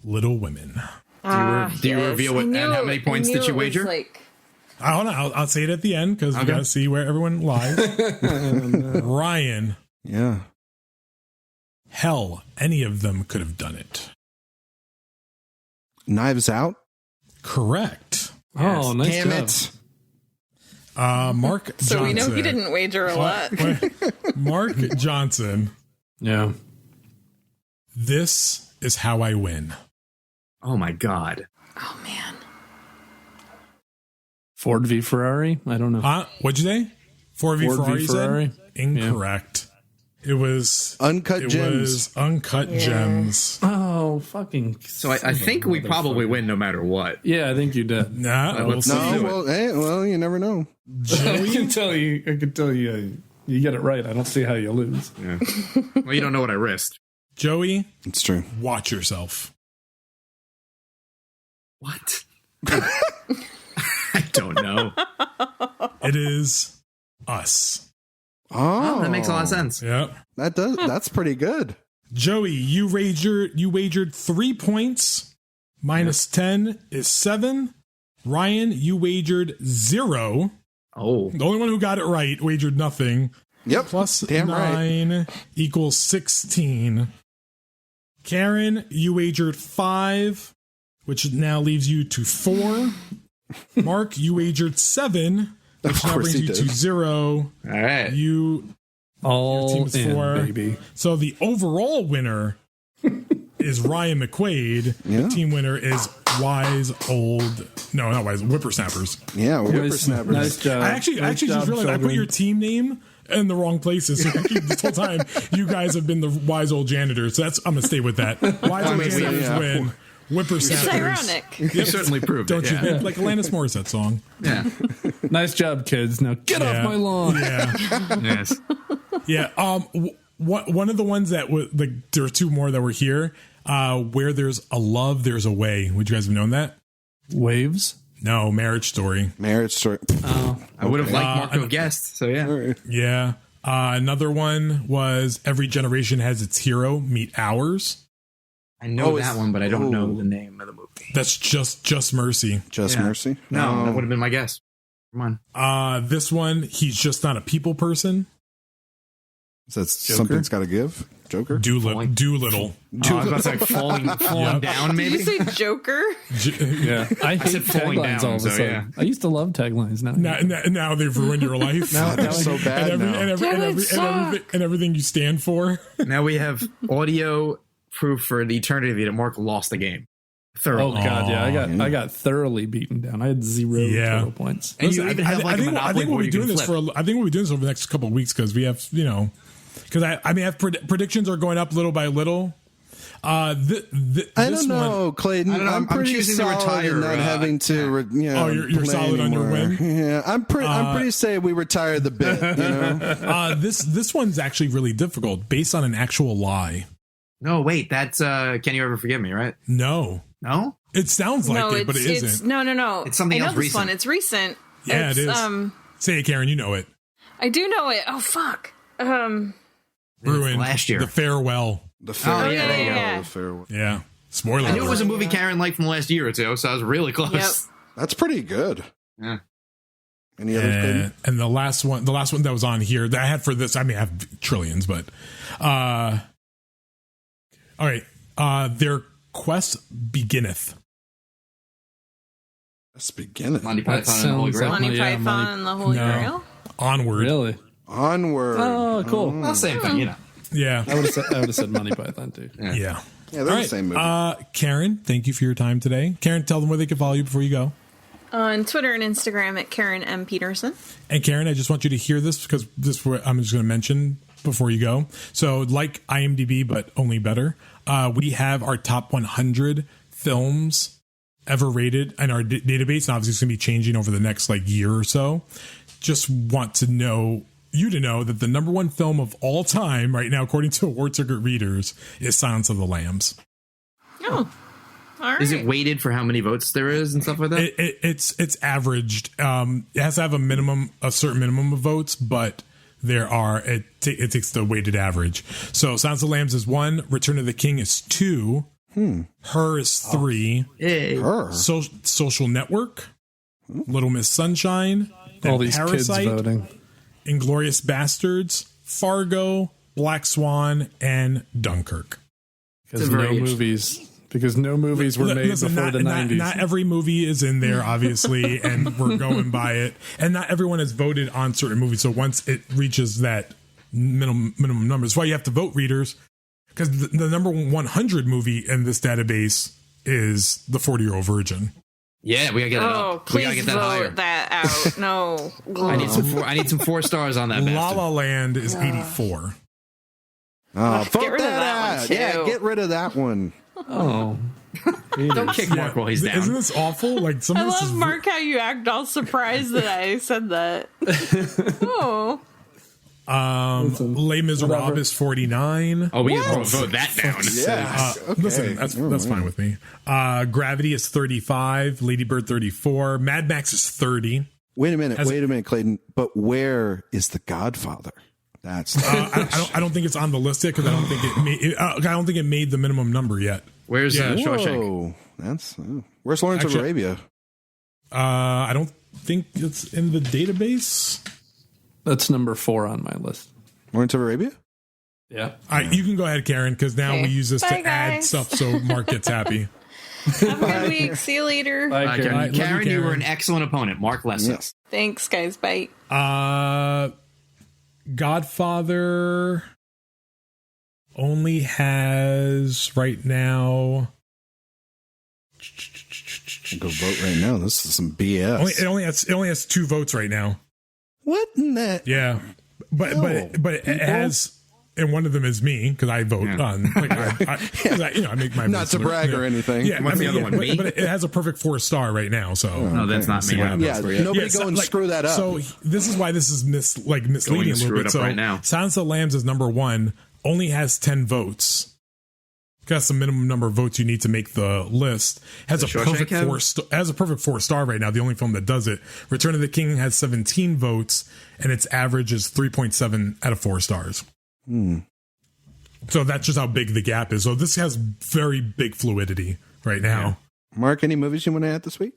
Little Women. Do you reveal what- and how many points did you wager? I don't know. I'll say it at the end because we Okay. got to see where everyone lies. Ryan, Yeah. hell, any of them could have done it. Knives Out. Correct. Oh, nice Damn job. it. Mark Johnson. So we know he didn't wager a lot. Mark Johnson, Yeah. this is how I win. Oh, my God. Oh, man. Ford v Ferrari? I don't know. What'd you say? 4v Ford v Ferrari, you said? Ferrari? Incorrect. It was Uncut Gems. was Uncut Gems. Oh, fucking. So I think we probably win no matter what. Yeah, I think you did. Nah, we'll let's see. see. No, well, you never know. I can tell you, you get it right. I don't see how you lose. Yeah. Well, you don't know what I risked. Joey, It's true. watch yourself. What? I don't know. It is Us. Oh, That makes a lot of sense. Yep. That's pretty good. Joey, you wagered 3 points. Minus 10 is 7. Ryan, you wagered 0. Oh. The only one who got it right wagered nothing. Yep. Plus Damn right. 9 equals 16. Karen, you wagered 5, which now leaves you to 4. Mark, you wagered 7, which now course brings he you to did. 0. All right. You All Your team is in, 4. baby. So the overall winner is Ryan McQuaid. Yeah. The team winner is Wise Old. No, not Wise. Whippersnappers. Yeah, whippersnappers. Nice job. I actually Nice just job, realized I put children. your team name in the wrong places. So this whole time, you guys have been the Wise Old Janitors. So I'm gonna stay with that. Wise Old mean, Janitors yeah. win. Whippersnappers. It's ironic. You certainly proved Don't it. you Yeah. think? Like Alanis Morissette song. Yeah. Nice job, kids. Now get Yeah. off my lawn. Yeah. Yes. Yeah. One of the ones that was like there were 2 more that were here. Where there's a love, there's a way. Would you guys have known that? Waves. No, Marriage Story. Marriage Story. I would have liked Mark to have guessed. So yeah. Yeah. Another one was Every Generation Has Its Hero. Meet Ours. I know Oh, that it's- one, but I don't know oh. the name of the movie. That's Just Mercy. Just Yeah. Mercy. No, that would have been my guess. Come on. This one, He's Just Not a People Person. That's something's got to give. Joker? Doolittle. I was about to say falling down, maybe? Did you say Joker? Yeah, I hate falling taglines down, all of a so, sudden. yeah. I used to love taglines. Now they've ruined your life. Now they're so bad and everything you stand for. Now we have audio proof for the eternity that Mark lost the game. Oh god, yeah, I got thoroughly beaten down. I had 0 total points. And you even have like a Monopoly I think we'll board be you doing can this flip. I think we'll be doing this over the next couple of weeks because we have, because I mean, predictions are going up little by little. I don't know, Clayton. I don't know, I'm pretty choosing to solid retire, in not having to. you're play solid on your anymore. win? Yeah, I'm pretty say we retire the bit. This one's actually really difficult, based on an actual lie. No, wait, that's Can You Ever Forgive Me, right? No, it sounds like it, but it isn't. No. It's something else this recent. one. It's recent. Yeah, it is. Say it, Karen. You know it. I do know it. Oh fuck. Ruined last year. The Farewell. The farewell. yeah, there you go. The farewell. Yeah. Spoiler. I knew it was a movie Karen liked from the last year or two, so I was really close. Yep. That's pretty good. Yeah. Any others? Clayton? And the last one that was on here that I had for this, I mean, I have trillions, but all right. Their quest beginneth. Let's begin it. Monty Python and the Holy Grail. Monty Yeah, Python and the Holy Grail. Onward. Really? Onward. Oh, cool. Well, same thing, you know. Yeah. I would have said Monty Python too. Yeah. Yeah, they're All the right. same movie. Karen, thank you for your time today. Karen, tell them where they can follow you before you go. On Twitter and Instagram at Karen M. Peterson. And Karen, I just want you to hear this because this is what I'm just going to mention before you go. So like IMDb, but only better. We have our top 100 films ever rated in our database. And obviously it's going to be changing over the next year or so. Just want to know that the number one film of all time right now, according to Award Circuit readers, is Silence of the Lambs. Oh, all right. Is it weighted for how many votes there is and stuff like that? It's averaged. It has to have a certain minimum of votes, but it takes the weighted average. So Silence of the Lambs is 1, Return of the King is 2, Her is 3, Her. Social Network, Little Miss Sunshine, then All these Parasite, kids voting. Inglourious Bastards, Fargo, Black Swan, and Dunkirk. Because no movies were made before the 90s. Not every movie is in there, obviously, and we're going by it. And not everyone has voted on certain movies. So once it reaches that minimum number, that's why you have to vote, readers, because the number 100 movie in this database is The 40-Year-Old Virgin. Yeah, we gotta get it up. We gotta Please get that higher. vote that out. No. I need some 4 stars on that. La bastard. La Land is 84. Vote Get rid of that out. one, too. Yeah, get rid of that one. Oh. Don't kick Mark while he's down. Isn't this awful? Some I of this love is Mark how you act all surprised that I said that. Oh. Les Miserables is 49. Oh, we can vote that down. Yes. Okay. Listen, that's fine with me. Gravity is 35. Lady Bird 34. Mad Max is 30. Wait a minute, Clayton. But where is The Godfather? That's I don't think it's on the list yet because I don't think it made the minimum number yet. Where's Shawshank? Whoa, where's Lawrence of Arabia? I don't think it's in the database. That's number 4 on my list. Lawrence of Arabia? Yeah. All right, you can go ahead, Karen, because now we use this Bye, to add guys. stuff so Mark gets happy. Have a good week. See you later. Bye, Karen. All right, love you, Karen, you were Karen. an excellent opponent. Mark less. Yes. Thanks, guys. Bye. Godfather only has right now. Go vote right now. This is some BS. It only has 2 votes right now. What in that? Yeah, but it has, and one of them is me because I vote on. I make my Not votes, to brag or anything. Yeah, What's the other one, me? But it has a perfect 4-star right now. So No, that's not me. Yeah, nobody go and screw that up. So this is why this is misleading a Going to little screw it bit. up So right now. Silence of the Lambs is number 1, only has 10 votes. That's the minimum number of votes you need to make the list. Has a perfect 4-star right now. The only film that does it. Return of the King has 17 votes, and its average is 3.7 out of 4 stars. So that's just how big the gap is. So this has very big fluidity right now. Mark, any movies you want to add this week?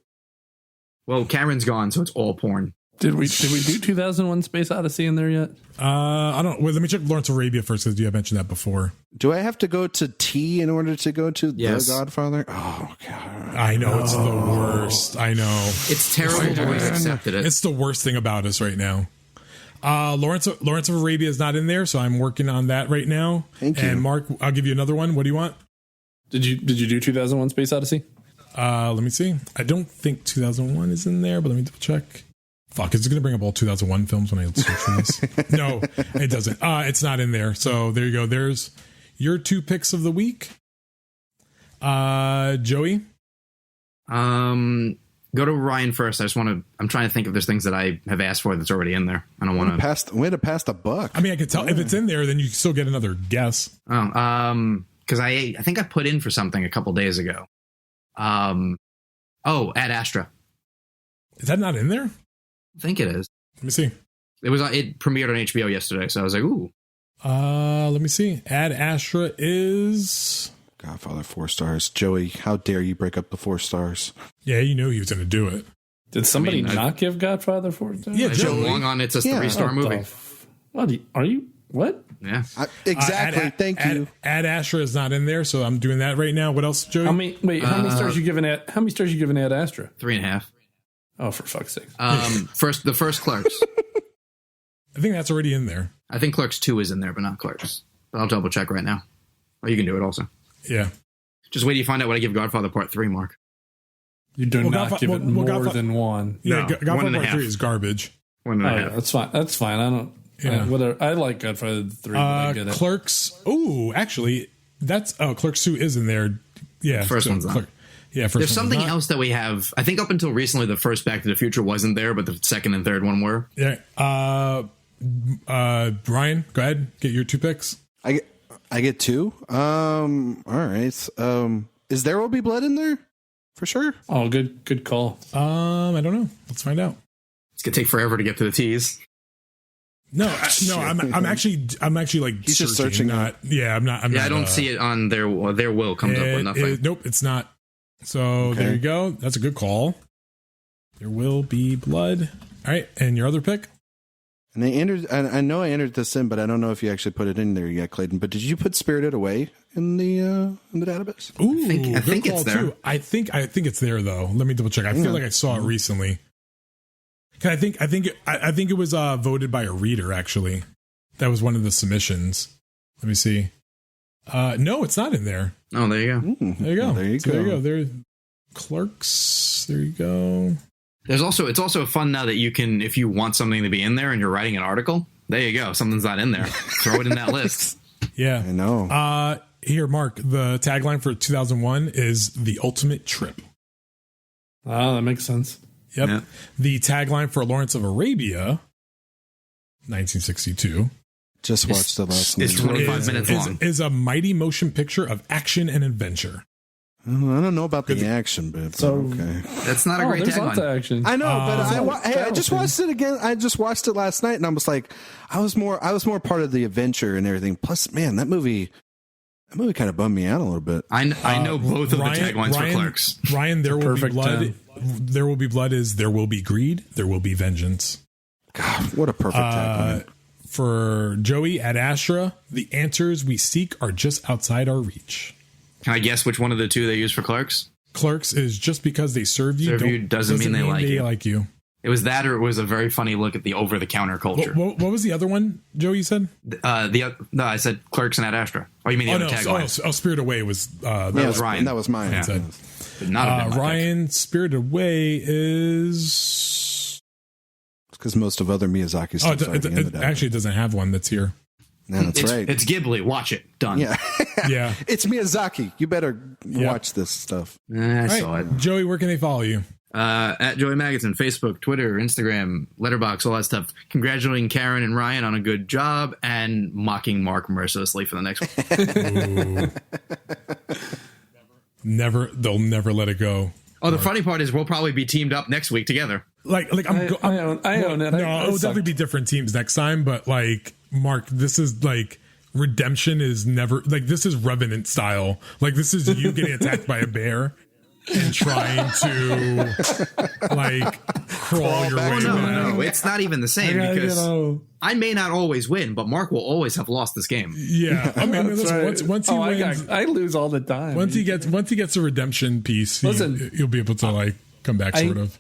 Well, Karen's gone, so it's all porn. Did we do 2001 Space Odyssey in there yet? I don't. Well, let me check Lawrence of Arabia first because you have mentioned that before. Do I have to go to T in order to go to Yes. The Godfather? Oh God! I know it's the worst. I know It's terrible, but we've accepted it. it's the worst thing about us right now. Lawrence of Arabia is not in there, so I'm working on that right now. Thank you. And Mark, I'll give you another one. What do you want? Did you do 2001 Space Odyssey? Let me see. I don't think 2001 is in there, but let me double check. Fuck, is it going to bring up all 2001 films when I search for this? No, it doesn't. It's not in there. So there you go. There's your 2 picks of the week. Joey? Go to Ryan first. I'm trying to think if there's things that I have asked for that's already in there. I don't want to. Way to pass the buck. I mean, I could tell if it's in there, then you still get another guess. Because I think I put in for something a couple days ago. Ad Astra. Is that not in there? I think it is. Let me see. It premiered on HBO yesterday, so I was like, ooh. Let me see. Ad Astra is... Godfather 4 stars. Joey, how dare you break up the 4 stars? Yeah, you knew he was going to do it. Did somebody not give Godfather 4 stars? Yeah, Joe Joey. Long on it's a Yeah. 3-star movie. What are you? What? Yeah. Exactly. Thank you. Ad Astra is not in there, so I'm doing that right now. What else, Joey? How many stars you giving Ad? How many stars you giving Ad Astra? 3.5. Oh, for fuck's sake! The first Clerks. I think that's already in there. I think Clerks 2 is in there, but not Clerks. But I'll double check right now. Or you can do it also. Yeah. Just wait till you find out what I give Godfather Part 3, Mark. You do not give it more than one. Yeah, No, Godfather 1.5. Part 3 is garbage. 1.5. Yeah, that's fine. That's fine. I don't. Yeah. Whether I like Godfather 3, but I get it. Clerks. Oh, actually, Clerks 2 is in there. Yeah. First so one's not. Yeah, first There's one's something not. else that we have. I think up until recently, the first Back to the Future wasn't there, but the second and third one were. Yeah. Brian, go ahead. Get your 2 picks. I get 2. All right. Is There Will Be Blood in there? For sure. Oh, good call. I don't know. Let's find out. It's gonna take forever to get to the T's. No, I'm actually like He's just searching Not. Yeah, I'm not. I don't see it on their will comes up with nothing. Nope, it's not. So there you go. That's a good call. There Will Be Blood. All right, and your other pick? And they entered. I know I entered this in, but I don't know if you actually put it in there yet, Clayton. But did you put Spirited Away in the database? Ooh, I think good it's call, there. too. I think it's there though. Let me double check. I feel like I saw it recently. 'Cause I think it was voted by a reader actually. That was one of the submissions. Let me see. No, it's not in there. Oh, there you go. There you go. Well, there you So there you go. go. There, Clerks. There you go. It's also fun now that you can, if you want something to be in there and you're writing an article, there you go. Something's not in there. Throw it in that list. Yeah, I know. Here, Mark. The tagline for 2001 is "The Ultimate Trip." Oh, that makes sense. Yep. Yeah. The tagline for Lawrence of Arabia, 1962, Just watched it last night. It's 25 minutes long. is a mighty motion picture of action and adventure. I don't know about the action bit. So- Okay. That's not a great there's lots of tagline. action. I know, but I just Battlefront. watched it again. I just watched it last night, and I was like, I was more part of the adventure and everything. Plus, man, that movie kind of bummed me out a little bit. I know both of the taglines for Clerks. Ryan, there will be perfect blood. time. There will be blood is there will be greed. There will be vengeance. God, what a perfect tagline. For Joey at Astra, the answers we seek are just outside our reach. Can I guess which one of the two they use for Clerks? Clerks is just because they serve you, Serve you doesn't mean they like you. It was that, or it was a very funny look at the over-the-counter culture. What was the other one, Joe? You said? No, I said Clerks and Ad Astra. Oh, you mean the other tagline? Spirit Away was that was Ryan. That was mine. Yeah. said. Would not have been my Ryan. Spirited Away is because most of other Miyazaki stuff. it actually doesn't have one that's here. No, that's pick. right. It's Ghibli. Watch it. Done. Yeah, Yeah. it's Miyazaki. You better watch this stuff. I All saw right, it. Joey, where can they follow you? At Joey Magazine, Facebook, Twitter, Instagram, Letterboxd, all that stuff. Congratulating Karen and Ryan on a good job and mocking Mark mercilessly for the next one. They'll never let it go. Oh, the funny part is we'll probably be teamed up next week together. I own it. No, it'll definitely be different teams next time. But like, Mark, this is like redemption is never like this is Revenant style. Like this is you getting attacked by a bear. and trying to like crawl your way back. No, it's not even the same because I may not always win, but Mark will always have lost this game. Yeah, I mean, listen, once he wins, I lose all the time. Once he gets a redemption piece, he'll be able to like come back, sort of.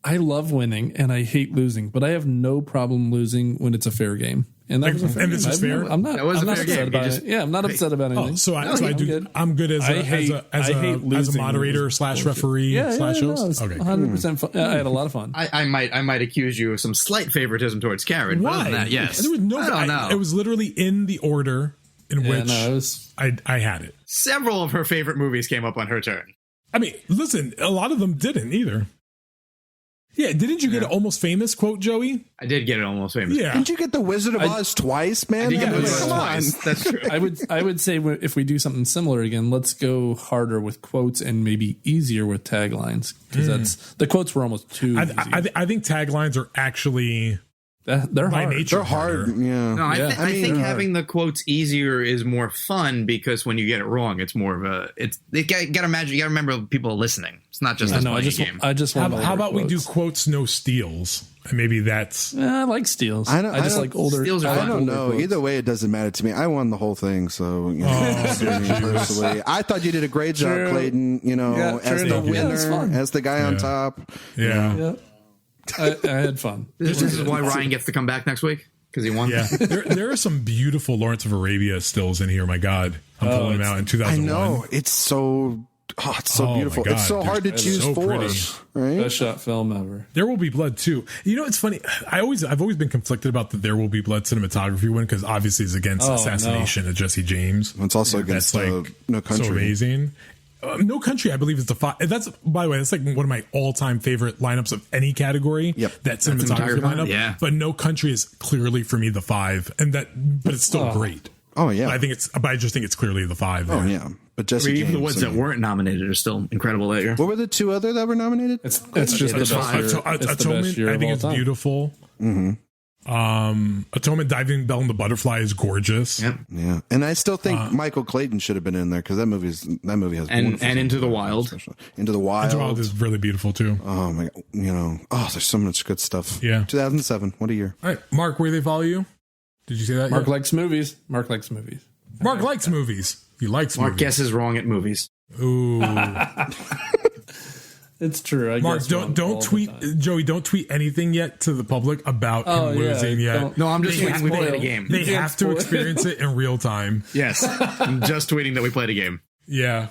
I love winning and I hate losing, but I have no problem losing when it's a fair game. And that was a fair and this was fair. I'm not upset about it. Yeah, I'm not upset about anything. Oh, so I'm good as a moderator / referee / host. Okay, 100% fun. I had a lot of fun. I might accuse you of some slight favoritism towards Karen. Why? Other than that, yes. There was no. I don't know. It was literally in the order in which I had it. Several of her favorite movies came up on her turn. I mean, listen, a lot of them didn't either. Yeah, didn't you get an Almost Famous quote, Joey? I did get it Almost Famous. Yeah. Didn't you get the Wizard of Oz twice, man? I did get the Wizard of Oz twice. That's true. I would say if we do something similar again, let's go harder with quotes and maybe easier with taglines because the quotes were almost too easy. I think taglines are actually they're by hard. nature They're hard. Yeah. No, I think having the quotes easier is more fun because when you get it wrong, it's more of a. You gotta remember people are listening. It's not just a game. I just want. How about we do quotes, no steals? And maybe that's. I like steals. I just like older. Steals are I don't know. Quotes. Either way, it doesn't matter to me. I won the whole thing, so personally, I thought you did a great job, Clayton. As the winner, as the guy on top. Yeah. I had fun. This is why Ryan gets to come back next week because he won. Yeah, there are some beautiful Lawrence of Arabia stills in here. My God, I'm pulling them out in 2001. I know it's so beautiful. My God. It's so hard to choose so four. pretty. Right? Best shot film ever. There Will Be Blood too. It's funny. I've always been conflicted about the There Will Be Blood cinematography one because obviously it's against assassination of Jesse James. It's also against No Country. So amazing. No Country, I believe, is the five. That's, by the way, that's like one of my all-time favorite lineups of any category. Yep. That cinematography lineup. Yeah. But No Country is clearly for me the 5, but it's still great. Oh yeah. But I just think it's clearly the 5. There. Oh yeah. But Jesse James, even the ones that weren't nominated are still incredible that year. What were the 2 other that were nominated? It's just the best year. I think it's beautiful. Mm-hmm. Atonement, Diving Bell and the Butterfly is gorgeous. Yep. Yeah, and I still think Michael Clayton should have been in there because that movie has and Into the Wild. Into the Wild is really beautiful too. Oh my God, there's so much good stuff. Yeah, 2007, what a year. All right, Mark, where do they follow you? Did you say that? Mark likes movies. Mark likes movies. He likes movies. Mark guesses wrong at movies. Ooh. It's true. Mark, don't tweet, Joey. Don't tweet anything yet to the public about him losing yet. No, I'm just tweeting we played a game. They have to experience it in real time. Yes, I'm just tweeting that we played a game. Yeah.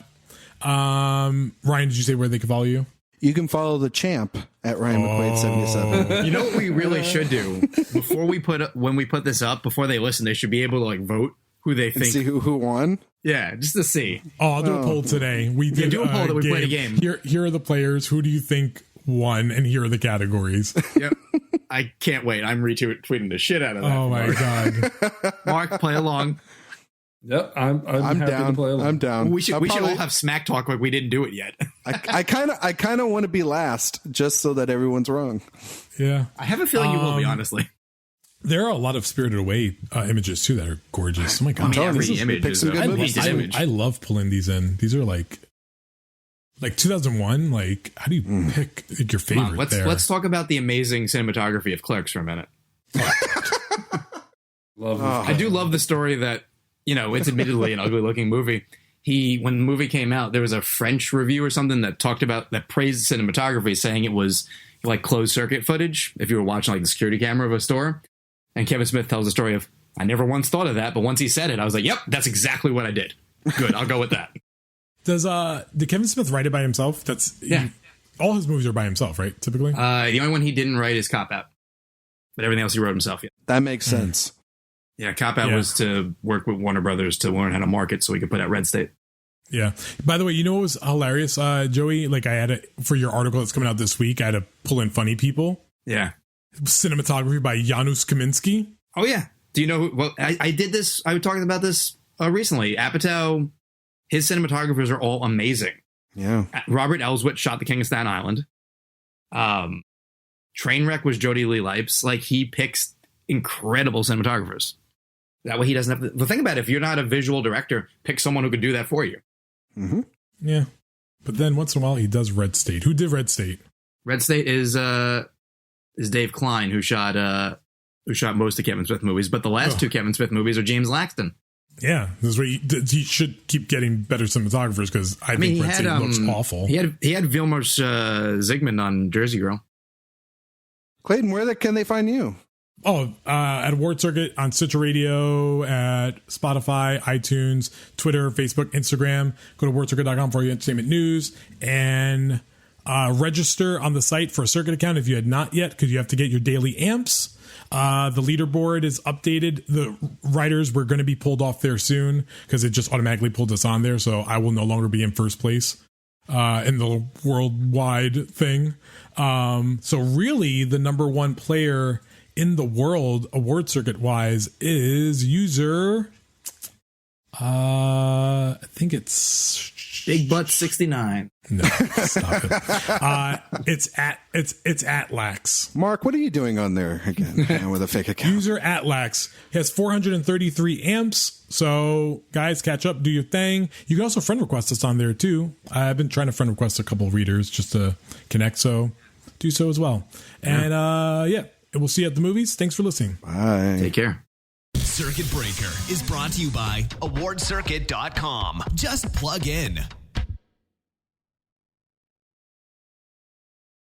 Ryan, did you say where they can follow you? You can follow the champ at Ryan McQuaid 77. You know what we really should do when we put this up before they listen, they should be able to vote who they think. See who won. Yeah, just to see. Oh, I'll do a poll today. We did do a poll that we played a game. Here are the players. Who do you think won? And here are the categories. Yep. I can't wait. I'm retweeting the shit out of that. Oh my God. Mark, play along. Yep, I'm happy down. to play along. I'm down. We should all have smack talk like we didn't do it yet. I kind of want to be last just so that everyone's wrong. Yeah. I have a feeling you will be, honestly. There are a lot of Spirited Away images too that are gorgeous. Oh my God. Every image is a wasted image. I love pulling these in. These are like 2001. Like, how do you pick your favorite? Let's talk about the amazing cinematography of Clerks for a minute. I do love the story that, it's admittedly an ugly looking movie. When the movie came out, there was a French review or something that praised cinematography, saying it was like closed circuit footage if you were watching like the security camera of a store. And Kevin Smith tells the story of, I never once thought of that, but once he said it, I was like, yep, that's exactly what I did. Good, I'll go with that. Did Kevin Smith write it by himself? All his movies are by himself, right? Typically? The only one he didn't write is Cop Out. But everything else he wrote himself. Yeah. That makes sense. Yeah, Cop Out was to work with Warner Brothers to learn how to market so he could put out Red State. Yeah. By the way, what was hilarious, Joey? Like I had it for your article that's coming out this week. I had to pull in funny people. Yeah. Cinematography by Janusz Kaminski. Oh yeah. Do you know? Well, I did this. I was talking about this recently. Apatow, his cinematographers are all amazing. Yeah. Robert Elswit shot The King of Staten Island. Trainwreck was Jody Lee Lipes. Like he picks incredible cinematographers. That way he doesn't have to. The thing about it, if you're not a visual director, pick someone who could do that for you. Mm-hmm. Yeah. But then once in a while, he does Red State. Who did Red State? Red State is Dave Klein, who shot most of Kevin Smith movies. But the last two Kevin Smith movies are James Laxton. Yeah, this is where he should keep getting better cinematographers, because I think Red State looks awful. He had Vilmos Zsigmond on Jersey Girl. Clayton, where can they find you? At Award Circuit, on Stitcher Radio, at Spotify, iTunes, Twitter, Facebook, Instagram. Go to awardcircuit.com for your entertainment news, and register on the site for a Circuit account if you had not yet, because you have to get your daily amps. The leaderboard is updated. The writers were going to be pulled off there soon because it just automatically pulled us on there. So I will no longer be in first place in the worldwide thing. So really, the number one player in the world, Award Circuit wise, is user. I think it's Big Butt 69. No, stop it. It's Atlax. Mark, what are you doing on there again with a fake account? User Atlax has 433 amps. So guys, catch up, do your thing. You can also friend request us on there too. I've been trying to friend request a couple of readers just to connect. So do so as well. And we'll see you at the movies. Thanks for listening. Bye. Take care. Circuit Breaker is brought to you by awardcircuit.com. Just plug in.